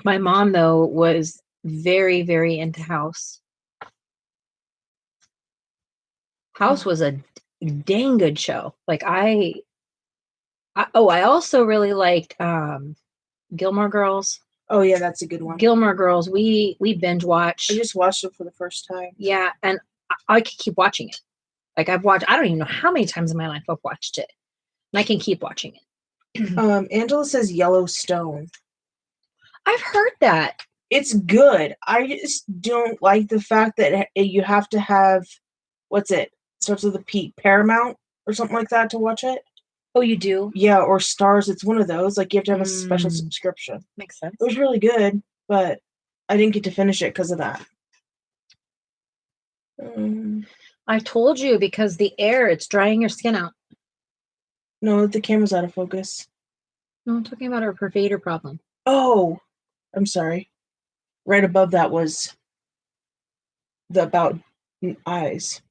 My mom, though, was very, very into House. House was a dang good show. Like I also really liked Gilmore Girls. Oh yeah, that's a good one. Gilmore Girls, we binge watched. I just watched it for the first time. Yeah, and I could keep watching it. Like I don't even know how many times in my life I've watched it. And I can keep watching it. Angela says Yellowstone. I've heard that. It's good. I just don't like the fact that you have to have, what's it? Starts with a P, Paramount or something like that to watch it. Oh, you do? Yeah, or Stars. It's one of those. Like you have to have a special subscription. Makes sense. It was really good, but I didn't get to finish it because of that. I told you, because the air, it's drying your skin out. No, the camera's out of focus. No, I'm talking about our pervader problem. Oh, I'm sorry. Right above that was the about eyes.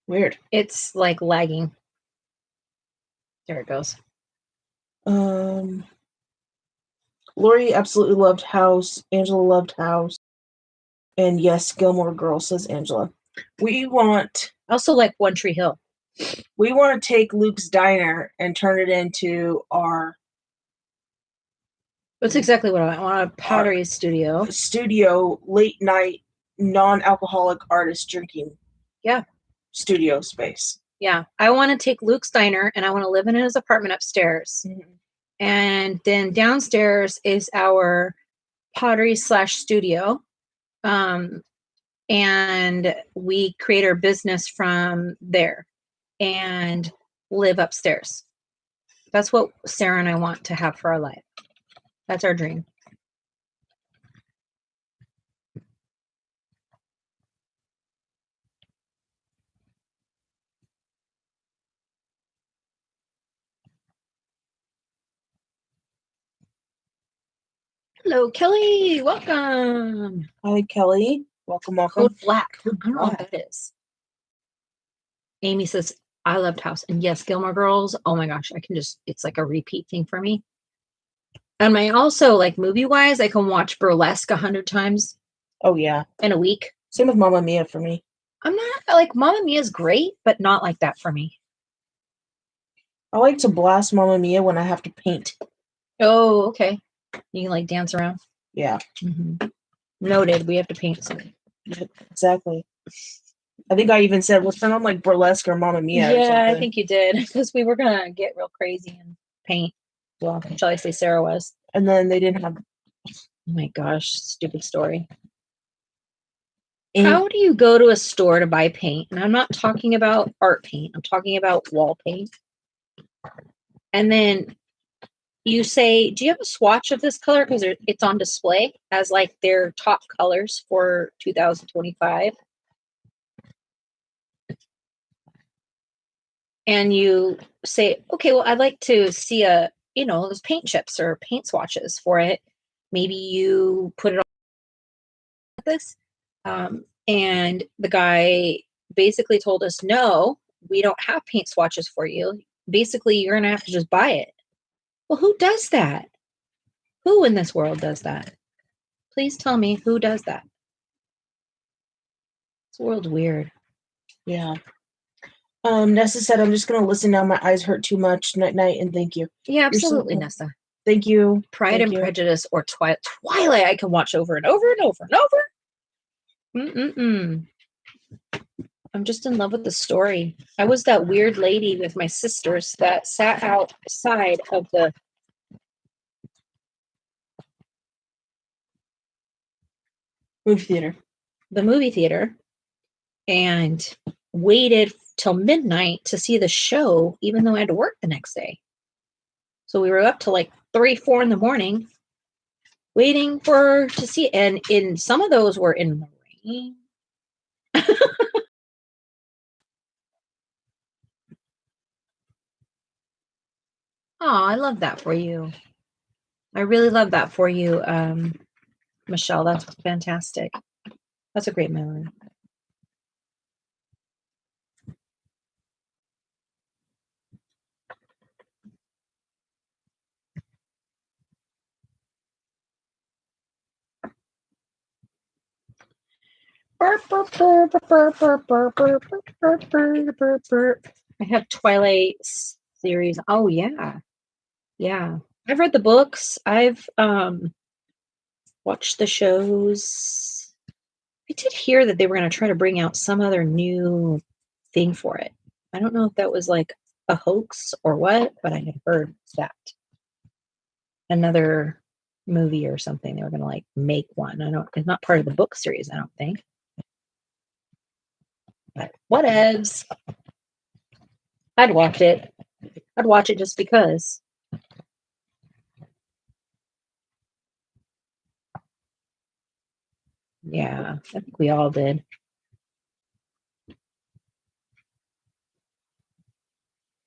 Weird. It's like lagging. There it goes. Lori absolutely loved House. Angela loved House. And yes, Gilmore Girls, says Angela. I also like One Tree Hill. We want to take Luke's Diner and turn it into our That's exactly what I want. I want a pottery studio. Studio, late night, non-alcoholic artist drinking. Yeah. Studio space. Yeah. I want to take Luke's diner and I want to live in his apartment upstairs. Mm-hmm. And then downstairs is our pottery / studio. And we create our business from there and live upstairs. That's what Sarah and I want to have for our life. That's our dream. Hello, Kelly. Welcome. Hi, Kelly. Welcome. Code Black. I don't know Black. what that is. Amy says, I loved House. And yes, Gilmore Girls. Oh my gosh. It's like a repeat thing for me. And I also, like, movie-wise, I can watch Burlesque 100 times. Oh, yeah. In a week. Same with Mamma Mia for me. I'm not, like, Mamma Mia's great, but not like that for me. I like to blast Mamma Mia when I have to paint. Oh, okay. You can, like, dance around? Yeah. Mm-hmm. Noted. We have to paint something. Exactly. I think I even said, we'll turn on, like, Burlesque or Mamma Mia or something. I think you did. Because we were going to get real crazy and paint. Well, shall I say Sarah was. And then they didn't have... Oh my gosh. Stupid story. How do you go to a store to buy paint? And I'm not talking about art paint. I'm talking about wall paint. And then you say, do you have a swatch of this color? Because it's on display as like their top colors for 2025. And you say, okay, well, I'd like to see those paint chips or paint swatches for it. Maybe you put it on like this. And the guy basically told us, no, we don't have paint swatches for you. Basically, you're going to have to just buy it. Well, who does that? Who in this world does that? Please tell me who does that. This world's weird. Yeah. Nessa said, I'm just going to listen now. My eyes hurt too much. Night, night, and thank you. Yeah, absolutely, Nessa. Thank you. Pride and Prejudice or Twilight I can watch over and over and over and over. I'm just in love with the story. I was that weird lady with my sisters that sat outside of the movie theater and waited till midnight to see the show, even though I had to work the next day. So we were up to like 3, 4 in the morning waiting to see it. And in some of those were in the rain. Oh, I love that for you. I really love that for you, Michelle. That's fantastic. That's a great memory. I have Twilight series. Oh yeah. Yeah. I've read the books. I've watched the shows. I did hear that they were going to try to bring out some other new thing for it. I don't know if that was like a hoax or what, but I had heard that. Another movie or something. They were going to like make one. It's not part of the book series, I don't think. But whatevs. I'd watch it. I'd watch it just because. Yeah, I think we all did.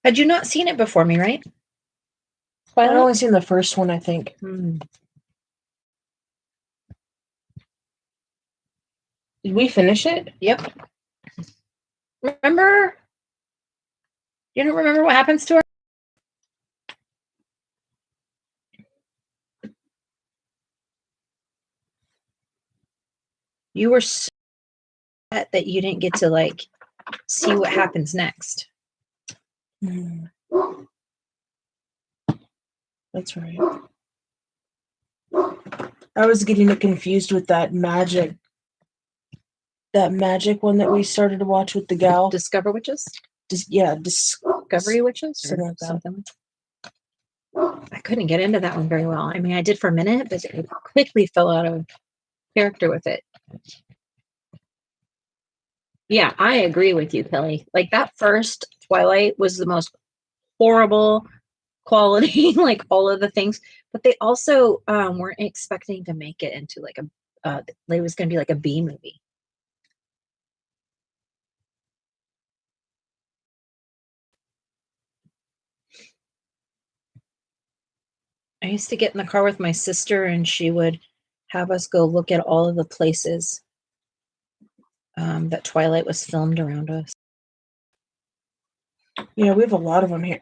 Had you not seen it before me, right? I've only seen the first one, I think. Did we finish it? Yep. Remember? You don't remember what happens to her? You were so upset that you didn't get to like see what happens next. That's right. I was getting it confused with that magic one that we started to watch with the gal. Discover Witches? Discovery Witches? Something like that. Something. I couldn't get into that one very well. I mean, I did for a minute, but it quickly fell out of character with it. Yeah, I agree with you, Kelly. Like that first Twilight was the most horrible quality, like all of the things. But they also weren't expecting to make it into like it was going to be like a B movie. I used to get in the car with my sister, and she would have us go look at all of the places that Twilight was filmed around us. Yeah, we have a lot of them here.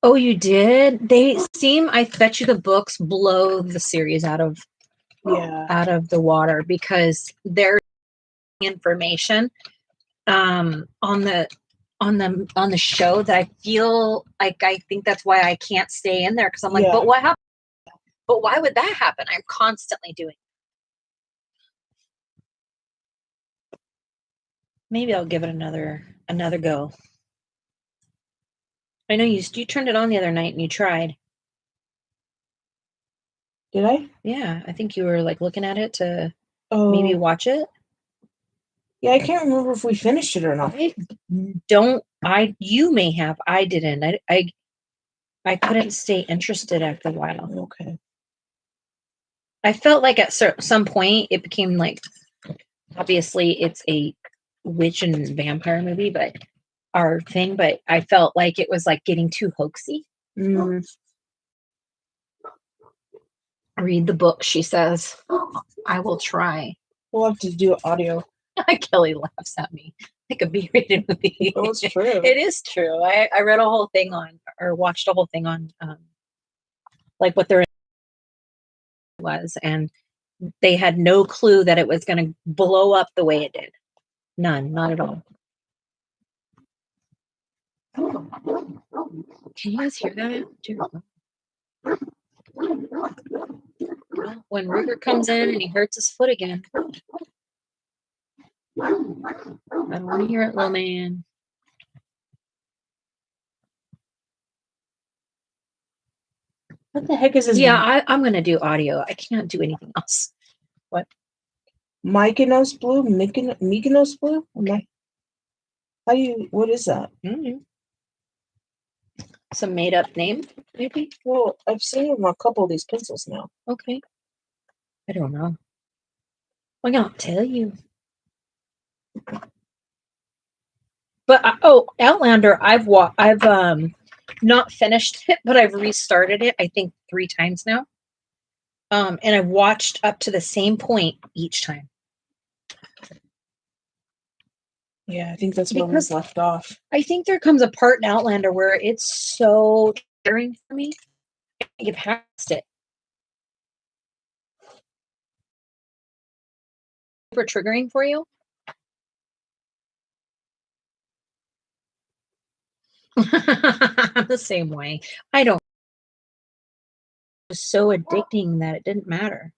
Oh, you did? They seem, I bet you the books blow the series out of the water, because there's information on the show that I feel like, I think that's why I can't stay in there, because I'm like, but what happened? But why would that happen? I'm constantly doing it. Maybe I'll give it another go. I know you turned it on the other night and you tried. Did I? Yeah, I think you were like looking at it to maybe watch it. Yeah, I can't remember if we finished it or not. You may have. I didn't. I couldn't stay interested after a while. Okay. I felt like at some point it became like, obviously it's a witch and vampire movie, but I felt like it was like getting too hoaxy. Read the book, she says. I will try. We'll have to do audio. Kelly laughs at me. Like a B-rated movie. That's true. It is true. I read a whole thing watched a whole thing on like what their was, and they had no clue that it was going to blow up the way it did. None, not at all. Can you guys hear that? When Ruger comes in and he hurts his foot again. I don't want to hear it, little man. What the heck is this? Yeah, I'm going to do audio. I can't do anything else. What? Mykonos blue? Mykonos blue? Okay. What is that? Mm-hmm. Some made up name, maybe? Well, I've seen a couple of these pencils now. Okay. I don't know. I can't tell you. But Outlander, I've not finished it, but I've restarted it, I think 3 times now. And I've watched up to the same point each time. Yeah, I think that's where we left off. I think there comes a part in Outlander where it's so tiring for me. I can't get past it. Super triggering for you? I'm the same way. It was so addicting that it didn't matter.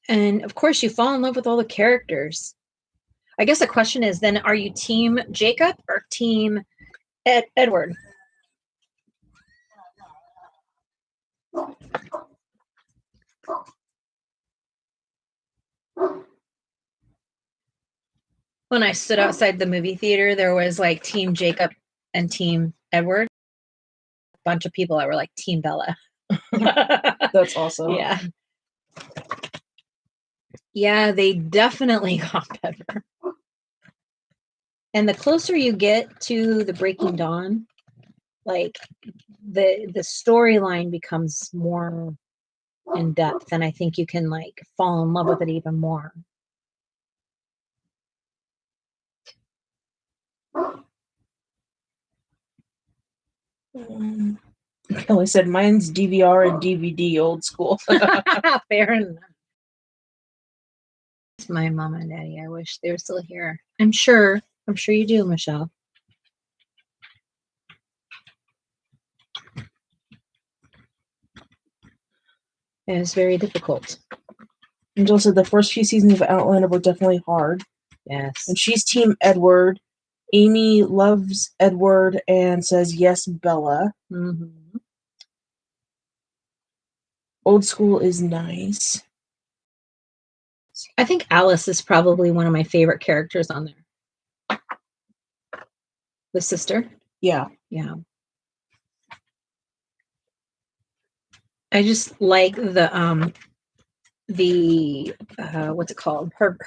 And of course, you fall in love with all the characters. I guess the question is then, are you team Jacob or team Edward? When I stood outside the movie theater, there was like team Jacob and team Edward. A bunch of people that were like team Bella. That's awesome. Yeah. Yeah, they definitely got better. And the closer you get to the Breaking Dawn, like the storyline becomes more in depth, and I think you can like fall in love with it even more. Kelly said mine's DVR and DVD, old school. Fair enough. It's my mom and daddy. I wish they were still here. I'm sure I'm sure you do, Michelle. It is very difficult. Angela said the first few seasons of Outlander were definitely hard. Yes. And she's Team Edward. Amy loves Edward and says, yes, Bella. Mm-hmm. Old School is nice. I think Alice is probably one of my favorite characters on there. The sister. Yeah. Yeah. I just like the what's it called? Her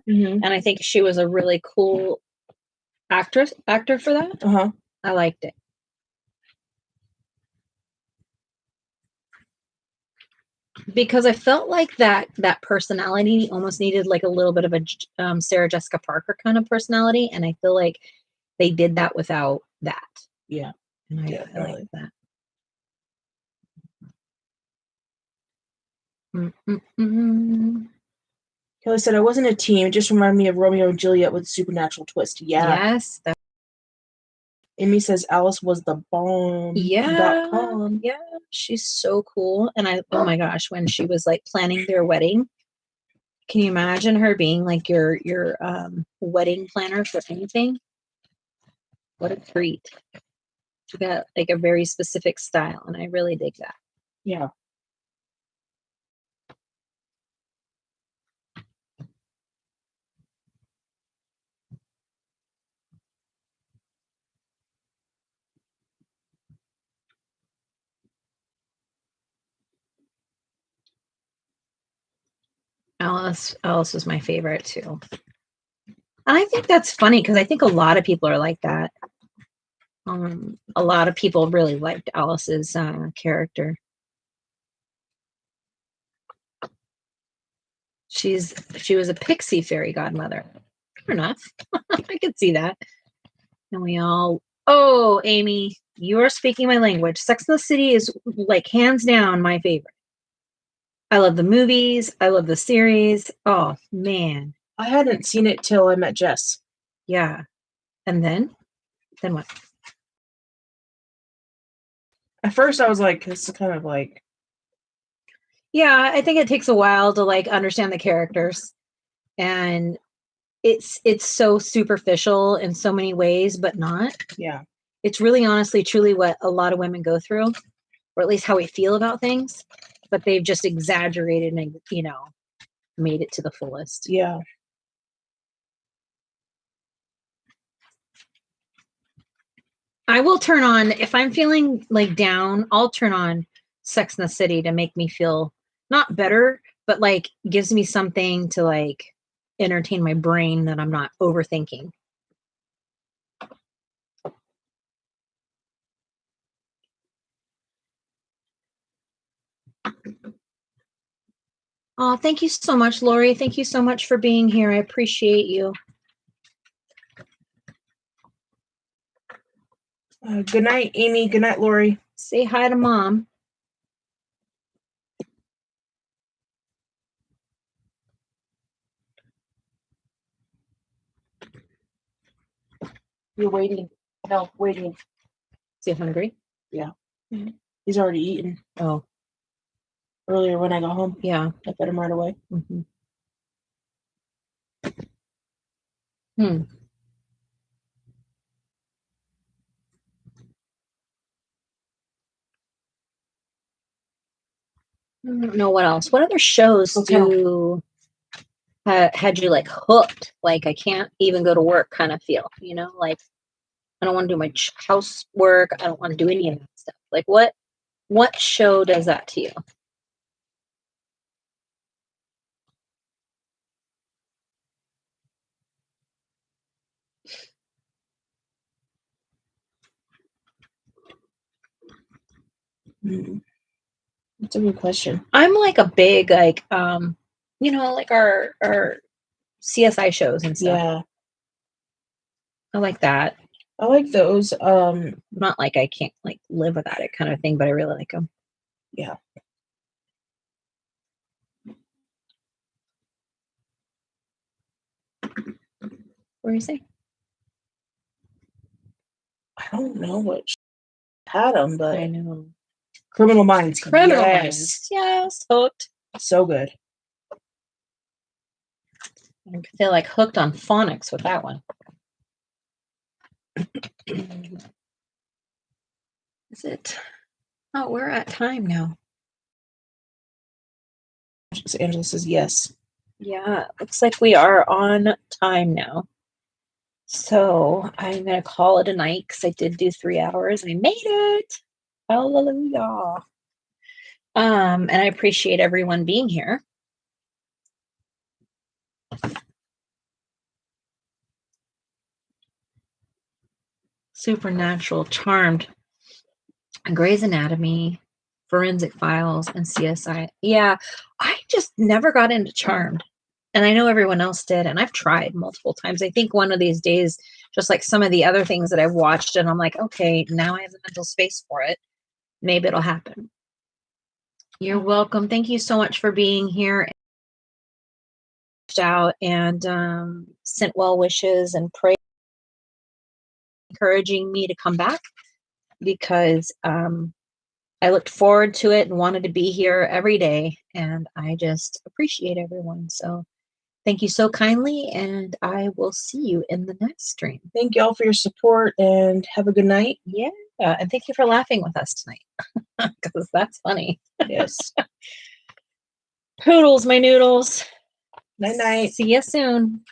Mm-hmm. and I think she was a really cool actor for that. Uh-huh. I liked it. Because I felt like that personality almost needed like a little bit of a Sarah Jessica Parker kind of personality, and I feel like they did that without that. Yeah. And I like that. Kelly said, I wasn't a team. It just reminded me of Romeo and Juliet with a supernatural twist. Yeah. Yes. Amy says Alice was the bomb. Yeah. .com. Yeah. She's so cool. And oh my gosh, when she was like planning their wedding, can you imagine her being like your wedding planner for anything? What a treat. She got like a very specific style, and I really dig that. Yeah. Alice was my favorite too. And I think that's funny because I think a lot of people are like that. A lot of people really liked Alice's character. She was a pixie fairy godmother. Fair enough. I could see that. And we all, oh, Amy, you are speaking my language. Sex and the City is like hands down my favorite. I love the movies. I love the series. Oh, man. I hadn't seen it till I met Jess. Yeah. And then what? At first I was like, this is kind of like. Yeah, I think it takes a while to like understand the characters. And it's so superficial in so many ways, but not. Yeah. It's really honestly, truly what a lot of women go through, or at least how we feel about things, but they've just exaggerated and, made it to the fullest. Yeah. I will turn on, if I'm feeling like down, I'll turn on Sex and the City to make me feel not better, but like gives me something to like entertain my brain that I'm not overthinking. Oh, thank you so much, Lori. Thank you so much for being here. I appreciate you. Good night, Amy. Good night, Lori. Say hi to Mom. You're waiting. No, waiting. Is he hungry? Yeah. Mm-hmm. He's already eaten. Oh. Earlier when I got home. Yeah. I fed him right away. Mm-hmm. I don't know what else. What other shows had you like hooked? Like I can't even go to work kind of feel, like I don't want to do my housework. I don't want to do any of that stuff. Like what show does that to you? That's a good question. I'm like a big like like our CSI shows and stuff. Yeah. I like that. I like those. Not like I can't like live without it kind of thing, but I really like them. Yeah. were you saying? I don't know what had them, but I know. Criminal Minds. Criminal Yes. Minds. Yes, hooked. So good. I feel like hooked on phonics with that one. Is it? Oh, we're at time now. Angela says yes. Yeah, looks like we are on time now. So I'm going to call it a night because I did do 3 hours. I made it. Hallelujah. And I appreciate everyone being here. Supernatural, Charmed, Grey's Anatomy, Forensic Files, and CSI. Yeah, I just never got into Charmed. And I know everyone else did, and I've tried multiple times. I think one of these days, just like some of the other things that I've watched, and I'm like, okay, now I have the mental space for it. Maybe it'll happen. You're welcome. Thank you so much for being here. Out and sent well wishes and pray, encouraging me to come back because I looked forward to it and wanted to be here every day, and I just appreciate everyone. So thank you so kindly, and I will see you in the next stream. Thank you all for your support, and have a good night. Yeah, and thank you for laughing with us tonight because that's funny. Yes. Poodles, my noodles. Night night. See you soon.